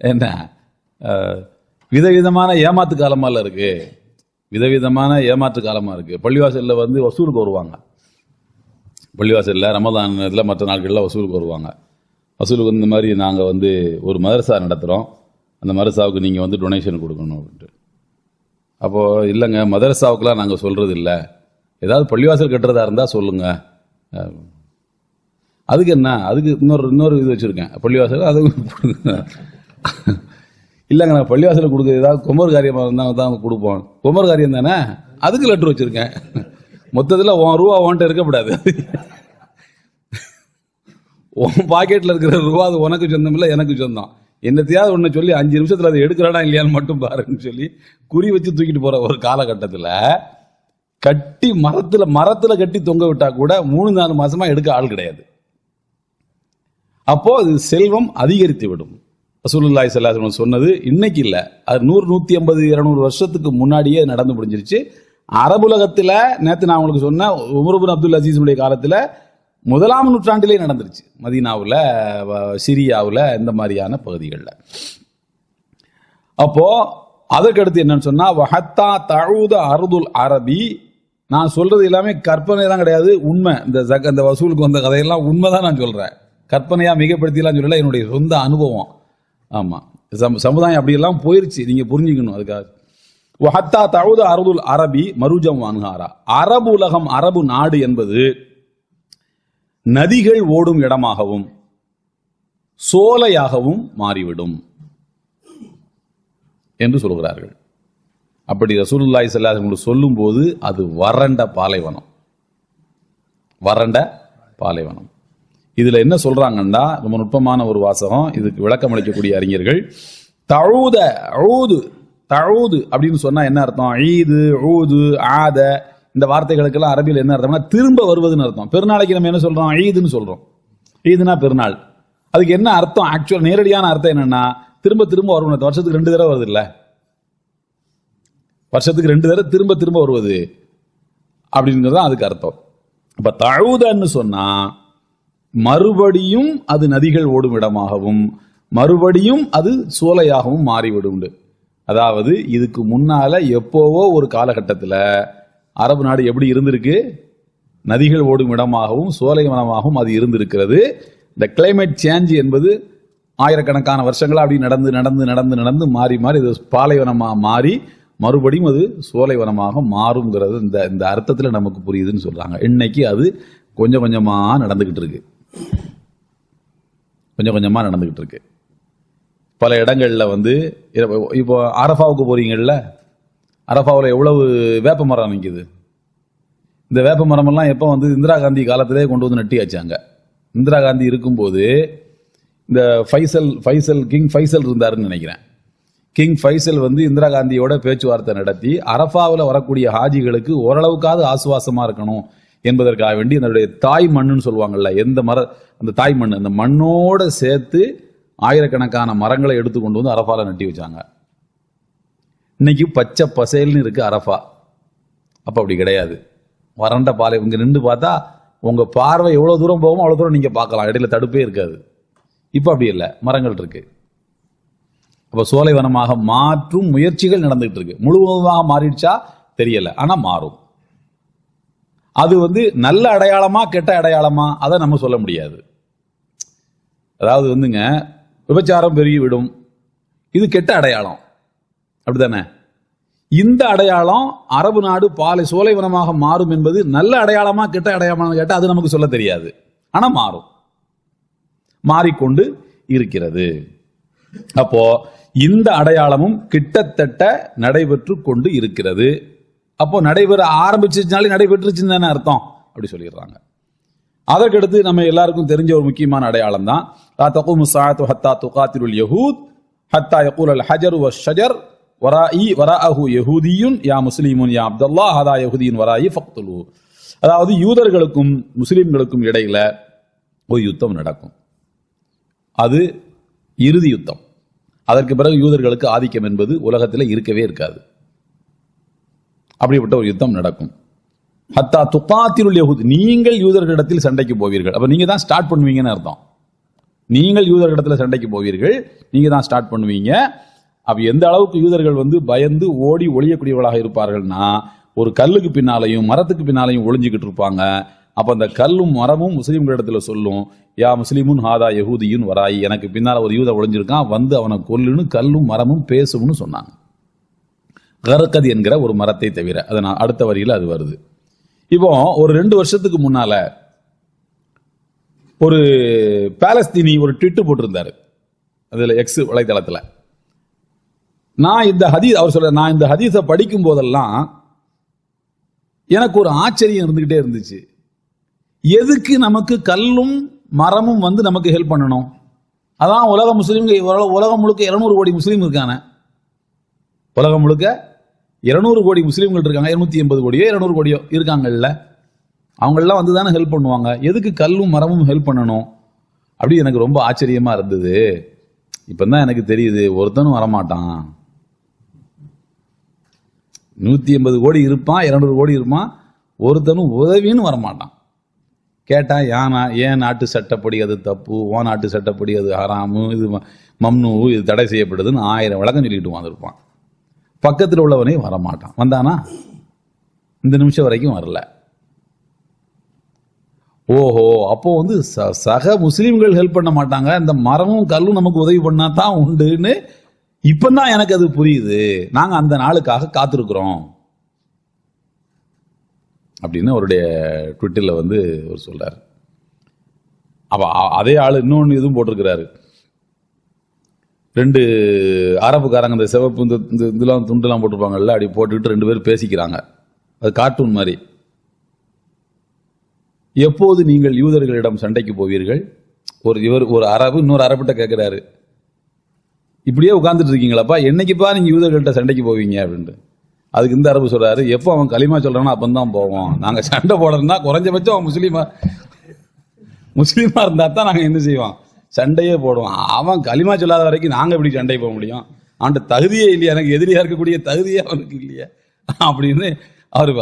என்ன விதவிதமான ஏமாத்து காலமால இருக்கு, விதவிதமான ஏமாற்று காலமா இருக்கு. பள்ளிவாசலில் வந்து வசூலுக்கு வருவாங்க, பள்ளிவாசலில் ரமதான் நேரத்தில் மற்ற நாட்களில் வசூலுக்கு வருவாங்க. வசூலுக்கு இந்த மாதிரி நாங்கள் வந்து ஒரு மதரசா நடத்துகிறோம், அந்த மதரசாவுக்கு நீங்கள் வந்து டொனேஷன் கொடுக்கணும் அப்படின்ட்டு. அப்போது இல்லைங்க, மதரசாவுக்குலாம் நாங்கள் சொல்கிறது இல்லை, ஏதாவது பள்ளிவாசல் கட்டுறதா இருந்தால் சொல்லுங்கள். அதுக்கு என்ன, அதுக்கு இன்னொரு இது வச்சுருக்கேன், பள்ளிவாசல் அது இல்லைங்க, நான் பள்ளிவாசல் கொடுக்குறது ஏதாவது குமர் காரியமாக இருந்தால் தான் கொடுப்போம். குமர் காரியம் தானே, அதுக்கு லெட்ரு வச்சுருக்கேன். மொத்தத்தில் ரூபா ஓன்ட்டு இருக்கக்கூடாது, உன் பாக்கெட்டில் இருக்கிற ரூபா அது உனக்கு சொந்தம் இல்லை, எனக்கு சொந்தம். என்னத்தையாவது ஒன்று சொல்லி 5 நிமிஷத்தில் அதை எடுக்கிறானா இல்லையான்னு மட்டும் பாருன்னு சொல்லி குறி வச்சு தூக்கிட்டு போகிற ஒரு காலகட்டத்தில் கட்டி மரத்தில் கட்டி தொங்க விட்டா கூட 3-4 மாசமா எடுக்க ஆள் கிடையாது. அப்போ அது செல்வம் அதிகரித்து விடும். ரசூலுல்லாஹி ஸல்லல்லாஹு அலைஹி வஸல்லம் சொன்னது இன்னைக்கு இல்லை, அது 100-150-200 வருஷத்துக்கு முன்னாடியே நடந்து முடிஞ்சிருச்சு. அரபுலகத்தில் நேற்று நான் உங்களுக்கு சொன்ன உமர் இப்னு அப்துல் அசீஸுடைய காலத்தில் 1ஆம் நூற்றாண்டிலே நடந்துருச்சு, மதீனாவில், சிரியாவில், இந்த மாதிரியான பகுதிகளில். அப்போ அதற்கடுத்து என்னன்னு சொன்னா, வஹத்தா தஊத அர்துல் அரபி, நான் சொல்றது எல்லாமே கற்பனை தான், கிடையாது உண்மை. இந்த வசூலுக்கு வந்த கதையெல்லாம் உண்மைதான் நான் சொல்றேன், கற்பனையா மிகப்படுத்திலாம் சொல்லல, என்னுடைய சொந்த அனுபவம். ஆமா, சமுதாயம் அப்படியெல்லாம் போயிருச்சு, நீங்க புரிஞ்சுக்கணும். அதுக்காக வஹத்தா தஊத அர்துல் அரபி மருஜம் அன்ஹாரா, அரபு உலகம், அரபு நாடு என்பது நதிகள் ஓடும் இடமாகவும் சோலையாகவும் மாறிவிடும் என்று சொல்கிறார்கள். அப்படி ரசூலுல்லாஹி ஸல்லல்லாஹு அலைஹி வஸல்லம் சொல்லும் போது அது வறண்ட பாலைவனம், வறண்ட பாலைவனம். இதுல என்ன சொல்றாங்கன்னா, ரொம்ப நுட்பமான ஒரு வாசகம், இதுக்கு விளக்கம் அளிக்கக்கூடிய அறிஞர்கள், தஊது அப்படின்னு சொன்னா என்ன அர்த்தம்? ஈது, ஊது, ஆத, இந்த வார்த்தைகளுக்கெல்லாம் அரபியில் என்ன அர்த்தம்னா திரும்ப வருவதுன்னு அர்த்தம். பெருநாளைக்கு நம்ம என்ன சொல்றோம்? ஈதுன்னு சொல்றோம். ஈதுனா பெருநாள். அதுக்கு என்ன அர்த்தம்? ஆக்சுவல் நேரடியான அர்த்தம் என்னன்னா, திரும்ப திரும்ப வரும். வருஷத்துக்கு 2 தடவை வருது இல்ல, வருஷத்துக்கு 2 தடவை திரும்ப திரும்ப வருவது அப்படிங்கிறது அதுக்கு அர்த்தம். இப்ப தஊதன்னு சொன்னா மறுபடியும் அது நதிகள் ஓடும் இடமாகவும் மறுபடியும் அது சோலையாகவும் மாறிவிடும். அதாவது இதுக்கு முன்னால எப்போவோ ஒரு காலகட்டத்தில் அரபு நாடு எப்படி இருந்திருக்கு? நதிகள் ஓடும் இடமாகவும் சோலைவனமாகவும் அது இருந்திருக்கிறது. இந்த கிளைமேட் சேஞ்ச் என்பது ஆயிரக்கணக்கான வருஷங்களா அப்படி நடந்து நடந்து நடந்து நடந்து மாறி மாறி இது பாலைவனமாக மாறி மறுபடியும் அது சோலைவனமாக மாறுங்கிறது இந்த அர்த்தத்தில் நமக்கு புரியுதுன்னு சொல்றாங்க. இன்னைக்கு அது கொஞ்சம் கொஞ்சமா நடந்துகிட்டு இருக்கு, கொஞ்சம் கொஞ்சமா நடந்துகிட்டு இருக்கு. பல இடங்கள்ல வந்து இப்போ அரஃபாவுக்கு போறீங்கல்ல, அரஃபாவில் எவ்வளவு வேப்ப மரம் நிற்குது. இந்த வேப்ப மரம் எல்லாம் எப்போ வந்து இந்திரா காந்தி காலத்திலே கொண்டு வந்து நட்டி வச்சாங்க. இந்திரா காந்தி இருக்கும்போது இந்த கிங் ஃபைசல் இருந்தாருன்னு நினைக்கிறேன். கிங் ஃபைசல் வந்து இந்திரா காந்தியோட பேச்சுவார்த்தை நடத்தி அரஃபாவில் வரக்கூடிய ஹாஜிகளுக்கு ஓரளவுக்காவது ஆசுவாசமா இருக்கணும் என்பதற்காக வேண்டி அதனுடைய தாய் மண்ணுன்னு சொல்லுவாங்கல்ல, அந்த தாய் மண், அந்த மண்ணோட சேர்த்து ஆயிரக்கணக்கான மரங்களை எடுத்து கொண்டு வந்து அரஃபால நட்டி வச்சாங்க. இன்னைக்கு பச்சை பசேல்னு இருக்கு அரஃபா. அப்ப அப்படி கிடையாது, வறண்ட பாலை. இங்க நின்று பார்த்தா உங்க பார்வை எவ்வளவு தூரம் போகும் அவ்வளவு தூரம் நீங்க பார்க்கலாம், இடையில தடுப்பே இருக்காது. இப்ப அப்படி இல்லை, மரங்கள் இருக்கு. அப்ப சோலைவனமாக மாற்றும் முயற்சிகள் நடந்துகிட்டு இருக்கு. முழுவதுமாக மாறிடுச்சா தெரியல, ஆனா மாறும். அது வந்து நல்ல அடையாளமா கெட்ட அடையாளமா அதை நம்ம சொல்ல முடியாது. அதாவது வந்துங்க, விபச்சாரம் பெருகி விடும், இது கெட்ட அடையாளம், அப்படித்தானே? இந்த அடையாளம் அரபு நாடு பாலை சோலைவனமாக மாறும் என்பது நல்ல அடையாளமா கெட்ட அடையாளமா கேட்டால் அது நமக்கு சொல்ல தெரியாது, ஆனா மாறும். மாறிக்கொண்டு இருக்கிறது. அப்போ இந்த அடையாளமும் கிட்டத்தட்ட நடைபெற்று கொண்டு இருக்கிறது. அப்போ நடைபெற ஆரம்பிச்சிருச்சாலே நடைபெற்றுச்சுன்னு தானே அர்த்தம், அப்படி சொல்லிடுறாங்க. அதற்கடுத்து நம்ம எல்லாருக்கும் தெரிஞ்ச ஒரு முக்கியமான அடையாளம் தான் லா தகூமு ஸாஅத்து ஹத்தா துகாத்திலுல் யஹூத் ஹத்தா யகூலல் ஹஜரு வஷ்ஷஜர் வராஇ வராஅஹு யஹூதியுன் யா முஸ்லிமுன் யா அப்துல்லாஹ் ஹதா யஹூதியுன் வராஇ ஃபக்துலு. அதாவது யூதர்களுக்கும் முஸ்லிம்களுக்கும் இடையில ஒரு யுத்தம் நடக்கும். அது இறுதி யுத்தம். அதற்கு பிறகு யூதர்களுக்கு ஆதிக்கம் என்பது உலகத்தில் இருக்கவே இருக்காது. அப்படிப்பட்ட ஒரு யுத்தம் நடக்கும். ஹத்தா துகாத்திலுல் யஹூத், நீங்கள் யூதர்களிடத்தில் சண்டைக்கு போவீர்கள். அப்ப நீங்க தான் ஸ்டார்ட் பண்ணுவீங்கன்னு அர்த்தம். நீங்கள் யூதர்களிடத்தில் சண்டைக்கு போவீர்கள், நீங்க தான் ஸ்டார்ட் பண்ணுவீங்க. அப்ப எந்த அளவுக்கு யூதர்கள் பயந்து ஓடி ஒளியக்கூடியவர்களாக இருப்பார்கள்னா, ஒரு கல்லுக்கு பின்னாலையும் மரத்துக்கு பின்னாலையும் ஒளிஞ்சுக்கிட்டு இருப்பாங்க. அப்ப அந்த கல்லும் மரமும் முஸ்லீம்களிடத்துல சொல்லும், யா முஸ்லிமுன் ஹாதா யஹூதியுன் வராயி, எனக்கு பின்னால ஒரு யூத ஒளிஞ்சிருக்கான், வந்து அவனை கொல்லுன்னு கல்லும் மரமும் பேசும்னு சொன்னாங்க. கர்கத் என்கிற ஒரு மரத்தை தவிர. அதனால் அடுத்த வரியில் அது வருது. இப்போ ஒரு 2 வருஷத்துக்கு முன்னால ஒரு பாலஸ்தீனி ஒரு ட்வீட் போட்டிருந்தாரு, அதுல எக்ஸ் வலைதளத்துல. நான் இந்த ஹதீஸை படிக்கும் போதெல்லாம் எனக்கு ஒரு ஆச்சரியம் இருந்துகிட்டே இருந்துச்சு. எதுக்கு நமக்கு கல்லும் மரமும் நமக்கு ஹெல்ப் பண்ணணும்? அதான் உலகம் முழுக்க 200 கோடி முஸ்லீம் இருக்காங்க. உலகம் முழுக்க 200 கோடி முஸ்லீம்கள் இருக்காங்க. 280 கோடியோ 200 கோடியோ இருக்காங்கல்ல, அவங்களெல்லாம் தானே ஹெல்ப் பண்ணுவாங்க. எதுக்கு கல்லும் மரமும் ஹெல்ப் பண்ணணும்? அப்படி எனக்கு ரொம்ப ஆச்சரியமா இருந்தது. இப்பதான் எனக்கு தெரியுது, ஒருத்தனும் வரமாட்டான். 180 கோடி இருப்பான், 200 கோடி இருப்பான், ஒருத்தனும் உதவின்னு வரமாட்டான். கேட்டா ஏன் நாட்டு சட்டப்படி அது தப்பு, ஓ நாட்டு சட்டப்படி அது ஹராமு, இது மம்னூ, இது தடை செய்யப்படுதுன்னு 1000 விளக்கம் சொல்லிட்டு வந்திருப்பான். பக்கத்தில் உள்ளவனே வரமாட்டான். வந்தானா? இந்த நிமிஷம் வரைக்கும் வரல. ஓஹோ, அப்போ சக முஸ்லீம்கள் ஹெல்ப் பண்ண மாட்டாங்க, இந்த மரமும் கல்லும் நமக்கு உதவி பண்ணா தான் உண்டுன்னு இப்பதான் எனக்கு அது புரியுது. நாங்க அந்த நாளுக்காக காத்திருக்கிறோம் அப்படின்னு அவருடைய ட்விட்டர்ல அவர் சொல்றாரு. அப்ப அதே ஆளு இன்னொன்னு இதுவும் போட்டிருக்கிறாரு. 2 அரபுக்காரங்க இந்த சிவப்பு இதெல்லாம் துண்டுலாம் போட்டிருப்பாங்கல்ல, அப்படி போட்டுக்கிட்டு 2 பேரும் பேசிக்கிறாங்க. அது கார்ட்டூன் மாதிரி. எப்போது நீங்கள் யூதர்களிடம் சண்டைக்கு போவீர்கள்? ஒரு அரபு இன்னொரு அரபிட்ட கேட்கிறாரு, இப்படியே உட்கார்ந்துட்டு இருக்கீங்களாப்பா, என்னைக்குப்பா நீங்க யூதர்கள்ட்ட சண்டைக்கு போவீங்க அப்படின்ட்டு. அதுக்கு இந்த அரபு சொல்றாரு, எப்போ அவன் களிமா சொல்றானோ அப்பந்தான் போவோம். நாங்க சண்டை போடுறதுனா குறைஞ்சபட்சம் அவன் முஸ்லீமா இருந்தா தான் நாங்க என்ன செய்வோம், சண்டையே போடுவோம். அவன் களிமா சொல்லாத வரைக்கும் நாங்க எப்படி சண்டை போக முடியும்? அவன்கிட்ட தகுதியே இல்லையா, எனக்கு எதிரியா இருக்கக்கூடிய தகுதியே அவனுக்கு இல்லையா அப்படின்னு அவரு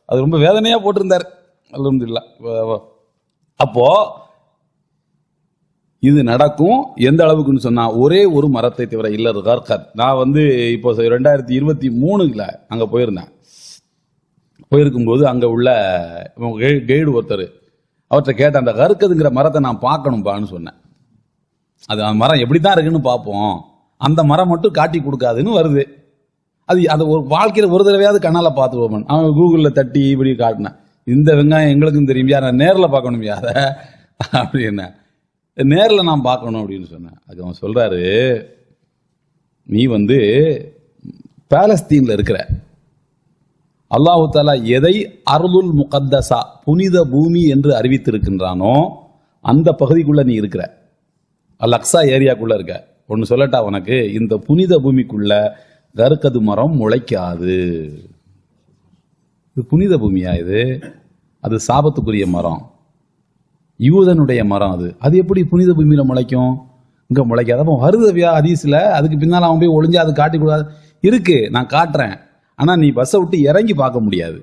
அது ரொம்ப வேதனையா போட்டிருந்தார். அல்ஹம்துலில்லாஹ். அப்போ இது நடக்கும். எந்த அளவுக்குன்னு சொன்னா, ஒரே ஒரு மரத்தை தவிர இல்ல கர்கத். நான் இப்போ 2023 அங்க போயிருந்தேன். போயிருக்கும்போது அங்க உள்ள கைடு ஒருத்தர், அவர்கிட்ட கேட்ட, அந்த கர்கதுங்கிற மரத்தை நான் பார்க்கணும்பான்னு சொன்னேன். அது அந்த மரம் எப்படித்தான் இருக்குன்னு பார்ப்போம், அந்த மரம் மட்டும் காட்டி கொடுக்காதுன்னு வருது. அது ஒரு வாழ்க்கையில ஒரு தடவையாவது கண்ணால பார்த்துவோம். அவன் கூகுளில் தட்டி இப்படி காட்டினேன், இந்த வெங்காயம் எங்களுக்கும் தெரியுமியா, நான் நேரில் பார்க்கணுமியா அதை அப்படின்னா, நேரில் நான் பார்க்கணும் அப்படின்னு சொன்னேன். அது அவன் சொல்றாரு, நீ பாலஸ்தீன்ல இருக்கிற, அல்லாஹு தஆலா எதை அர்துல் முகத்தஸா புனித பூமி என்று அறிவித்திருக்கின்றானோ அந்த பகுதிக்குள்ள நீ இருக்கிற, அல் அக்ஸா ஏரியாக்குள்ள இருக்க. ஒன்னு சொல்லட்டா உனக்கு, இந்த புனித பூமிக்குள்ள கர்கது மரம் முளைக்காது. இது புனித பூமியா? அது சாபத்துக்குரிய மரம், யூதனுடைய மரம். அது எப்படி புனித பூமியில முளைக்கும்? இங்க முளைக்காது. அப்போ வருதவியா ஹதீஸ்ல, அதுக்கு பின்னால் அவன் போய் ஒளிஞ்சு அது காட்டி கூடாது இருக்கு, நான் காட்டுறேன். ஆனா நீ பஸ்ஸை விட்டு இறங்கி பார்க்க முடியாது.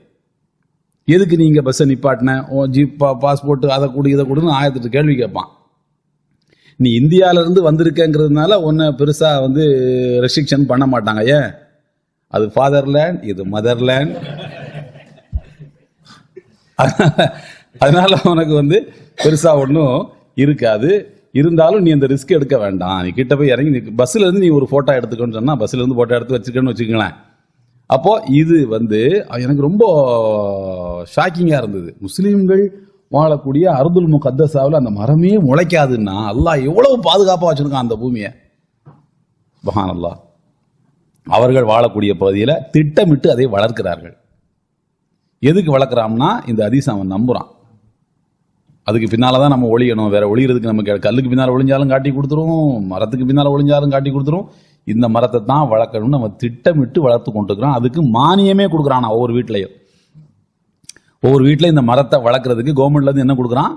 எதுக்கு நீங்க பஸ்ஸை நிப்பாட்டின, ஜீப் பாஸ்போர்ட் அதை கொடு இதை கொடுன்னு 1008 கேள்வி கேட்பான். நீ இந்தியால இருந்து வந்திருக்கங்கிறதுனால ஒன்ன பெருசா ரெஸ்ட்ரிக்ஷன் பண்ண மாட்டாங்க. ஏன்? அது ஃபாதர்லேண்ட், இது மதர்லேண்ட். அதனால உனக்கு பெருசா ஒன்றும் இருக்காது. இருந்தாலும் நீ அந்த ரிஸ்க் எடுக்க வேண்டாம். நீ கிட்ட போய் இறங்கி பஸ்ல இருந்து நீ ஒரு போட்டோ எடுத்துக்கணும்னு சொன்னா, பஸ்ல இருந்து போட்டோ எடுத்து வச்சுக்கன்னு வச்சுக்கங்களேன். அப்போ இது எனக்கு ரொம்ப ஷாக்கிங்கா இருந்தது. முஸ்லீம்கள் வாழக்கூடிய அர்துல் முகத்தஸாவில் அந்த மரமே முளைக்காதுன்னா அல்லாஹ் எவ்வளவு பாதுகாப்பாக வச்சிருக்கான் அந்த பூமியை. சுப்ஹானல்லாஹ். அவர்கள் வாழக்கூடிய பகுதியில் திட்டமிட்டு அதை வளர்க்கிறார்கள். எதுக்கு வளர்க்குறான்னா இந்த ஹதீஸ் அவன் நம்புறான். அதுக்கு பின்னால தான் நம்ம ஒளியணும். வேற ஒளியறதுக்கு நமக்கு கல்லுக்கு பின்னால் ஒளிஞ்சாலும் காட்டி கொடுத்துரும், மரத்துக்கு பின்னால் ஒளிஞ்சாலும் காட்டி கொடுத்துரும். இந்த மரத்தை தான் வளர்க்கணும்னு நம்ம திட்டமிட்டு வளர்த்து கொண்டிருக்கிறோம். அதுக்கு மானியமே கொடுக்குறான். ஒவ்வொரு வீட்லையும் இந்த மரத்தை வளர்க்குறதுக்கு கவர்மெண்ட்ல இருந்து என்ன கொடுக்குறான்?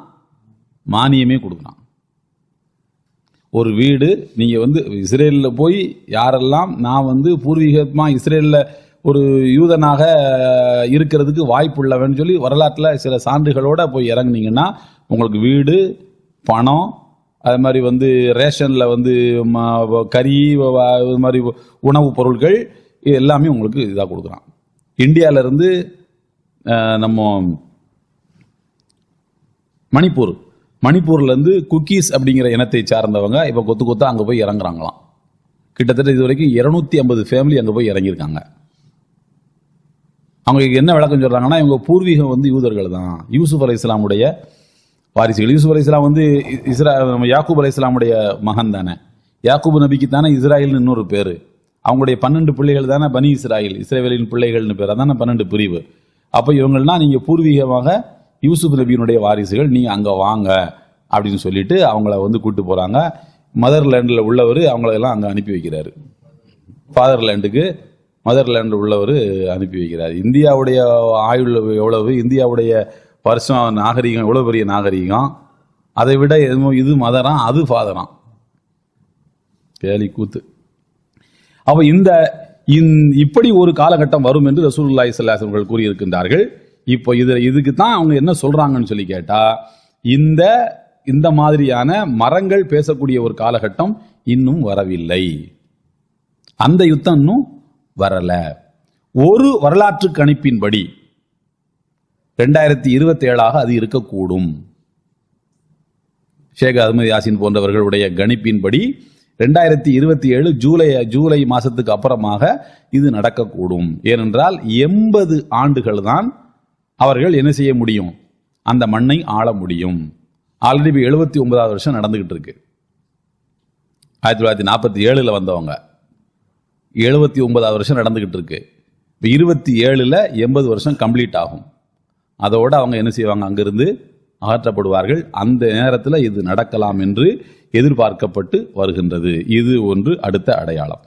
மானியமே கொடுக்குறான். ஒரு வீடு நீங்க இஸ்ரேலில் போய் யாரெல்லாம் நான் பூர்வீகமா இஸ்ரேலில் ஒரு யூதனாக இருக்கிறதுக்கு வாய்ப்பு உள்ளவன்னு சொல்லி வரலாற்றில் சில சான்றுகளோட போய் இறங்குனீங்கன்னா உங்களுக்கு வீடு, பணம், அது மாதிரி ரேஷனில் கறி, இது மாதிரி உணவுப் பொருட்கள் இது எல்லாமே உங்களுக்கு இதாக கொடுக்குறான். இந்தியாவிலேருந்து நம்ம மணிப்பூர்லேருந்து குக்கீஸ் அப்படிங்கிற இனத்தை சார்ந்தவங்க இப்போ கொத்தா அங்கே போய் இறங்குறாங்களாம். கிட்டத்தட்ட இது வரைக்கும் 250 ஃபேமிலி அங்கே போய் இறங்கியிருக்காங்க. அவங்க என்ன விளக்கம் சொல்றாங்கன்னா, இவங்க பூர்வீகம் யூதர்கள் தான், யூசுப் அலைஹிஸ்ஸலாமுடைய வாரிசுகள். யூசுப் அலைஹிஸ்ஸலாம் யாக்கூப் அலைஹிஸ்ஸலாமுடைய மகன் தானே. யாக்கூப் நபிக்கு தானே இஸ்ராயல்னு இன்னொரு பேரு. அவங்களுடைய 12 பிள்ளைகள் தானே பனி இஸ்ரவேலின் பிள்ளைகள்னு பேர். அதான 12 பிரிவு. அப்போ இவங்கள்லாம் நீங்க பூர்வீகமாக யூசுப் நபியினுடைய வாரிசுகள், நீங்க அங்க வாங்க அப்படின்னு சொல்லிட்டு அவங்கள கூட்டு போறாங்க. மதர்லேண்டில் உள்ளவர் அவங்களெல்லாம் அங்கே அனுப்பி வைக்கிறாரு. மதர்லேண்டு உள்ளவர் அனுப்பி வைக்கிறார். இந்தியாவுடைய ஆயுள் எவ்வளவு, இந்தியாவுடைய வருஷம் நாகரிகம் எவ்வளோ பெரிய நாகரிகம். அதை விட இது மதராம், அது ஃபாதராம். கேலி கூத்து. அப்போ இப்படி ஒரு காலகட்டம் வரும் என்று ரசூலுல்லாஹி ஸல்லல்லாஹு அலைஹி வஸல்லம் கூறியிருக்கின்றார்கள். இப்போ இதுக்கு தான் அவங்க என்ன சொல்றாங்கன்னு சொல்லி கேட்டா, இந்த மாதிரியான மரங்கள் பேசக்கூடிய ஒரு காலகட்டம் இன்னும் வரவில்லை. அந்த யுத்தம் இன்னும் வரல. ஒரு வரலாற்று கணிப்பின்படி 2027 அது இருக்கக்கூடும். ஷேக் அஹ்மத் யாசின் போன்றவர்களுடைய கணிப்பின்படி 2027 ஜூலை மாசத்துக்கு அப்புறமாக இது நடக்கக்கூடும். ஏனென்றால் 80 ஆண்டுகள் தான் அவர்கள் என்ன செய்ய முடியும், அந்த மண்ணை ஆள முடியும். ஆல்ரெடி 79வது வருஷம் நடந்துகிட்டு இருக்கு. 1947 வந்தவங்க 79வது வருஷம் நடந்துகிட்டு இருக்கு. இப்போ 27 80 வருஷம் கம்ப்ளீட் ஆகும். அதோட அவங்க என்ன செய்வாங்க, அங்கிருந்து அகற்றப்படுவார்கள். அந்த நேரத்தில் இது நடக்கலாம் என்று எதிர்பார்க்கப்பட்டு வருகின்றது. இது ஒன்று அடுத்த அடையாளம்.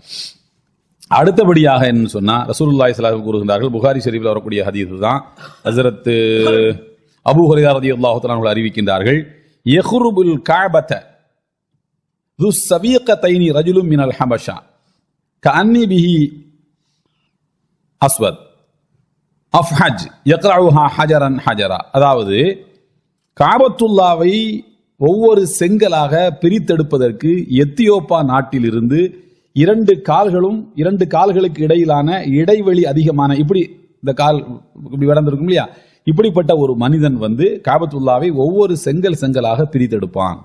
அடுத்தபடியாக என்ன சொன்னா, ரசூலுல்லாஹி ஸல்லல்லாஹு அலைஹி வஸல்லம் கூறுகின்றார்கள், புகாரி ஷரீஃபில் வரக்கூடிய ஹதீஸ் தான். ஹஜ்ரத் அபூ ஹுரைரா ரலியல்லாஹு தஆலா அவர்கள் அறிவிக்கின்றார்கள், யஹ்ருபுல் கஅபத து ஸபீகத்தைனி ரஜுலும் மினல் ஹபஷா கஅன்னி பிஹி அஸ்வத் அஃஹஜ் யக்ரஉஹா ஹஜரன் ஹஜரா. அதாவது காபத்துல்லாவை ஒவ்வொரு செங்கலாக பிரித்தெடுப்பதற்கு எத்தியோப்பா நாட்டிலிருந்து 2 கால்களுக்கு இடையிலான இடைவெளி அதிகமான, இப்படி இந்த கால் இப்படி விடந்திருக்கும் இல்லையா, இப்படிப்பட்ட ஒரு மனிதன் காபத்துல்லாவை ஒவ்வொரு செங்கலாக பிரித்தெடுப்பான்.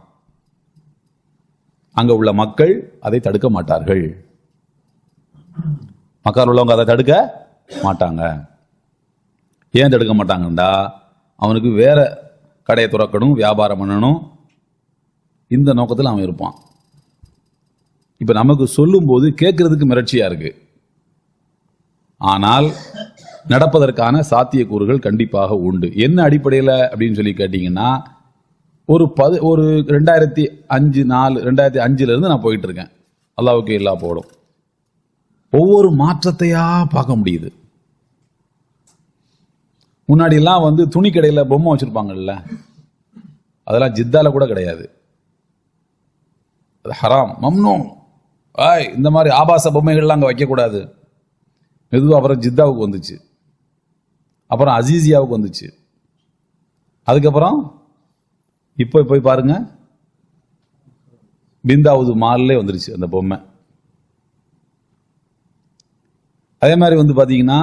அங்க உள்ள மக்கள் அதை தடுக்க மாட்டார்கள். மக்கள் உள்ளவங்க அதை தடுக்க மாட்டாங்க. ஏன் தடுக்க மாட்டாங்கண்டா, அவனுக்கு வேற கடையை துறக்கணும், வியாபாரம் பண்ணணும், இந்த நோக்கத்தில் அவன் இருப்பான். இப்ப நமக்கு சொல்லும் போது கேட்கறதுக்கு மிரட்சியா இருக்கு. ஆனால் நடப்பதற்கான சாத்தியக்கூறுகள் கண்டிப்பாக உண்டு. என்ன அடிப்படையில் அப்படின்னு சொல்லி கேட்டீங்கன்னா, ஒரு 2005 இருந்து நான் போயிட்டு இருக்கேன். அல்லாஹ்வுக்கு எல்லா போடும். ஒவ்வொரு மாற்றத்தையா பார்க்க முடியுது. முன்னாடி எல்லாம் துணி கடையில பொம்மை வச்சிருப்பாங்கல்ல, அதெல்லாம் ஜித்தால கூட கிடையாது. அது ஹராம், மம்னூ. இந்த மாதிரி ஆபாச பொம்மைகள்லாம் அங்கே வைக்கக்கூடாது. மெதுவாக அப்புறம் ஜித்தாவுக்கு வந்துச்சு, அப்புறம் அசீசியாவுக்கு வந்துச்சு, அதுக்கப்புறம் இப்போ போய் பாருங்க பிந்தாவுது மால்லே வந்துருச்சு அந்த பொம்மை. அதே மாதிரி பாத்தீங்கன்னா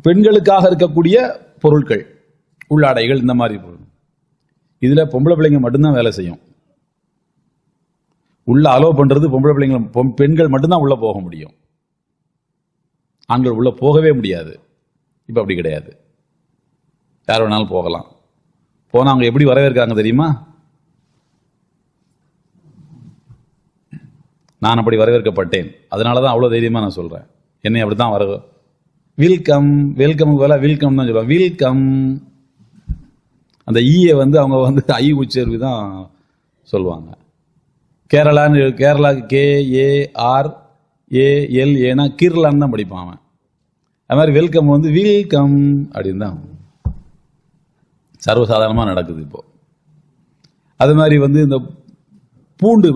பெண்களுக்காக இருக்கக்கூடிய பொருட்கள், உள்ளாடைகள், இந்த மாதிரி பொருள், இதுல பொம்பளை பிள்ளைங்க மட்டும்தான் வேலை செய்யும். உள்ள அலோவ் பண்றது பொம்பளை பிள்ளைங்க, பெண்கள் மட்டும்தான் உள்ள போக முடியும். ஆண்கள் உள்ள போகவே முடியாது. இப்போ அப்படி கிடையாது. யார் வேணாலும் போகலாம். போனால் அவங்க எப்படி வரவேற்கிறாங்க தெரியுமா? நான் அப்படி வரவேற்கப்பட்டேன். அதனால தான் அவ்வளோ தைரியமாக நான் சொல்கிறேன். என்னை அப்படி தான் வெல்கம், வெல்கமுக்கு பதிலாக வெல்கம் தான் சொல்லுவாங்க. வெல்கம், அந்த ஈயை அவங்க ஐ உச்சரிவு தான் சொல்லுவாங்க. கேரளா KARALA கிர்லான்னு தான் படிப்பான் அவன். அது மாதிரி வெல்கம் வெல்கம் அப்படின்னு தான் சர்வசாதாரணமாக நடக்குது இப்போ. அது மாதிரி இந்த பூண்டு,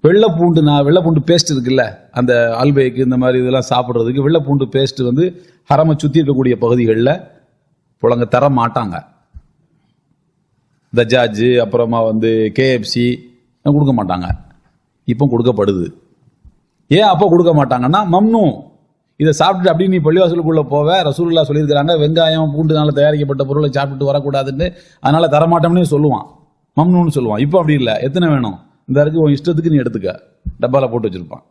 வெள்ளைப்பூண்டு பேஸ்ட் இருக்குல்ல, அந்த அல்பேக்கு இந்த மாதிரி இதெல்லாம் சாப்பிட்றதுக்கு வெள்ளைப்பூண்டு பேஸ்ட் ஹரமை சுற்றி இருக்கக்கூடிய பகுதிகளில் புழங்க தர மாட்டாங்க. தஜாஜ் அப்புறமா KFC கொடுக்க மாட்டாங்க. இப்போ கொடுக்கப்படுது. ஏன் அப்போ கொடுக்க மாட்டாங்கன்னா, மம்னு இதை சாப்பிட்டுட்டு அப்படி நீ பள்ளிவாசலுக்குள்ள போவ, ரசூலுல்லாஹ் சொல்லியிருக்கிறாங்க வெங்காயம் பூண்டுனால தயாரிக்கப்பட்ட பொருளை சாப்பிட்டு வரக்கூடாதுன்னு, அதனால தரமாட்டோம்னு சொல்லுவான், மம்னுன்னு சொல்லுவான். இப்போ அப்படி இல்லை. எத்தனை வேணும் இந்த இருக்கு, உன் இஷ்டத்துக்கு நீ எடுத்துக்க, டப்பால போட்டு வச்சிருப்பான்.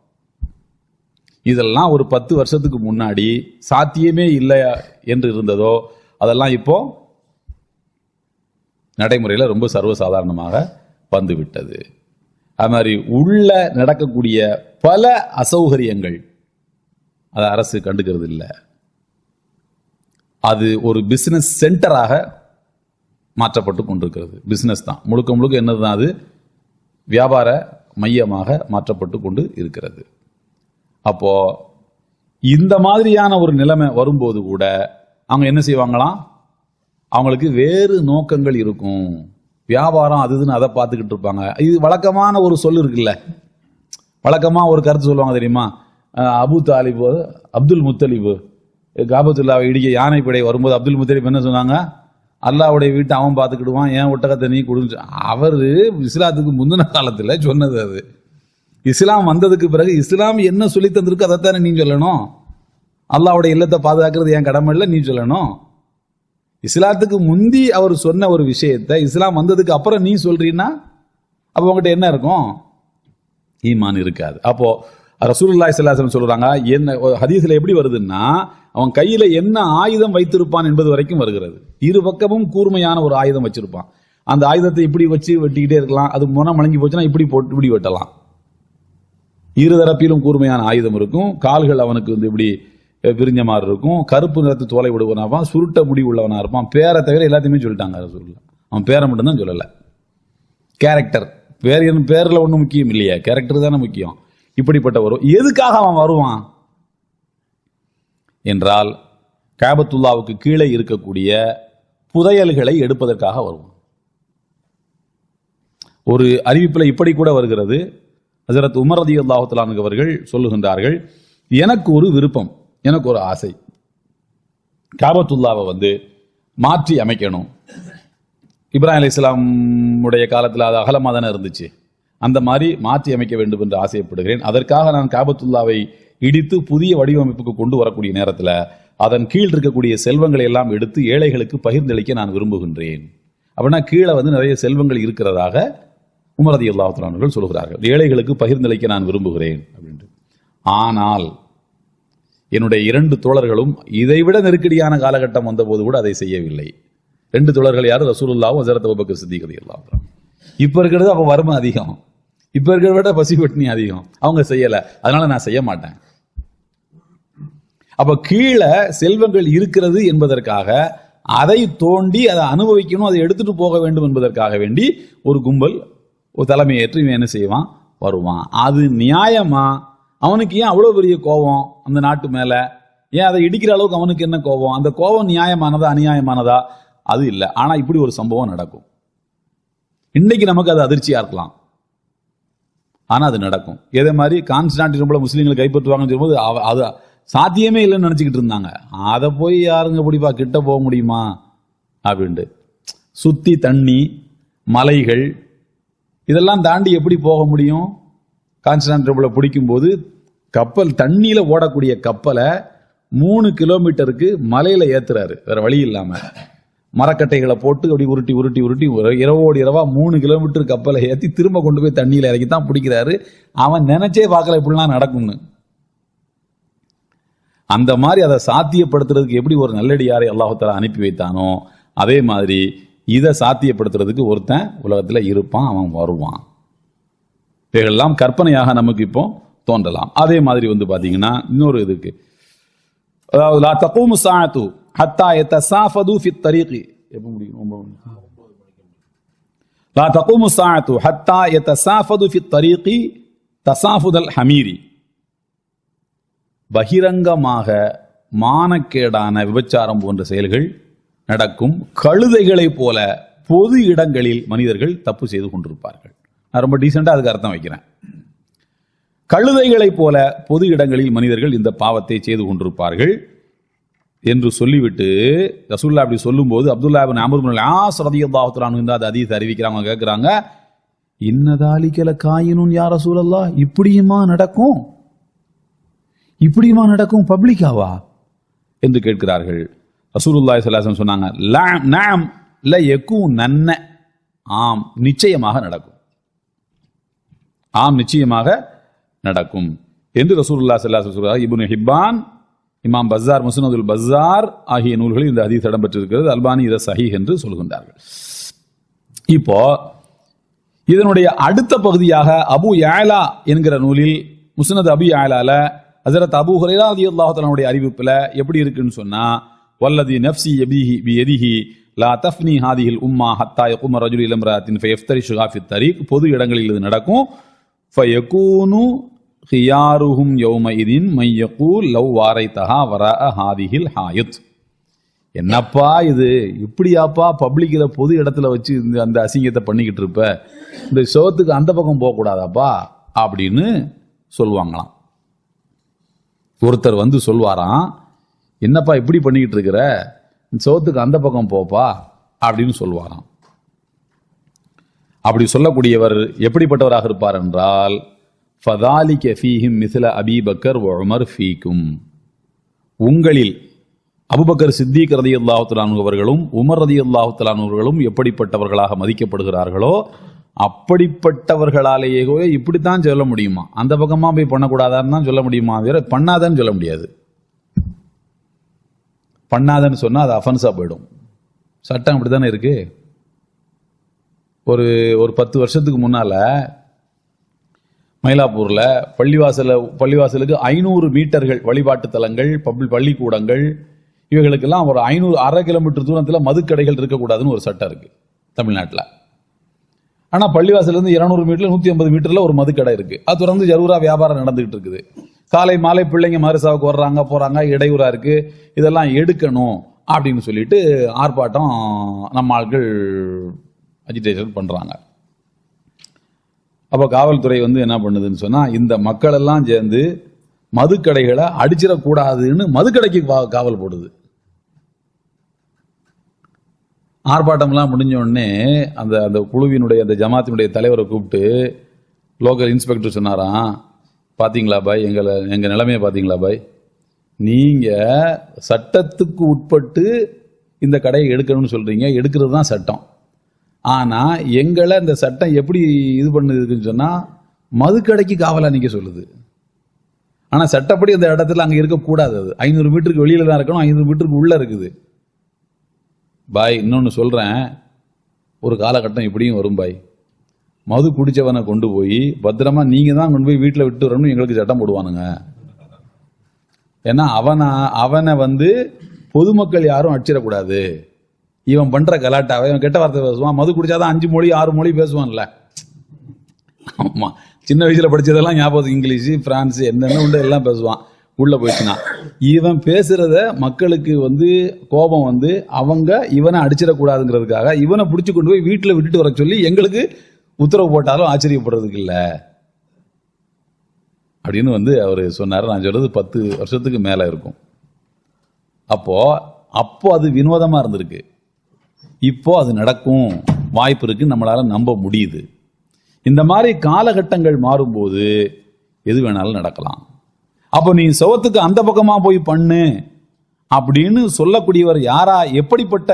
இதெல்லாம் ஒரு 10 வருஷத்துக்கு முன்னாடி சாத்தியமே இல்லை என்று இருந்ததோ அதெல்லாம் இப்போ நடைமுறையில் ரொம்ப சர்வசாதாரணமாக வந்துவிட்டது. அது மாதிரி உள்ள நடக்கக்கூடிய பல அசௌகரியங்கள் அதை அரசு கண்டுக்கிறது இல்லை. அது ஒரு பிசினஸ் சென்டராக மாற்றப்பட்டு கொண்டிருக்கிறது. பிசினஸ் தான் முழுக்க முழுக்க என்னதுதான், அது வியாபார மையமாக மாற்றப்பட்டு கொண்டு இருக்கிறது. அப்போ இந்த மாதிரியான ஒரு நிலைமை வரும்போது கூட அவங்க என்ன செய்வாங்களாம், அவங்களுக்கு வேறு நோக்கங்கள் இருக்கும். வியாபாரம் அதுன்னு அதை பார்த்துக்கிட்டு இருப்பாங்க. இது வழக்கமான ஒரு சொல் இருக்குல்ல, வழக்கமாக ஒரு கருத்து சொல்லுவாங்க தெரியுமா? அபு தாலிபு, அப்துல் முத்தலிபு காபத்துல்லாவை இடிக்க யானைப்படை வரும்போது அப்துல் முத்தலிப் என்ன சொன்னாங்க? அல்லாவுடைய வீட்டை அவன் பார்த்துக்கிடுவான், ஏன் ஒட்டகத்தை நீ கொடுத்து. அவர் இஸ்லாத்துக்கு முந்தின காலத்தில் சொன்னது. அது இஸ்லாம் வந்ததுக்கு பிறகு இஸ்லாம் என்ன சொல்லி தந்திருக்கு அதைத்தானே நீ சொல்லணும். அல்லாவுடைய இல்லத்தை பாதுகாக்கிறது என் கடமை இல்லை, நீ சொல்லணும். இஸ்லாத்துக்கு முந்தி அவர் சொன்ன ஒரு விஷயத்தை இஸ்லாம் வந்ததுக்கு அப்புறம் நீ சொல்றீன்னா அப்போ உங்ககிட்ட என்ன இருக்கும்? ஈமான் இருக்காது. அப்போ ரசூலுல்லாஹி ஸல்லல்லாஹு அலைஹி வஸல்லம் சொல்றாங்க, என்ன ஹதீஸ்ல எப்படி வருதுன்னா, அவன் கையில என்ன ஆயுதம் வைத்திருப்பான் என்பது வரைக்கும் வருகிறது. இரு பக்கமும் கூர்மையான ஒரு ஆயுதம் வச்சிருப்பான். அந்த ஆயுதத்தை இப்படி வச்சு வெட்டிக்கிட்டே இருக்கலாம். அது முனை மலங்கி போச்சுன்னா இப்படி போட்டு இப்படி வெட்டலாம். இரு தரப்பிலும் கூர்மையான ஆயுதம் இருக்கும். கால்கள் அவனுக்கு இப்படி பிரிஞ்ச மாதிரி இருக்கும். கருப்பு நிறத்து தோலை விடுவனா இருப்பான், சுருட்ட முடி உள்ளவனா இருப்பான். பேரை தவிர எல்லாத்தையுமே சொல்லிட்டாங்க ரசூலுல்லாஹ். அவன் பேரை மட்டும்தான் சொல்லலை. கேரக்டர், பேர்ல ஒன்றும் முக்கியம் இல்லையா, கேரக்டர் தானே முக்கியம். இப்படிப்பட்ட எதுக்காக அவன் வருவான் என்றால், காபத்துல்லாவுக்கு கீழே இருக்கக்கூடிய புதையல்களை எடுப்பதற்காக வருவான். ஒரு அறிவிப்பில் இப்படி கூட வருகிறது. ஹஜ்ரத் உமர் ரலியல்லாஹு தஆலா அன்ஹு அவர்கள் சொல்லுகின்றார்கள், எனக்கு ஒரு விருப்பம், எனக்கு ஒரு ஆசை, காபத்துல்லாவை மாற்றி அமைக்கணும். இப்ராஹிம் அலைஹிஸ்ஸலாம் உடைய காலத்தில் அது அகலமாக தானே இருந்துச்சு, அந்த மாதிரி மாற்றி அமைக்க வேண்டும் என்று ஆசைப்படுகிறேன். அதற்காக நான் காபத்துல்லாவை இடித்து புதிய வடிவமைப்புக்கு கொண்டு வரக்கூடிய நேரத்தில் அதன் கீழ் இருக்கக்கூடிய செல்வங்களை எல்லாம் எடுத்து ஏழைகளுக்கு பகிர்ந்தளிக்க நான் விரும்புகின்றேன். அப்படின்னா கீழே நிறைய செல்வங்கள் இருக்கிறதாக உமர் ரலியல்லாஹு தஆலா அவர்கள் சொல்கிறார்கள். ஏழைகளுக்கு பகிர்ந்தளிக்க நான் விரும்புகிறேன் அப்படின்ட்டு. ஆனால் என்னுடைய 2 தோழர்களும் இதைவிட நெருக்கடியான காலகட்டம் வந்தபோது கூட அதை செய்யவில்லை. 2 தோழர்கள் யாரும்? ரசூலுல்லாஹ், ஹஜ்ரத் அபூபக்கர் சித்திக் ரலியல்லாஹு அன்ஹு. இப்ப இருக்கிறது அப்ப வறுமை அதிகம், இப்ப இருக்கிறத விட பசி பட்டினி அதிகம். அவங்க செய்யல, அதனால நான் செய்ய மாட்டேன். அப்ப கீழே செல்வங்கள் இருக்கிறது என்பதற்காக அதை தோண்டி அதை அனுபவிக்கணும், அதை எடுத்துட்டு போக வேண்டும் என்பதற்காக வேண்டி ஒரு கும்பல் ஒரு தலைமையேற்று இவன் என்ன செய்வான், வருவான். அது நியாயமா? அவனுக்கு ஏன் அவ்வளவு பெரிய கோபம் அந்த நாட்டு மேல? ஏன் அதை இடிக்கிற அளவுக்கு அவனுக்கு என்ன கோபம்? அந்த கோபம் நியாயமானதா அநியாயமானதா? அது இல்லை. ஆனா இப்படி ஒரு சம்பவம் நடக்கும். இன்னைக்கு நமக்கு அது அதிர்ச்சியா இருக்கலாம், ஆனா அது நடக்கும். இதே மாதிரி கான்ஸ்டான்டினோப்பிளை முஸ்லீம்களை கைப்பற்றுவாங்கன்னு சொல்லும்போது அது சாத்தியமே இல்லைன்னு நினைச்சுக்கிட்டு இருந்தாங்க. அதை போய் யாருங்க பிடிப்பா, கிட்ட போக முடியுமா அப்படின்ட்டு. சுத்தி தண்ணி, மலைகள், இதெல்லாம் தாண்டி எப்படி போக முடியும்? கான்ஸ்டான்டினோப்பிளை பிடிக்கும் போது கப்பல், தண்ணியில ஓடக்கூடிய கப்பலை 3 கிலோமீட்டருக்கு மலையில ஏத்துறாரு, வேற வழி இல்லாம. மரக்கட்டைகளை போட்டு அப்படி உருட்டி உருட்டி உருட்டி இரவோடு இரவா 3 கிலோமீட்டர் கப்பலை ஏற்றி திரும்ப கொண்டு போய் தண்ணியில் இறக்கி தான் பிடிக்கிறாரு. அவன் நினைச்சே பார்க்கல இப்படிலாம் நடக்கும்னு. அந்த மாதிரி அதை சாத்தியப்படுத்துறதுக்கு எப்படி ஒரு நல்லடியாரை அல்லாஹ் தஆலா அனுப்பி வைத்தானோ அதே மாதிரி இதை சாத்தியப்படுத்துறதுக்கு ஒருத்தன் உலகத்துல இருப்பான், அவன் வருவான். இவைகளெல்லாம் கற்பனையாக நமக்கு இப்போ தோன்றலாம். அதே மாதிரி பாத்தீங்கன்னா இன்னொரு இதுக்கு, அதாவது லா தகூமு ஸாஅத்து ஹத்தா யதஸாஃபது ஃபி த்தரீகி, எப்ப முடியும்? லா தகூமு ஸாஅத்து ஹத்தா யதஸாஃபது ஃபி த்தரீகி தஸாஃபுதல் ஹமீரி. பகிரங்கமாக மானக்கேடான விபச்சாரம் போன்ற செயல்கள் நடக்கும். கழுதைகளை போல பொது இடங்களில் மனிதர்கள் தப்பு செய்து கொண்டிருப்பார்கள். நான் ரொம்ப டீசெண்டா அதுக்கு அர்த்தம் வைக்கிறேன். கழுதைகளை போல பொது இடங்களில் மனிதர்கள் இந்த பாவத்தை செய்து கொண்டிருப்பார்கள் என்று சொல்லிவிட்டு ரசூலுல்லாஹ் அப்படி சொல்லும்போது அப்துல்லாஹ் இப்னு அம்ர் இப்னு ஆஸ் ரலியல்லாஹு அன்ஹு இந்த ஹதீஸ் அறிவிக்கிறாங்க. கேட்கிறாங்க, இன்னதாலிக லகாயினுன் யா ரசூலல்லாஹ், இப்படியுமா நடக்கும்? இப்படியுமா நடக்கும்? பப்ளிக்காவா என்று கேட்கிறார்கள். ரசூலுல்லாஹி ஸல்லல்லாஹு அலைஹி வஸல்லம் சொன்னாங்க, நஅம் ல யகூனன்ன, ஆம் நிச்சயமாக நடக்கும், ஆம் நிச்சயமாக நடக்கும் என்று ரசூலுல்லாஹி ஸல்லல்லாஹு அலைஹி வஸல்லம். இப்னு ஹிப்பான், இமாம் பஸார், முஸ்னதுல் பஸார் ஆகிய நூல்களில் இந்த ஹதீஸ் இடம்பெற்றிருக்கிறது. அல்பானி இதை சஹீஹ் என்று சொல்கின்றார்கள். இப்போ இதனுடைய அடுத்த பகுதியாக அபு யஅலா என்கிற நூலில் முஸ்னத் அபு யஅலால ஹஜ்ரத் அபூ ஹுரைரா ரலியல்லாஹு தஆலா அறிவிப்புல எப்படி இருக்குன்னு சொன்னா, வல்லதி நஃப்ஸி பியதிஹி லா தஃப்னி ஹாதிஹில் உம்மா ஹத்தா யகும ரஜுலு இலா இம்ராஅத்தின் ஃபயஃப்தரிஷுஹா ஃபி த்தரீக். பொது இடங்களில் இது நடக்கும். ஃபயகூனு ஹியாருஹும் யௌமஇதின் மை யகூல் லவ் வாரைதஹா வராஅ ஹாதிஹில் ஹாயித். என்னப்பா இது, இப்படியாப்பா பப்ளிக்ல பொது இடத்துல வச்சு அந்த அசிங்கத்தை பண்ணிக்கிட்டு இருப்ப, இந்த சோத்துக்கு அந்த பக்கம் போக கூடாதாப்பா அப்படின்னு சொல்லுவாங்களாம். ஒருத்தர் சொல்வாராம், என்னப்பா இப்படி பண்ணிக்கிட்டு இருக்கிற, சோத்துக்கு அந்த பக்கம் போப்பா அப்படின்னு சொல்வாராம். அப்படி சொல்லக்கூடியவர் எப்படிப்பட்டவராக இருப்பார் என்றால், ஃபதாலிக ஃபீஹிம் மிஸ்ல அபீ பக்கர் வ உமர் ஃபீக்கும், உங்களில் அபூபக்கர் சித்தீக் ரலியல்லாஹு தஆலா அன்ஹு அவர்களும் உமர் ரலியல்லாஹு தஆலா அன்ஹு அவர்களும் எப்படிப்பட்டவர்களாக மதிக்கப்படுகிறார்களோ அப்படிப்பட்டவர்களாலேயே இப்படித்தான் சொல்ல முடியுமா, அந்த பக்கமா போய் பண்ணக்கூடாதான்னு தான் சொல்ல முடியுமா, வேற பண்ணாதன்னு சொல்ல முடியாது. பண்ணாதன்னு சொன்னா அது அஃபென்ஸா போயிடும். சட்டம் அப்படித்தானே இருக்கு. ஒரு 10 வருஷத்துக்கு முன்னால மயிலாப்பூர்ல பள்ளிவாசலுக்கு 500 மீட்டர்கள் வழிபாட்டு தலங்கள், பள்ளிக்கூடங்கள், இவைகளுக்கெல்லாம் ஒரு 1/2 கிலோமீட்டர் தூரத்தில் மதுக்கடைகள் இருக்கக்கூடாதுன்னு ஒரு சட்டம் இருக்கு தமிழ்நாட்டில். ஆனா பள்ளிவாசல இருந்து 200 மீட்டர்ல 150 மீட்டர்ல ஒரு மதுக்கடை இருக்கு. அது தொடர்ந்து ஜரூரா வியாபாரம் நடந்துகிட்டு இருக்குது. காலை மாலை பிள்ளைங்க மதரசாவுக்கு வர்றாங்க போறாங்க, இடையூறா இருக்கு, இதெல்லாம் எடுக்கணும் அப்படின்னு சொல்லிட்டு ஆர்ப்பாட்டம் நம்ம ஆட்கள் அஜிடேஷன் பண்றாங்க. அப்ப காவல்துறை என்ன பண்ணுதுன்னு சொன்னா, இந்த மக்கள் எல்லாம் சேர்ந்து மதுக்கடைகளை அடிச்சிடக்கூடாதுன்னு மதுக்கடைக்கு காவல் போடுது. ஆர்ப்பாட்டம்லாம் முடிஞ்ச உடனே அந்த குழுவினுடைய அந்த ஜமாத்தினுடைய தலைவரை கூப்பிட்டு லோக்கல் இன்ஸ்பெக்டர் சொன்னாராம், பாத்தீங்களா பாய், எங்க நிலைமையை பாத்தீங்களா பாய், நீங்க சட்டத்துக்கு உட்பட்டு இந்த கடையை எடுக்கணும்னு சொல்றீங்க, எடுக்கிறது தான் சட்டம். ஆனா எங்களை இந்த சட்டம் எப்படி இது பண்ணுதுன்னு சொன்னா மதுக்கடைக்கு காவலா நிக்க சொல்லுது. ஆனா சட்டப்படி அந்த இடத்துல அங்க இருக்கக்கூடாது, அது 500 மீட்டருக்கு வெளியில தான் இருக்கணும், 500 மீட்டருக்கு உள்ள இருக்குது. பாய் இன்னொன்னு சொல்றேன், ஒரு காலகட்டம் இப்படியும் வரும் பாய், மது குடிச்சவனை கொண்டு போய் பத்திரமா நீங்க தான் கொண்டு போய் வீட்டில் விட்டு வரணும் எங்களுக்கு சட்டம் போடுவானுங்க. ஏன்னா அவனை பொதுமக்கள் யாரும் அடிச்சிடக்கூடாது, இவன் பண்ற கலாட்டாவை, இவன் கெட்ட வார்த்தை பேசுவான், மது குடிச்சாதான் 5 மொழி 6 மொழி பேசுவான்ல. ஆமா, சின்ன வயசுல படிச்சதெல்லாம் ஞாபகம், இங்கிலீஷ் பிரான்ஸ் என்னென்ன உண்டு எல்லாம் பேசுவான். உள்ள போயிடுச்சுன்னா இவன் பேசுறத மக்களுக்கு கோபம் அவங்க இவனை அடிச்சிடக்கூடாதுங்கிறதுக்காக இவனை பிடிச்சு கொண்டு போய் வீட்டில் விட்டுட்டு வர சொல்லி எங்களுக்கு உத்தரவு போட்டாலும் ஆச்சரியப்படுறதுக்கு இல்லை அப்படின்னு அவர் சொன்னார். நான் சொல்றது 10 வருஷத்துக்கு மேல இருக்கும். அப்போ அது வினோதமா இருந்திருக்கு. இப்போ அது நடக்கும் வாய்ப்பு இருக்கு, நம்மளால நம்ப முடியுது. இந்த மாதிரி காலகட்டங்கள் மாறும்போது எது வேணாலும் நடக்கலாம். அப்போ நீ சவத்துக்கு அந்த பக்கமா போய் பண்ணு அப்படின்னு சொல்லக்கூடியவர் யாரா, எப்படிப்பட்ட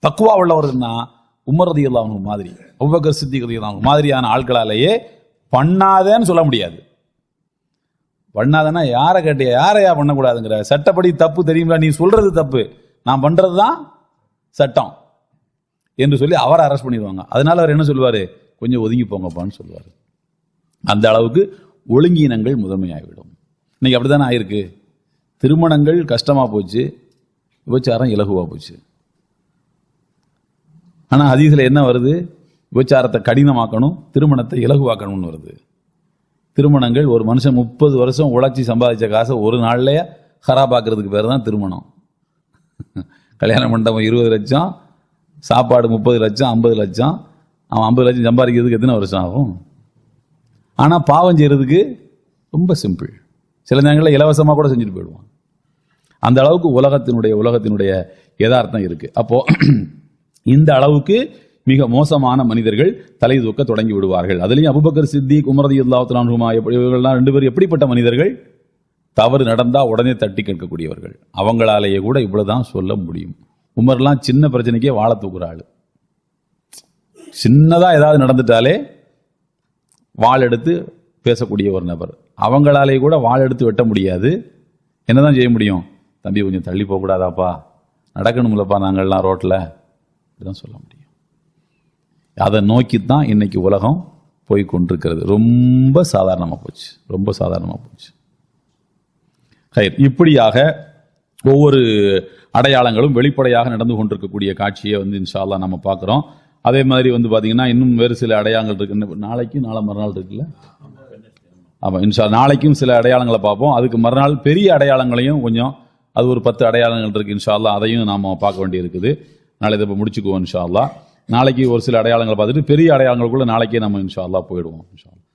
தக்வா உள்ளவர்னா உமர் ரலியல்லாஹு அன்ஹு மாதிரி, அபூபக்கர் சித்திக் ரலியல்லாஹு அன்ஹு மாதிரியான ஆட்களாலேயே பண்ணாதேன்னு சொல்ல முடியாது. பண்ணாதன்னா யாரை கேட்டியா, யாரையா பண்ணக்கூடாதுங்கிற? சட்டப்படி தப்பு தெரியுங்களா? நீ சொல்றது தப்பு, நான் பண்றது தான் சட்டம் என்று சொல்லி அவரை அரெஸ்ட் பண்ணிடுவாங்க. அதனால அவர் என்ன சொல்லுவாரு? கொஞ்சம் ஒதுங்கி போங்கப்பான்னு சொல்லுவார். அந்த அளவுக்கு ஒழுங்கீனங்கள் முதன்மையாகிவிடும். இன்னைக்கு அப்படித்தானே ஆயிருக்கு. திருமணங்கள் கஷ்டமா போச்சு, விபச்சாரம் இலகுவா போச்சு. ஆனா ஹதீஸ்ல என்ன வருது? விபச்சாரத்தை கடினமாக்கணும், திருமணத்தை இலகுவாக்கணும்னு வருது. திருமணங்கள், ஒரு மனுஷன் 30 வருஷம் உழைச்சி சம்பாதிச்ச காசை ஒரு நாள்லயே ஹராபாக்குறதுக்கு பேர் தான் திருமணம். கல்யாண மண்டபம் 20 லட்சம், சாப்பாடு 30 லட்சம், 50 லட்சம். அவன் 50 லட்சம் சம்பாதிக்கிறதுக்கு எத்தனை வருஷம் ஆகும்? ஆனா பாவம் செய்யறதுக்கு ரொம்ப சிம்பிள். சில நேரங்களில் இலவசமா கூட செஞ்சுட்டு போயிடுவான். அந்த அளவுக்கு உலகத்தினுடைய யதார்த்தம் இருக்கு. அப்போ இந்த அளவுக்கு மிக மோசமான மனிதர்கள் தலை தூக்க தொடங்கி விடுவார்கள். அதுலயும் அபூபக்கர் சித்திக், உமர் ரலியல்லாஹு தஆலா அன்ஹுமா, இவர்கள்லாம் 2 பேரும் எப்படிப்பட்ட மனிதர்கள்? தவறு நடந்தா உடனே தட்டி கேட்கக்கூடியவர்கள். அவங்களாலேயே கூட இவ்வளவுதான் சொல்ல முடியும். உமர்லாம் சின்ன பிரச்சனைக்கே வாழ தூக்குற ஆளு. சின்னதா ஏதாவது நடந்துட்டாலே வாள் எடுத்து பேசக்கூடிய ஒரு நபர். அவங்களாலே கூட வாள் எடுத்து வெட்ட முடியாது. என்னதான் செய்ய முடியும்? தம்பி கொஞ்சம் தள்ளி போக கூடாதாப்பா, நடக்கணும்லப்பா நாங்கள்லாம் ரோட்ல, இப்படிதான் சொல்ல முடியும். அதை நோக்கித்தான் இன்னைக்கு உலகம் போய் கொண்டிருக்கிறது. ரொம்ப சாதாரணமா போச்சு. இப்படியாக ஒவ்வொரு அடையாளங்களும் வெளிப்படையாக நடந்து கொண்டிருக்கக்கூடிய காட்சியை இன்ஷா அல்லாஹ் நம்ம பார்க்கிறோம். அதே மாதிரி பாத்தீங்கன்னா இன்னும் வேறு சில அடையாளங்கள் இருக்கு. நாளை மறுநாள் இருக்குல்ல, ஆமா இன்ஷா நாளைக்கும் சில அடையாளங்களை பார்ப்போம். அதுக்கு மறுநாள் பெரிய அடையாளங்களையும் கொஞ்சம், அது ஒரு 10 அடையாளங்கள் இருக்கு இன்ஷா அல்லாஹ், அதையும் நாம பார்க்க வேண்டி இருக்குது. நாளை இதை முடிச்சுக்குவோம் இன்ஷா அல்லாஹ். நாளைக்கு ஒரு சில அடையாளங்களை பார்த்துட்டு பெரிய அடையாளங்களுக்குள்ள நாளைக்கே நம்ம இன்ஷா அல்லாஹ் போயிடுவோம். இன்ஷா அல்லாஹ்.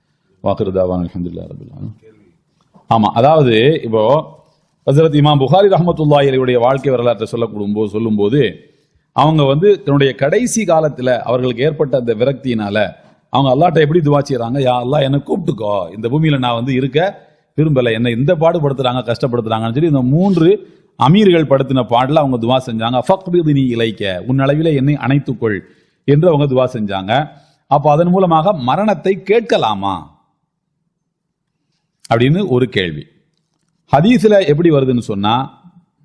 வாகிரு தாவானா அல்ஹம்துலில்லாஹி ரப்பில் ஆலமீன். ஆமா, அதாவது இப்போ ஹஜ்ரத் இமாம் புகாரி ரஹ்மத்துல்லாஹி அலைஹியுடைய வாழ்க்கை வரலாற்றை சொல்லும்போது அவங்க தன்னுடைய கடைசி காலத்துல அவர்களுக்கு ஏற்பட்ட அந்த விரக்தியினால அவங்க அல்லாஹ்ட்ட எப்படி துஆ செய்றாங்க? யா அல்லாஹ் என்னை கூப்பிட்டுக்கோ, இந்த பூமியில நான் இருக்க விரும்பல, என்னை இந்த பாடுபடுத்துறாங்க, கஷ்டப்படுத்துறாங்கன்னு சொல்லி இந்த 3 அமீர்கள் படுத்தின பாடல அவங்க துஆ செஞ்சாங்க. ஃபக்பித்னி இலைக்க, உன் அளவிலே என்னை அணைத்துக்கொள் என்று அவங்க துஆ செஞ்சாங்க. அப்ப அதன் மூலமாக மரணத்தை கேட்கலாமா அப்படின்னு ஒரு கேள்வி. ஹதீஸ்ல எப்படி வருதுன்னு சொன்னா,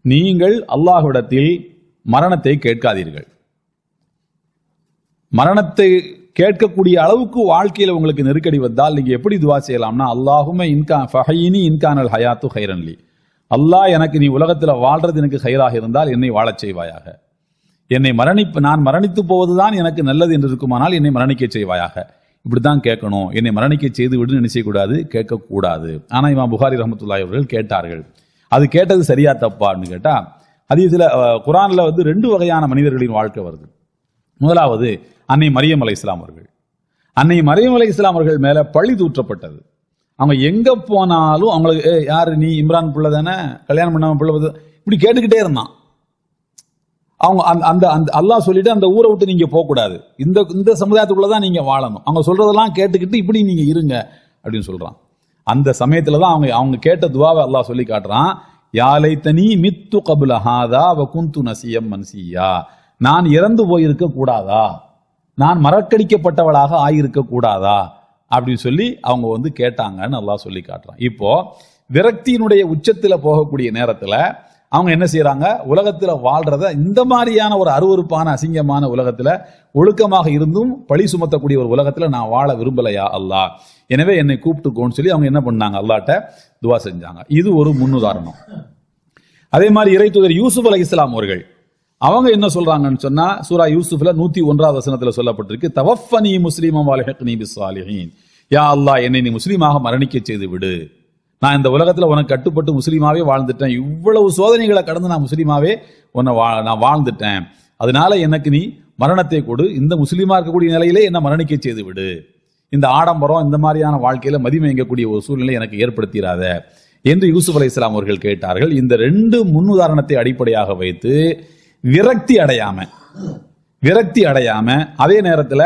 நீங்கள் அல்லாஹ்விடத்தில் மரணத்தை கேட்காதீர்கள். மரணத்தை கேட்கக்கூடிய அளவுக்கு வாழ்க்கையில உங்களுக்கு நெருக்கடி வந்தால் நீங்க எப்படி துஆ செய்யலாம்னா, அல்லாஹும்ம இன்கானல் ஹயாத்து ஹைரன்லி, அல்லாஹ் எனக்கு நீ உலகத்துல வாழ்றது எனக்கு ஹைராக இருந்தால் என்னை வாழச் செய்வாயாக. என்னை நான் மரணித்து போவதுதான் எனக்கு நல்லது என்று இருக்குமானால் என்னை மரணிக்க செய்வாயாக. இப்படித்தான் கேட்கணும். என்னை மரணிக்க செய்து விடு நினைச்சக்கூடாது, கேட்கக்கூடாது. ஆனா இமாம் புகாரி ரஹ்மத்துல்லாஹி அவர்கள் கேட்டார்கள். அது கேட்டது சரியா தப்பான்னு கேட்டா, ஹதீஸ்ல குர்ஆன்ல 2 வகையான மனிதர்களின் வாழ்க்கை வருது. முதலாவது அன்னை மரியம் அலைஹிஸ்ஸலாம் அவர்கள். அன்னை மரியம் அலைஹிஸ்ஸலாம் அவர்கள் மேல பழி தூற்றப்பட்டது. அவங்க எங்க போனாலும் அவங்களுக்கு யாரு நீ இம்ரான் பிள்ளை தானே, கல்யாணம் பண்ணாம பிள்ளை, இப்படி கேட்டுக்கிட்டே இருந்தான். அவங்க அந்த அல்லாஹ் சொல்லிட்டு அந்த ஊரை விட்டு நீங்க போக கூடாது, இந்த சமுதாயத்துக்குள்ளதான் நீங்க வாழணும், அவங்க சொல்றதெல்லாம் கேட்டுக்கிட்டு இப்படி நீங்க இருங்க அப்படின்னு சொல்றான். அந்த சமயத்துலதான் அவங்க கேட்ட துவாவை அல்லாஹ் சொல்லி காட்டுறான். யாலைத்தனி மித்து கபுல ஹாதா வ குந்து நசியம் மன்சியா, நான் இறந்து போயிருக்க கூடாதா, நான் மறக்கடிக்கப்பட்டவளாக ஆயிருக்க கூடாதா அப்படின்னு சொல்லி அவங்க கேட்டாங்கன்னு அல்லாஹ் சொல்லி காட்டுறான். இப்போ விரக்தியினுடைய உச்சத்துல போகக்கூடிய நேரத்துல அவங்க என்ன செய்யறாங்க? உலகத்துல வாழ்றத இந்த மாதிரியான ஒரு அருவருப்பான அசிங்கமான உலகத்துல ஒழுக்கமாக இருந்தும் பழி சுமத்தக்கூடிய ஒரு உலகத்துல நான் வாழ விரும்பலையா அல்லாஹ், எனவே என்னை கூப்பிட்டுக்கோன்னு சொல்லி அவங்க என்ன பண்ணாங்க? அல்லாஹ்ட்ட துவா செஞ்சாங்க. இது ஒரு முன்னுதாரணம். அதே மாதிரி இறை தூதர் யூசுப் அலைஹிஸ்ஸலாம் அவர்கள் அவங்க என்ன சொல்றாங்கன்னு சொன்னா, சூரா யூசுப்ல 101வது வசனத்துல சொல்லப்பட்டிருக்கு, தவஃபனி முஸ்லிமன் வல்ஹிக்னி பிஸ்ஸாலிஹீன், யா அல்லாஹ் என்னை நீ முஸ்லீமாக மரணிக்க செய்து விடு, நான் இந்த உலகத்துல உனக்கு கட்டுப்பட்டு முஸ்லீமாவே வாழ்ந்துட்டேன், இவ்வளவு சோதனைகளை கடந்து நான் முஸ்லீமாவே நான் வாழ்ந்துட்டேன், அதனால எனக்கு நீ மரணத்தை கொடு, இந்த முஸ்லீமா இருக்கக்கூடிய நிலையிலே என்ன மரணிக்க செய்து விடு, இந்த ஆடம்பரம் இந்த மாதிரியான வாழ்க்கையில மதிமயங்கக்கூடிய ஒரு சூழ்நிலை எனக்கு ஏற்படுத்திடாத என்று யூசுப் அலைஹிஸ்ஸலாம் அவர்கள் கேட்டார்கள். இந்த 2 முன்னுதாரணத்தை அடிப்படையாக வைத்து விரக்தி அடையாம அதே நேரத்துல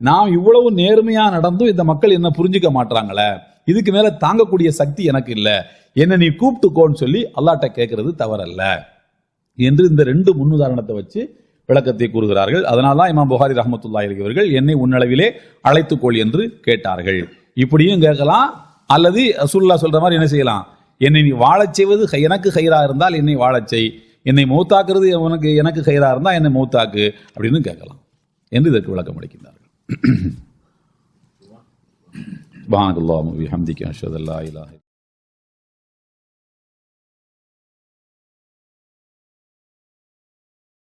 நாம் இவ்வளவு நேர்மையா நடந்தும் இந்த மக்கள் என்ன புரிஞ்சுக்க மாட்டாங்களே, இதுக்கு மேல தாங்கக்கூடிய சக்தி எனக்கு இல்ல, என்ன நீ கூப்பிட்டுக்கோன்னு சொல்லி அல்லாஹ்ட்ட கேட்கறது தவறல்ல என்று இந்த 2 முன்னுதாரணத்தை வச்சு விளக்கத்தை கூறுகிறார்கள். அதனால்தான் இமாம் புகாரி ரஹ்மத்துல்லாஹி அலைஹி அவர்கள் என்னை உன்னளவிலே அழைத்துக்கொள் என்று கேட்டார்கள். இப்படியும் கேட்கலாம், அல்லது ரசூலுல்லாஹ் சொல்ற மாதிரி என்ன செய்யலாம், என்னை நீ வாழச் செய்வது எனக்கு ஹைரா இருந்தால் என்னை வாழச் செய், என்னை மௌத்தாக்குறது எனக்கு ஹைரா இருந்தால் என்னை மௌத்தாக்கு அப்படின்னு கேட்கலாம் என்று இதற்கு விளக்கம் அளிக்கின்றார்கள். சுப்ஹானல்லாஹி வ பிஹம்திஹி அஷ்ஹது அல்லா இலாஹா